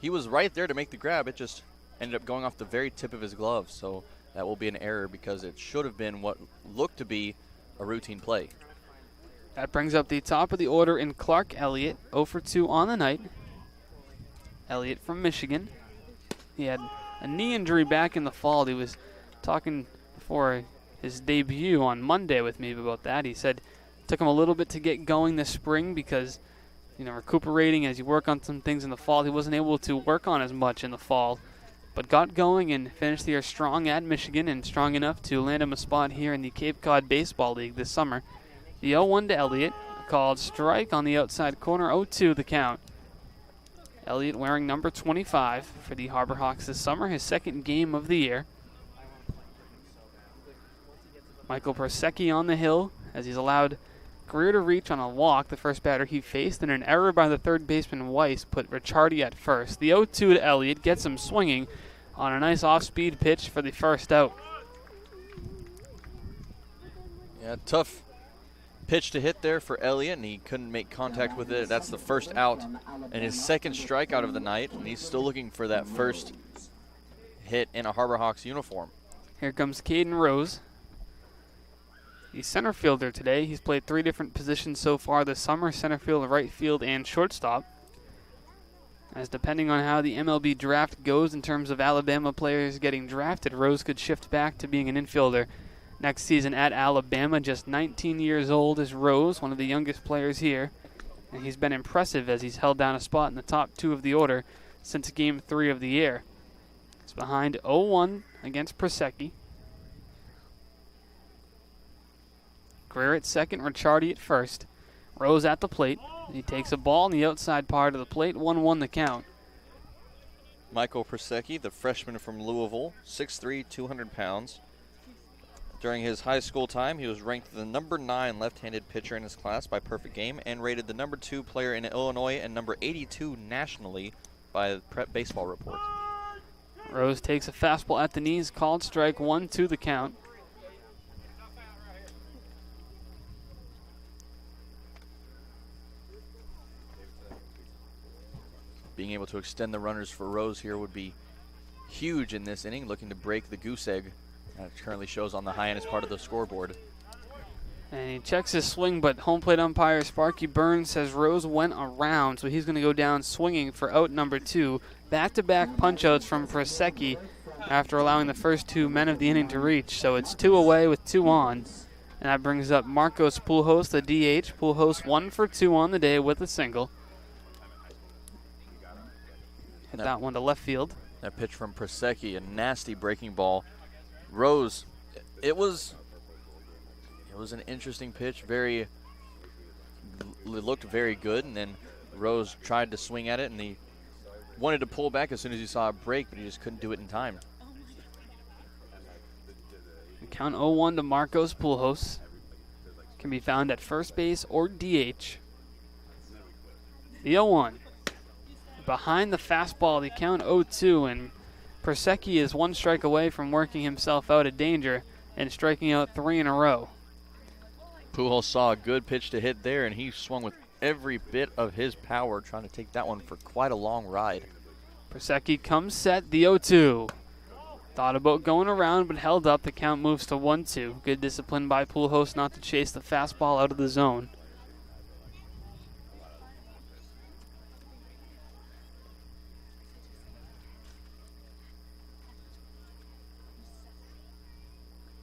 he was right there to make the grab. It just ended up going off the very tip of his glove, so that will be an error because it should have been what looked to be a routine play. That brings up the top of the order in Clark Elliott, 0 for 2 on the night. Elliott from Michigan. He had a knee injury back in the fall. He was talking before his debut on Monday with me about that. He said it took him a little bit to get going this spring because, you know, recuperating as you work on some things in the fall. He wasn't able to work on as much in the fall, but got going and finished the year strong at Michigan and strong enough to land him a spot here in the Cape Cod Baseball League this summer. The 0-1 to Elliott, called strike on the outside corner, 0-2 the count. Elliott wearing number 25 for the HarborHawks this summer, his second game of the year. Michael Prasecki on the hill as he's allowed Greer to reach on a walk, the first batter he faced, and an error by the third baseman Weiss put Ricciardi at first. The 0-2 to Elliott gets him swinging on a nice off-speed pitch for the first out. Yeah, tough pitch to hit there for Elliott, and he couldn't make contact with it. That's the first out and his second strikeout of the night, and he's still looking for that first hit in a HarborHawks uniform. Here comes Caden Rose. the center fielder today. He's played 3 different positions so far this summer: center field, right field, and shortstop. As depending on how the MLB draft goes in terms of Alabama players getting drafted, Rose could shift back to being an infielder next season at Alabama. Just 19 years old is Rose, one of the youngest players here, and he's been impressive as he's held down a spot in the top 2 of the order since Game 3 of the year. It's behind 0-1 against Pregame. Greer at second, Ricciardi at first. Rose at the plate. He takes a ball on the outside part of the plate, 1-1 the count. Michael Pregame, the freshman from Louisville, 6'3", 200 pounds. During his high school time, he was ranked the number 9 left-handed pitcher in his class by Perfect Game and rated the number 2 player in Illinois and number 82 nationally by Prep Baseball Report. Rose takes a fastball at the knees, called strike 1-2 the count. Being able to extend the runners for Rose here would be huge in this inning, looking to break the goose egg that currently shows on the Hyannis part of the scoreboard. And he checks his swing, but home plate umpire Sparky Burns says Rose went around, so he's going to go down swinging for out number 2. Back-to-back punch-outs from Pregame after allowing the first 2 men of the inning to reach. So it's 2 away with 2 on. And that brings up Marcos Pujols, the DH. Pujols 1 for 2 on the day with a single. Hit that one to left field. That pitch from Pregame, a nasty breaking ball. Rose, it was an interesting pitch. It looked very good, and then Rose tried to swing at it, and he wanted to pull back as soon as he saw a break, but he just couldn't do it in time. Count 0-1 to Marcos Pujols. Can be found at first base or DH. The 0-1. Behind the fastball, the count 0-2, and Pregame is 1 strike away from working himself out of danger and striking out 3 in a row. Pujols saw a good pitch to hit there, and he swung with every bit of his power, trying to take that one for quite a long ride. Pregame comes set, the 0-2. Thought about going around, but held up. The count moves to 1-2. Good discipline by Pujols not to chase the fastball out of the zone.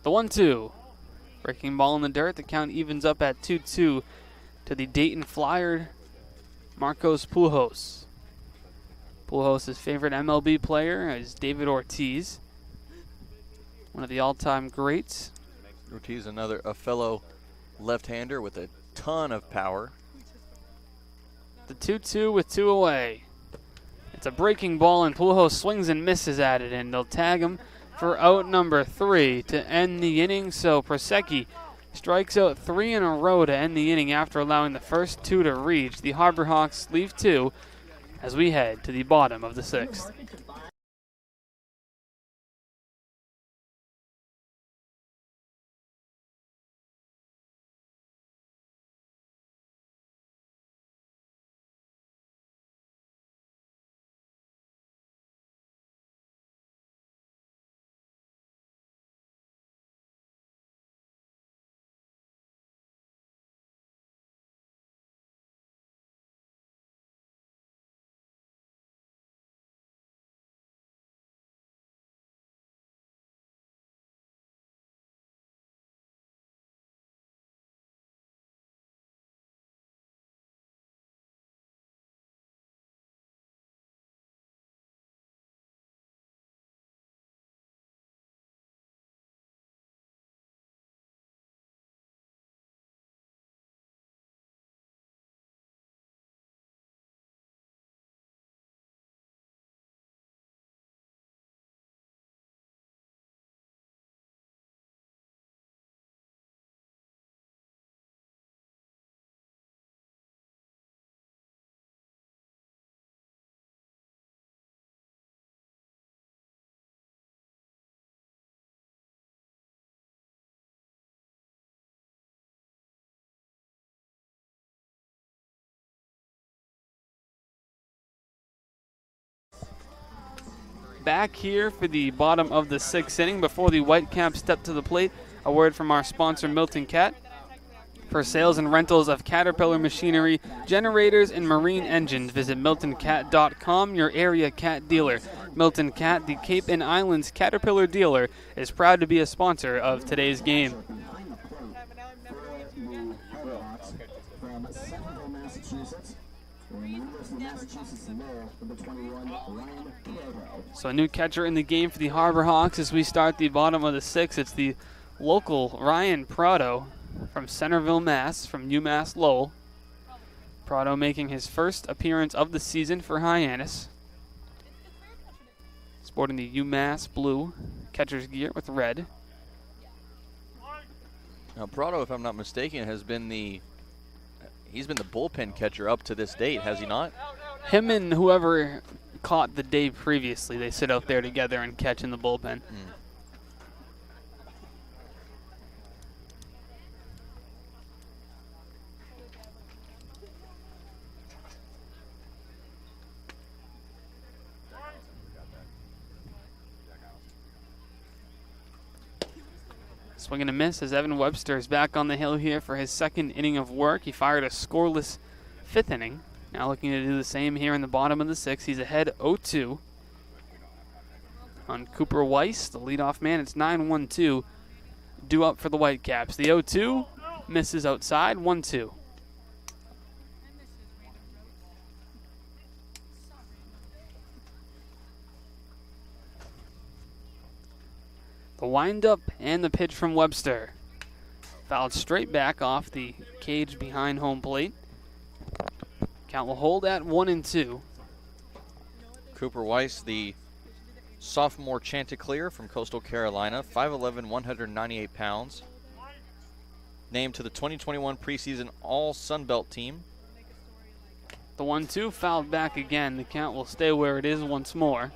The 1-2. Breaking ball in the dirt. The count evens up at 2-2 to the Dayton Flyer, Marcos Pujols. Pujols' favorite MLB player is David Ortiz, one of the all-time greats. Ortiz, a fellow left-hander with a ton of power. The 2-2 with 2 away. It's a breaking ball, and Pujols swings and misses at it, and they'll tag him for out number 3 to end the inning. So Pregame strikes out 3 in a row to end the inning after allowing the first 2 to reach. The Harbor Hawks leave 2 as we head to the bottom of the 6th. Back here for the bottom of the 6th inning before the Whitecaps step to the plate. A word from our sponsor, Milton Cat. For sales and rentals of Caterpillar machinery, generators, and marine engines, visit MiltonCat.com, your area cat dealer. Milton Cat, the Cape and Islands Caterpillar dealer, is proud to be a sponsor of today's game. From Centerville, Massachusetts, the University of Massachusetts Lowell, number 21, Ryan Prado. So a new catcher in the game for the Harbor Hawks as we start the bottom of the sixth. It's the local Ryan Prado from Centerville, Mass, from UMass Lowell. Prado making his first appearance of the season for Hyannis. Sporting the UMass blue catcher's gear with red. Now Prado, if I'm not mistaken, he's been the bullpen catcher up to this date, has he not? Him and whoever caught the day previously, they sit out there together and catch in the bullpen. Swing and a miss as Evan Webster is back on the hill here for his second inning of work. He fired a scoreless fifth inning. Now looking to do the same here in the bottom of the sixth. He's ahead 0-2 on Cooper Weiss, the leadoff man. It's 9-1-2 due up for the Whitecaps. The 0-2 misses outside, 1-2. The windup and the pitch from Webster. Fouled straight back off the cage behind home plate. Count will hold at 1-2. Cooper Weiss, the sophomore Chanticleer from Coastal Carolina, 5'11", 198 pounds. Named to the 2021 preseason All-Sun Belt team. The 1-2 fouled back again. The count will stay where it is once more.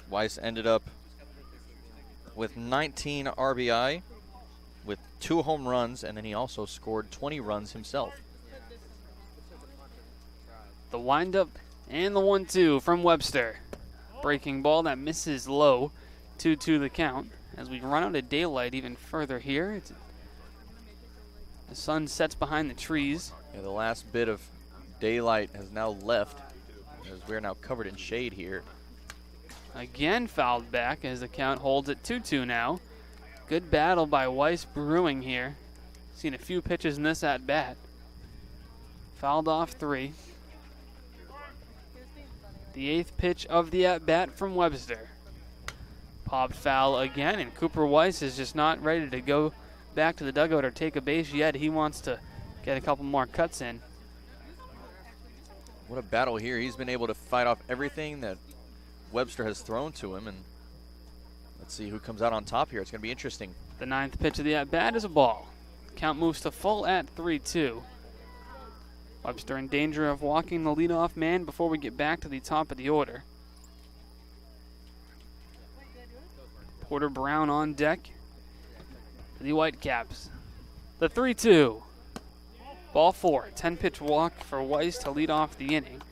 Weiss ended up with 19 RBI with 2 home runs, and then he also scored 20 runs himself. The windup and the 1-2 from Webster. Breaking ball that misses low. 2-2 the count. As we run out of daylight even further here. The sun sets behind the trees. Yeah, the last bit of daylight has now left as we're now covered in shade here. Again fouled back as the count holds at 2-2 now. Good battle by Weiss brewing here. Seen a few pitches in this at bat. Fouled off 3. The 8th pitch of the at bat from Webster. Popped foul again, and Cooper Weiss is just not ready to go back to the dugout or take a base yet. He wants to get a couple more cuts in. What a battle here. He's been able to fight off everything that Webster has thrown to him, and let's see who comes out on top here. It's going to be interesting. The 9th pitch of the at-bat is a ball. Count moves to full at 3-2. Webster in danger of walking the leadoff man before we get back to the top of the order. Porter Brown on deck for the Whitecaps. The 3-2. Ball 4. 10-pitch walk for Weiss to lead off the inning.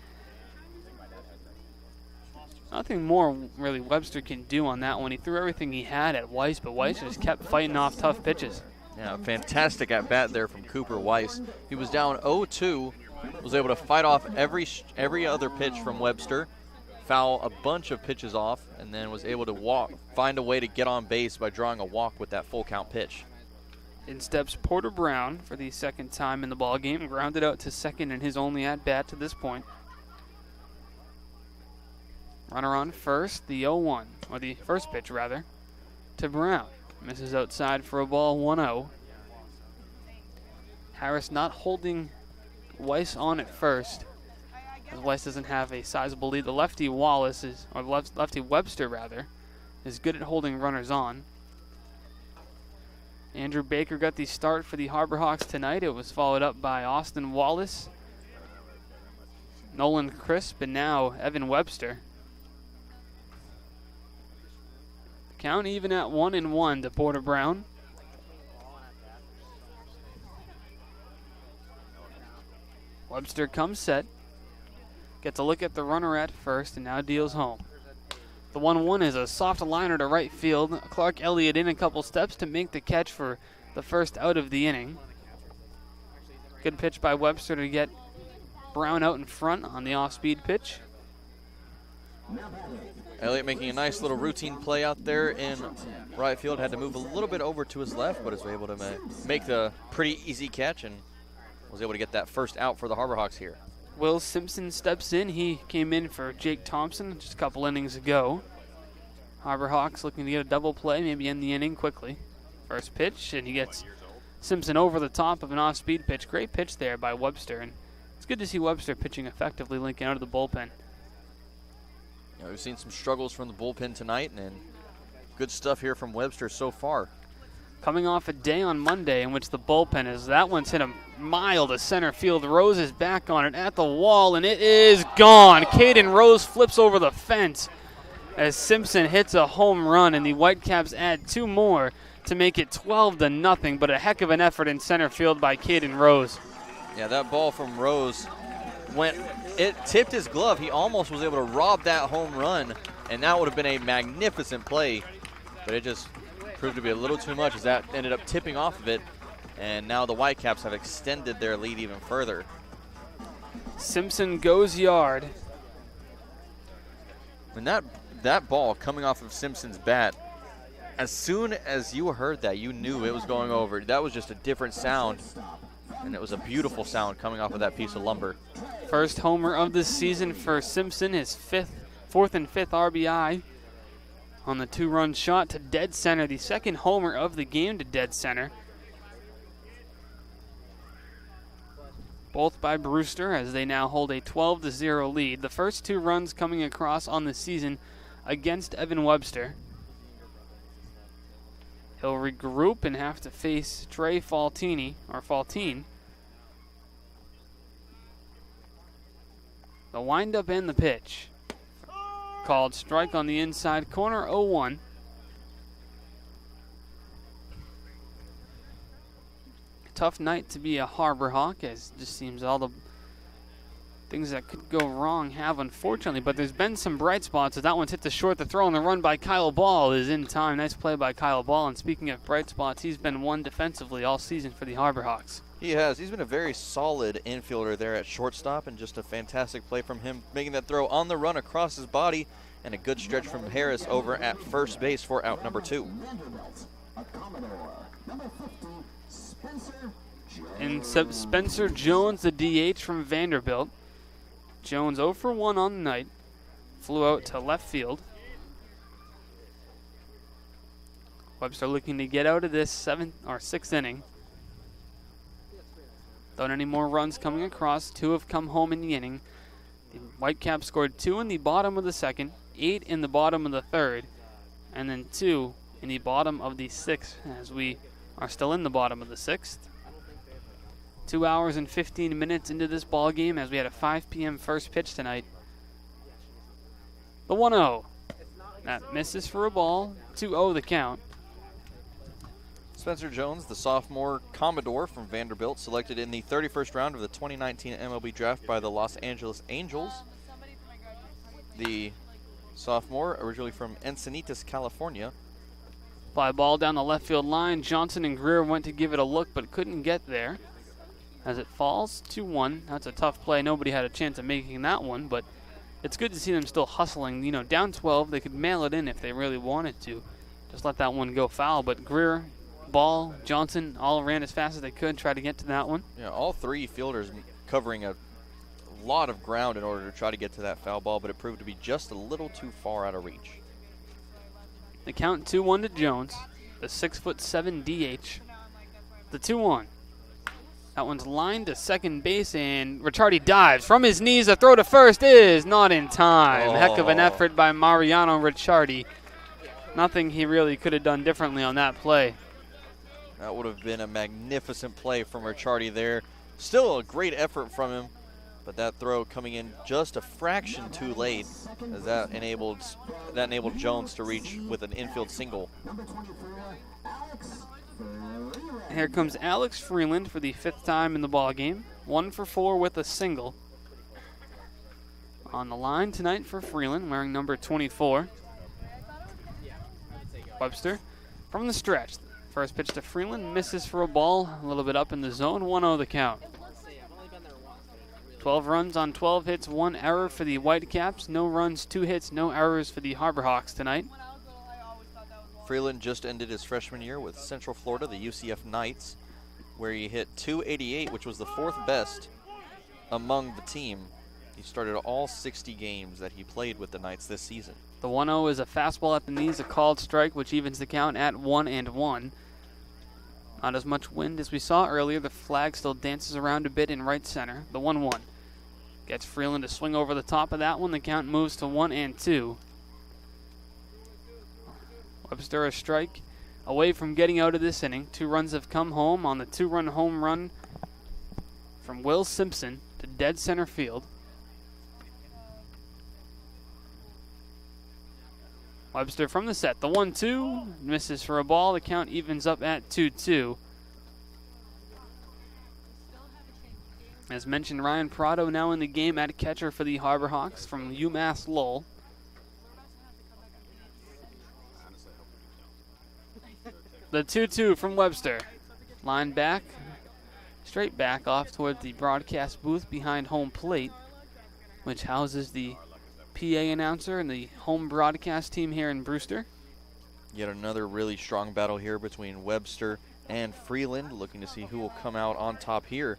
Nothing more really Webster can do on that one. He threw everything he had at Weiss, but Weiss just kept fighting off tough pitches. Yeah, fantastic at bat there from Cooper Weiss. He was down 0-2, was able to fight off every other pitch from Webster, foul a bunch of pitches off, and then was able to find a way to get on base by drawing a walk with that full count pitch. In steps Porter Brown for the second time in the ballgame, grounded out to second in his only at bat to this point. Runner on first, the 0-1, or the first pitch rather, to Brown. Misses outside for a ball, 1-0. Harris not holding Weiss on at first, as Weiss doesn't have a sizable lead. The lefty lefty Webster rather, is good at holding runners on. Andrew Baker got the start for the Harbor Hawks tonight. It was followed up by Austin Wallace, Nolan Crisp, and now Evan Webster. Count even at 1-1 to Porter Brown. Webster comes set. Gets a look at the runner at first and now deals home. The 1-1 is a soft liner to right field. Clark Elliott in a couple steps to make the catch for the first out of the inning. Good pitch by Webster to get Brown out in front on the off-speed pitch. Elliott making a nice little routine play out there in right field. Had to move a little bit over to his left, but was able to make the pretty easy catch and was able to get that first out for the Harbor Hawks here. Will Simpson steps in. He came in for Jake Thompson just a couple innings ago. Harbor Hawks looking to get a double play, maybe end the inning quickly. First pitch, and he gets Simpson over the top of an off-speed pitch. Great pitch there by Webster, and it's good to see Webster pitching effectively, linking out of the bullpen. Yeah, we've seen some struggles from the bullpen tonight, and good stuff here from Webster so far. Coming off a day on Monday in which the bullpen is, that one's hit a mile to center field. Rose is back on it at the wall, and it is gone. Caden Rose flips over the fence as Simpson hits a home run, and the Whitecaps add 2 more to make it 12-0, but a heck of an effort in center field by Caden Rose. Yeah, that ball from Rose it tipped his glove. He almost was able to rob that home run, and that would have been a magnificent play, but it just proved to be a little too much as that ended up tipping off of it, and now the Whitecaps have extended their lead even further. Simpson goes yard. And that ball coming off of Simpson's bat, as soon as you heard that, you knew it was going over. That was just a different sound, and it was a beautiful sound coming off of that piece of lumber. First homer of the season for Simpson, his 4th and 5th RBI on the 2-run shot to dead center, the second homer of the game to dead center. Both by Brewster as they now hold a 12-0 lead. The first 2 runs coming across on the season against Evan Webster. He'll regroup and have to face Trey Faltine. The windup and the pitch. Called strike on the inside corner, 0-1. Tough night to be a Harbor Hawk, as it just seems all the things that could go wrong have, unfortunately. But there's been some bright spots. As that one's hit to short, the throw and the run by Kyle Ball is in time. Nice play by Kyle Ball. And speaking of bright spots, he's been one defensively all season for the Harbor Hawks. He has. He's been a very solid infielder there at shortstop, and just a fantastic play from him, making that throw on the run across his body, and a good stretch from Harris over at first base for out number 2. And Spencer Jones, the DH from Vanderbilt. Jones 0 for 1 on the night. Flew out to left field. Webster looking to get out of this 7th or 6th inning. Don't any more runs coming across. 2 have come home in the inning. The Whitecaps scored 2 in the bottom of the 2nd, 8 in the bottom of the 3rd, and then 2 in the bottom of the 6th, as we are still in the bottom of the 6th. 2 hours and 15 minutes into this ball game, as we had a 5 p.m. first pitch tonight. The 1-0. That misses for a ball. 2-0 the count. Spencer Jones, the sophomore Commodore from Vanderbilt, selected in the 31st round of the 2019 MLB draft by the Los Angeles Angels. The sophomore, originally from Encinitas, California. Fly ball down the left field line. Johnson and Greer went to give it a look, but couldn't get there. As it falls, 2-1. That's a tough play. Nobody had a chance of making that one, but it's good to see them still hustling. You know, down 12, they could mail it in if they really wanted to. Just let that one go foul, but Greer, Ball, Johnson all ran as fast as they could, try to get to that one. Yeah, all 3 fielders covering a lot of ground in order to try to get to that foul ball, but it proved to be just a little too far out of reach. The count 2-1 to Jones, the 6'7" DH. The 2-1. That one's lined to second base, and Ricciardi dives from his knees. The throw to first is not in time. Oh. Heck of an effort by Mariano Ricciardi. Nothing he really could have done differently on that play. That would have been a magnificent play from Ricciardi there. Still a great effort from him, but that throw coming in just a fraction too late, as that enabled Jones to reach with an infield single. Here comes Alex Freeland for the 5th time in the ball game. 1 for 4 with a single. On the line tonight for Freeland, wearing number 24. Webster from the stretch. First pitch to Freeland, misses for a ball, a little bit up in the zone, 1-0 the count. 12 runs on 12 hits, 1 error for the Whitecaps. No runs, 2 hits, no errors for the HarborHawks tonight. Freeland just ended his freshman year with Central Florida, the UCF Knights, where he hit .288, which was the 4th best among the team. He started all 60 games that he played with the Knights this season. The 1-0 is a fastball at the knees, a called strike, which evens the count at 1-1. Not as much wind as we saw earlier. The flag still dances around a bit in right center. The 1-1 gets Freeland to swing over the top of that one. The count moves to 1-2. Webster a strike away from getting out of this inning. 2 runs have come home on the 2-run home run from Will Simpson to dead center field. Webster from the set. The 1-2 misses for a ball. The count evens up at 2-2. As mentioned, Ryan Prado now in the game at catcher for the HarborHawks from UMass Lowell. The 2-2 from Webster. Line back, straight back off toward the broadcast booth behind home plate, which houses the PA announcer and the home broadcast team here in Brewster. Yet another really strong battle here between Webster and Freeland, looking to see who will come out on top here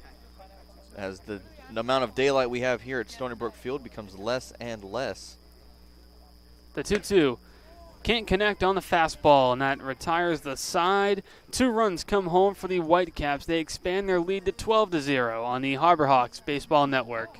as the amount of daylight we have here at Stony Brook Field becomes less and less. The 2-2 can't connect on the fastball, and that retires the side. 2 runs come home for the Whitecaps. They expand their lead to 12-0 on the HarborHawks Baseball Network.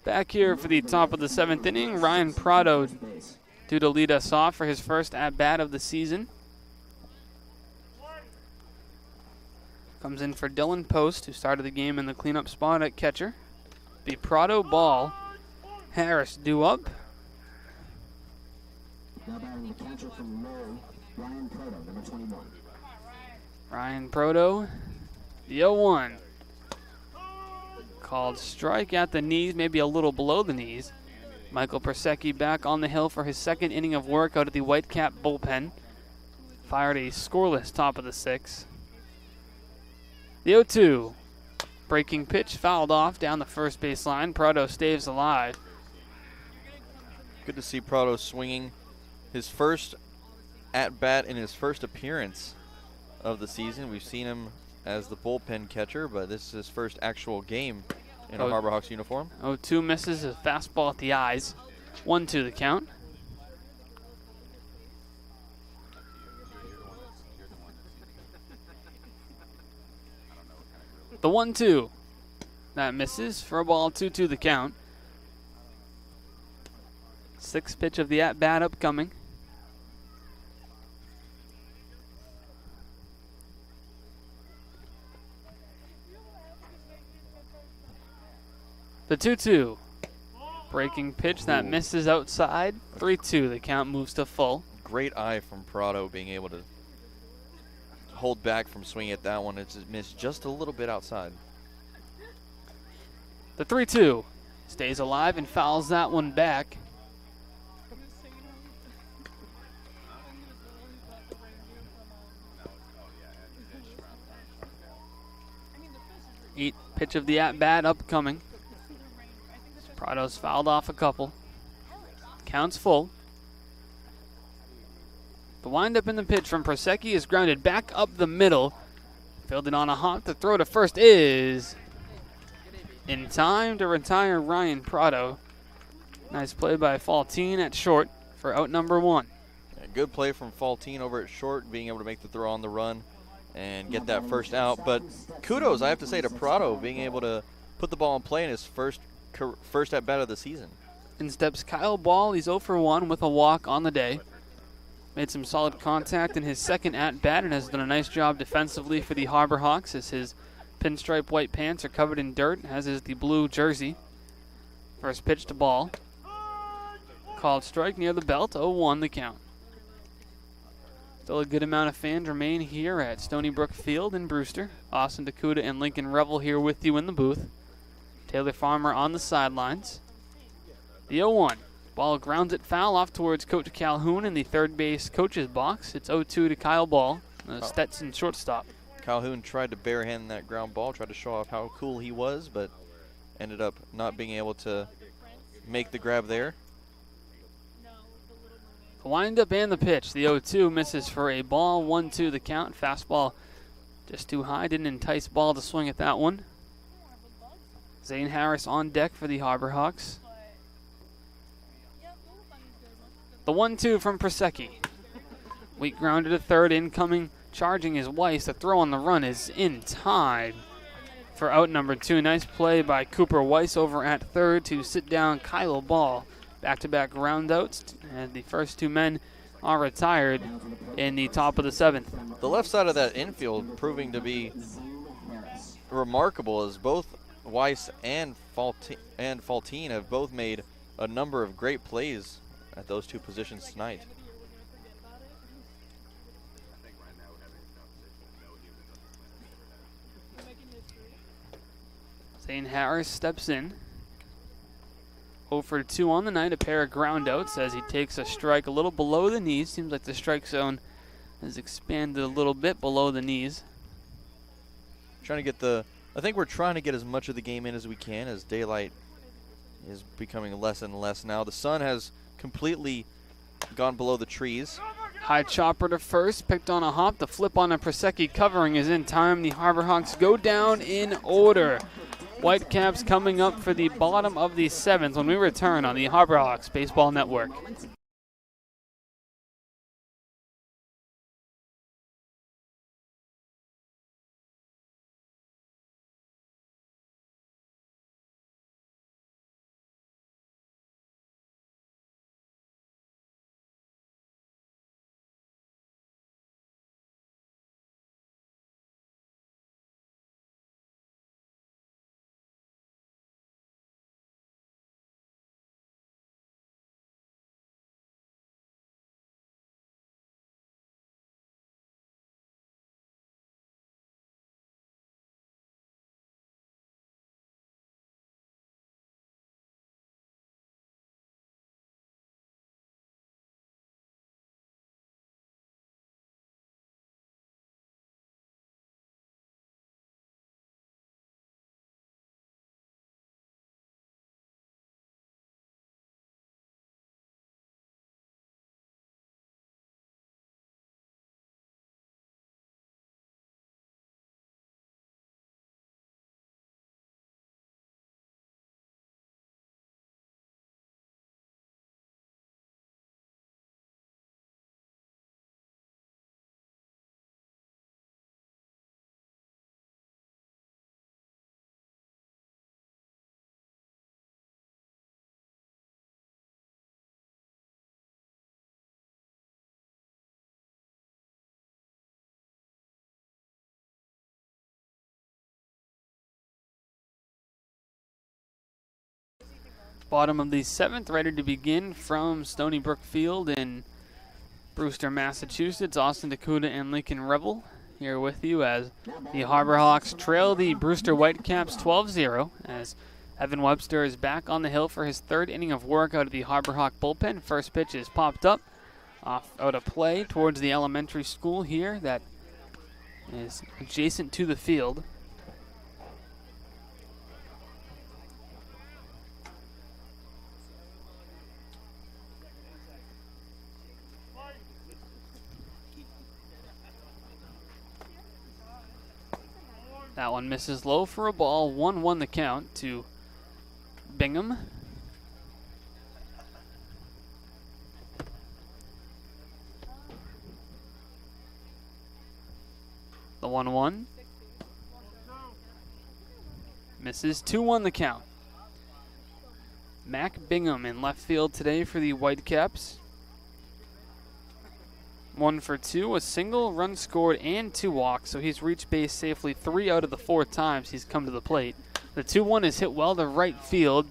Back here for the top of the 7th inning, Ryan Prado due to lead us off for his first at-bat of the season. Comes in for Dylan Post, who started the game in the cleanup spot at catcher. The Prado ball. Harris due up. Now batting the catcher from Murray, Ryan Proto, number 21. Ryan Proto, the 0-1. Called strike at the knees, maybe a little below the knees. Michael Persecki back on the hill for his 2nd inning of work out of the Whitecap bullpen. Fired a scoreless top of the 6th. The 0-2. Breaking pitch fouled off down the first base line. Prado stays alive. Good to see Prado swinging his first at-bat in his first appearance of the season. We've seen him as the bullpen catcher, but this is his first actual game in a HarborHawks uniform. 0-2 misses a fastball at the eyes. 1-2 the count. The 1-2. That misses for a ball, 2-2 the count. Sixth pitch of the at-bat upcoming. The 2-2. Breaking pitch that misses outside. 3-2. The count moves to full. Great eye from Prado being able to hold back from swinging at that one. It's missed just a little bit outside. The 3-2 stays alive and fouls that one back. Eighth pitch of the at-bat upcoming. Prado's fouled off a couple. Counts full. The windup in the pitch from Prosecki is grounded back up the middle. Fielded on a hop. The throw to first is in time to retire Ryan Prado. Nice play by Faltine at short for out number 1. A good play from Faltine over at short, being able to make the throw on the run and get that first out. But kudos, I have to say, to Prado being able to put the ball in play in his first at-bat of the season. In steps Kyle Ball. He's 0 for 1 with a walk on the day. Made some solid contact in his second at-bat and has done a nice job defensively for the Harbor Hawks as his pinstripe white pants are covered in dirt, as is the blue jersey. First pitch to Ball. Called strike near the belt, 0-1 the count. Still a good amount of fans remain here at Stony Brook Field in Brewster. Austin DeCouta and Lincoln Revill here with you in the booth. Taylor Farmer on the sidelines. The 0-1. Ball grounds it foul off towards Coach Calhoun in the third base coach's box. It's 0-2 to Kyle Ball, Stetson shortstop. Calhoun tried to barehand that ground ball, tried to show off how cool he was, but ended up not being able to make the grab there. The windup and the pitch. The 0-2 misses for a ball, 1-2 the count. Fastball just too high, didn't entice Ball to swing at that one. Zane Harris on deck for the Harbor Hawks. The 1-2 from Prosecki. Weak grounded to third, incoming, charging is Weiss. The throw on the run is in time for out number 2. Nice play by Cooper Weiss over at third to sit down Kyle Ball. Back-to-back groundouts, and the first 2 men are retired in the top of the 7th. The left side of that infield proving to be remarkable, as both Weiss and Faltine have both made a number of great plays at those 2 positions tonight. Zane Harris steps in. 0 for 2 on the night, a pair of groundouts as he takes a strike a little below the knees. Seems like the strike zone has expanded a little bit below the knees. I think we're trying to get as much of the game in as we can, as daylight is becoming less and less now. The sun has completely gone below the trees. High chopper to first, picked on a hop. The flip on a Prosecki covering is in time. The Harbor Hawks go down in order. Whitecaps coming up for the bottom of the 7th when we return on the Harbor Hawks Baseball Network. Bottom of the 7th, ready to begin from Stony Brook Field in Brewster, Massachusetts. Austin, DeCouta, and Lincoln Revill here with you as the Harbor Hawks trail the Brewster Whitecaps 12-0 as Evan Webster is back on the hill for his 3rd inning of work out of the Harbor Hawk bullpen. First pitch is popped up out of play towards the elementary school here that is adjacent to the field. That one misses low for a ball. 1-1 the count to Bingham. The 1-1. Misses. 2-1 the count. Mac Bingham in left field today for the Whitecaps. 1 for 2, a single, run scored, and 2 walks. So he's reached base safely 3 out of the 4 times he's come to the plate. The 2-1 is hit well to right field.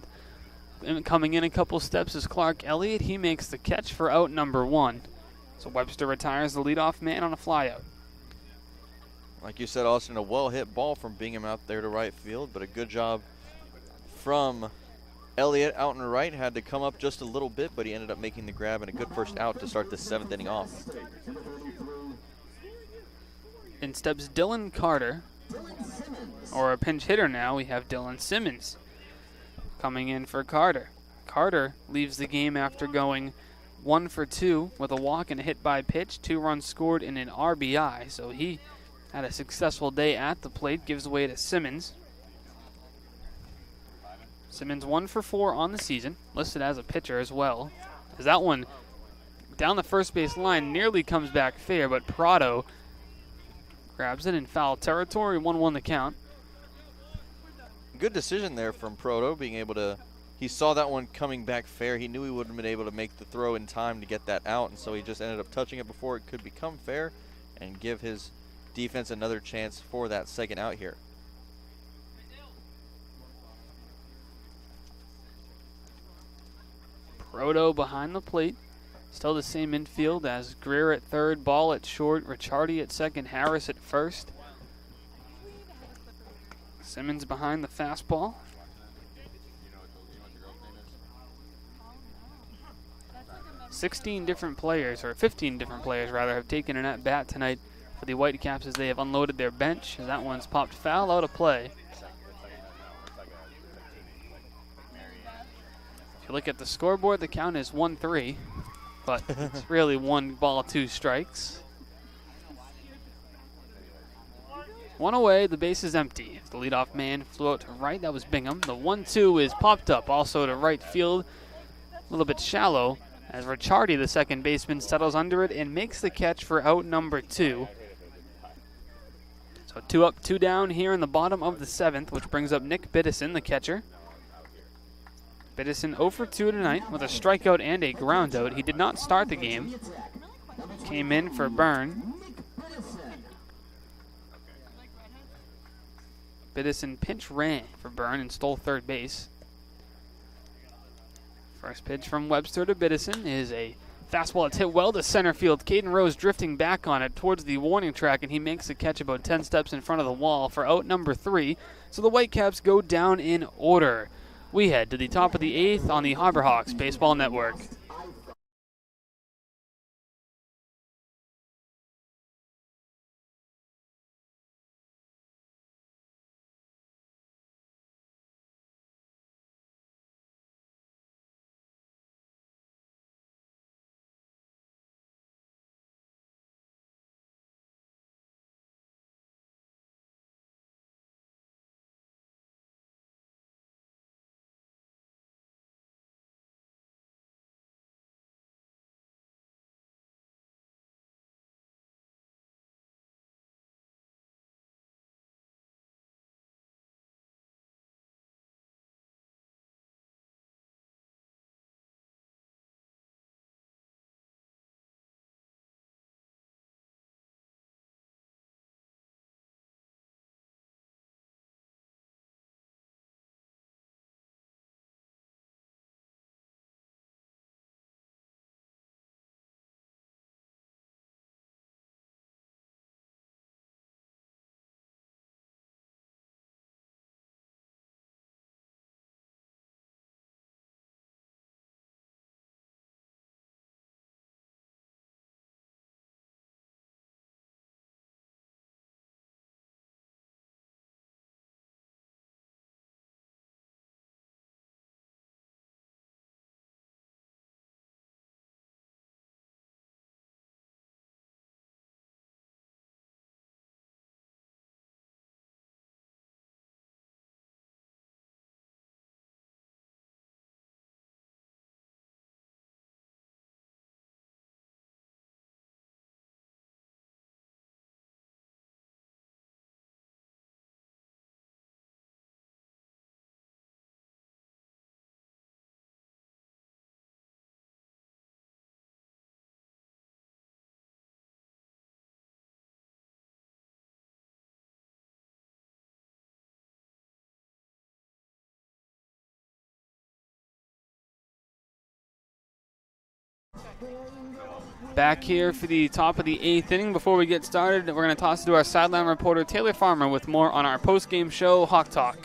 And coming in a couple steps is Clark Elliott. He makes the catch for out number 1. So Webster retires the leadoff man on a flyout. Like you said, Austin, a well-hit ball from Bingham out there to right field, but a good job from Elliott out and right. Had to come up just a little bit, but he ended up making the grab and a good first out to start the 7th inning off. In steps Dylan Carter, or a pinch hitter now. We have Dylan Simmons coming in for Carter. Carter leaves the game after going 1 for 2 with a walk and a hit by pitch, 2 runs scored and an RBI. So he had a successful day at the plate, gives away to Simmons. Simmons 1 for 4 on the season, listed as a pitcher as well. As that one down the first base line nearly comes back fair, but Prado grabs it in foul territory. 1-1 the count. Good decision there from Proto, being able to, he saw that one coming back fair. He knew he wouldn't have been able to make the throw in time to get that out, and so he just ended up touching it before it could become fair and give his defense another chance for that second out here. Proto behind the plate. Still the same infield as Greer at third, Ball at short, Ricciardi at second, Harris at first. Simmons behind the fastball. Fifteen different players rather, have taken an at-bat tonight for the Whitecaps as they have unloaded their bench. As that one's popped foul out of play. If you look at the scoreboard, the count is 1-3, but it's really 1 ball, 2 strikes. 1 away, the base is empty. The leadoff man flew out to right, that was Bingham. The 1-2 is popped up also to right field, a little bit shallow, as Ricciardi, the second baseman, settles under it and makes the catch for out number 2. So 2 up, 2 down here in the bottom of the 7th, which brings up Nick Biddison, the catcher. Biddison 0 for 2 tonight with a strikeout and a groundout. He did not start the game. Came in for Byrne. Biddison pinch ran for Byrne and stole third base. First pitch from Webster to Biddison is a fastball that's hit well to center field. Caden Rose drifting back on it towards the warning track, and he makes the catch about 10 steps in front of the wall for out number 3. So the Whitecaps go down in order. We head to the top of the 8th on the Harbor Hawks Baseball Network. Back here for the top of the 8th inning. Before we get started, we're going to toss it to our sideline reporter, Taylor Farmer, with more on our post-game show, Hawk Talk.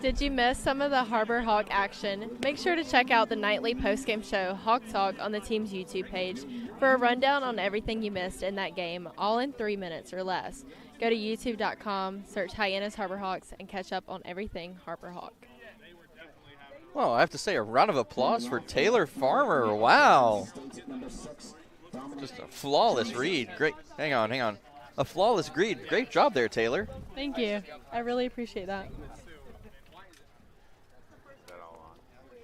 Did you miss some of the Harbor Hawk action? Make sure to check out the nightly post-game show, Hawk Talk, on the team's YouTube page for a rundown on everything you missed in that game, all in 3 minutes or less. Go to youtube.com, search Hyannis Harbor Hawks, and catch up on everything Harbor Hawk. Well, I have to say a round of applause for Taylor Farmer. Wow. Just a flawless read. Great. Hang on. A flawless read. Great job there, Taylor. Thank you. I really appreciate that.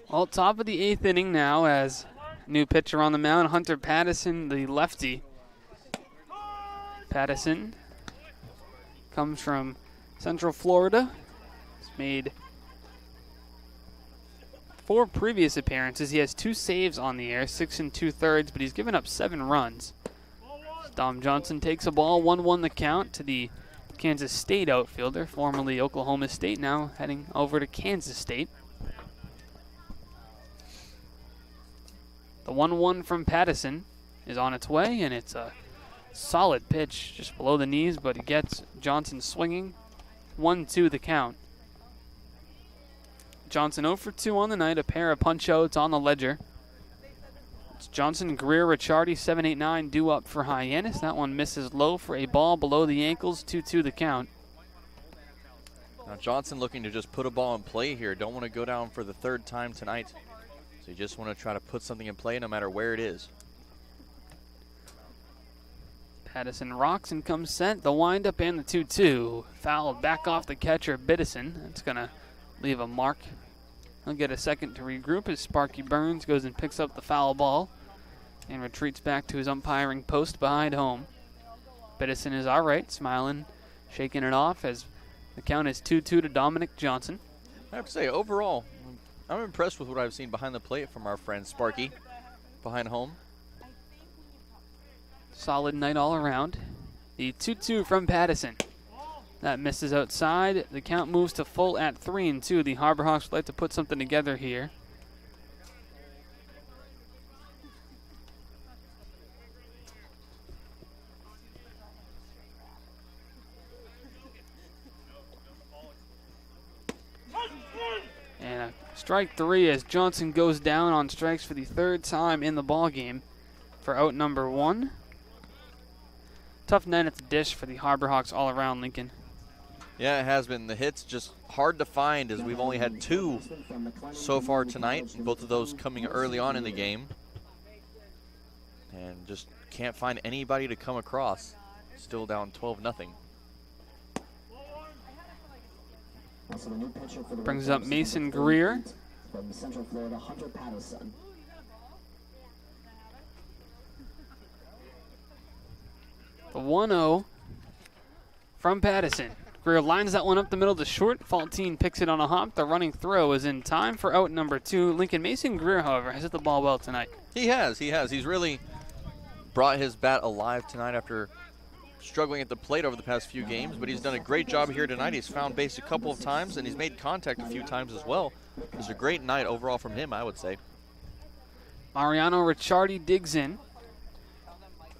Well, top of the 8th inning now as new pitcher on the mound, Hunter Pattison, the lefty. Pattison comes from Central Florida. He's made 4 previous appearances. He has 2 saves on the air, 6 2/3, but he's given up 7 runs. Dom Johnson takes a ball, 1-1 the count to the Kansas State outfielder, formerly Oklahoma State, now heading over to Kansas State. The 1-1 from Pattison is on its way, and it's a solid pitch just below the knees, but it gets Johnson swinging. 1-2 the count. Johnson 0 for 2 on the night, a pair of punch-outs on the ledger. It's Johnson, Greer, Ricciardi, 7, 8, 9 due up for Hyannis. That one misses low for a ball below the ankles, 2-2 the count. Now Johnson looking to just put a ball in play here. Don't want to go down for the 3rd time tonight. So you just want to try to put something in play no matter where it is. Pattison rocks and comes set. The windup and the 2-2. Fouled back off the catcher, Biddison. That's going to leave a mark. He'll get a second to regroup as Sparky Burns goes and picks up the foul ball and retreats back to his umpiring post behind home. Biddison is all right, smiling, shaking it off as the count is 2-2 to Dominic Johnson. I have to say, overall, I'm impressed with what I've seen behind the plate from our friend Sparky behind home. Solid night all around. The 2-2 from Pattison. That misses outside. The count moves to full at 3-2. The Harbor Hawks would like to put something together here. And a strike 3 as Johnson goes down on strikes for the 3rd time in the ballgame for out number 1. Tough night at the dish for the Harbor Hawks all around, Lincoln. Yeah, it has been. The hits just hard to find as we've only had 2 so far tonight, both of those coming early on in the game. And just can't find anybody to come across. Still down 12-0. Brings up Mason Greer. From Central Florida, Hunter Pattison. The 1-0 from Pattison. Greer lines that one up the middle to short. Faultine picks it on a hop. The running throw is in time for out number 2. Lincoln Mason Greer, however, has hit the ball well tonight. He has. He's really brought his bat alive tonight after struggling at the plate over the past few games, but he's done a great job here tonight. He's found base a couple of times, and he's made contact a few times as well. It was a great night overall from him, I would say. Mariano Ricciardi digs in.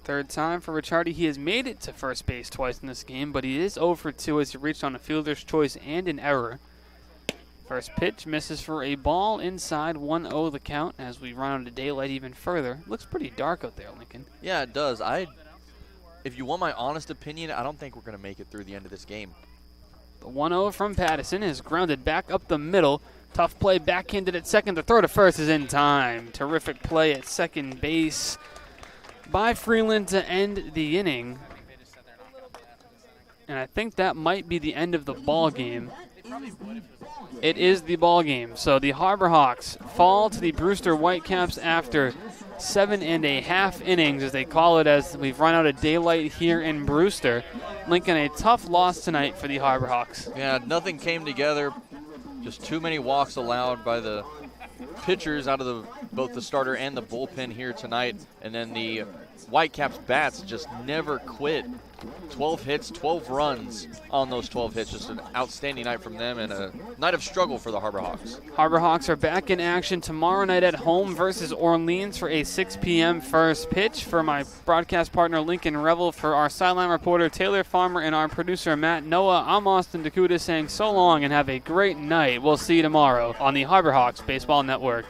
3rd time for Ricciardi. He has made it to first base twice in this game, but he is 0 for 2 as he reached on a fielder's choice and an error. First pitch misses for a ball inside, 1-0 the count as we run out of daylight even further. Looks pretty dark out there, Lincoln. Yeah, it does. If you want my honest opinion, I don't think we're going to make it through the end of this game. The 1-0 from Pattison is grounded back up the middle. Tough play backhanded at second. The throw to first is in time. Terrific play at second base by Freeland to end the inning. And I think that might be the end of the ball game. It is the ball game. So the Harbor Hawks fall to the Brewster Whitecaps after 7.5 innings, as they call it, as we've run out of daylight here in Brewster. Lincoln, a tough loss tonight for the Harbor Hawks. Yeah, nothing came together. Just too many walks allowed by the pitchers out of both the starter and the bullpen here tonight. And then the Whitecaps bats just never quit. 12 hits, 12 runs on those 12 hits. Just an outstanding night from them and a night of struggle for the Harbor Hawks. Harbor Hawks are back in action tomorrow night at home versus Orleans for a 6 p.m. first pitch. For my broadcast partner Lincoln Revill, for our sideline reporter Taylor Farmer, and our producer Matt Noah, I'm Austin DeCouta saying so long and have a great night. We'll see you tomorrow on the Harbor Hawks Baseball Network.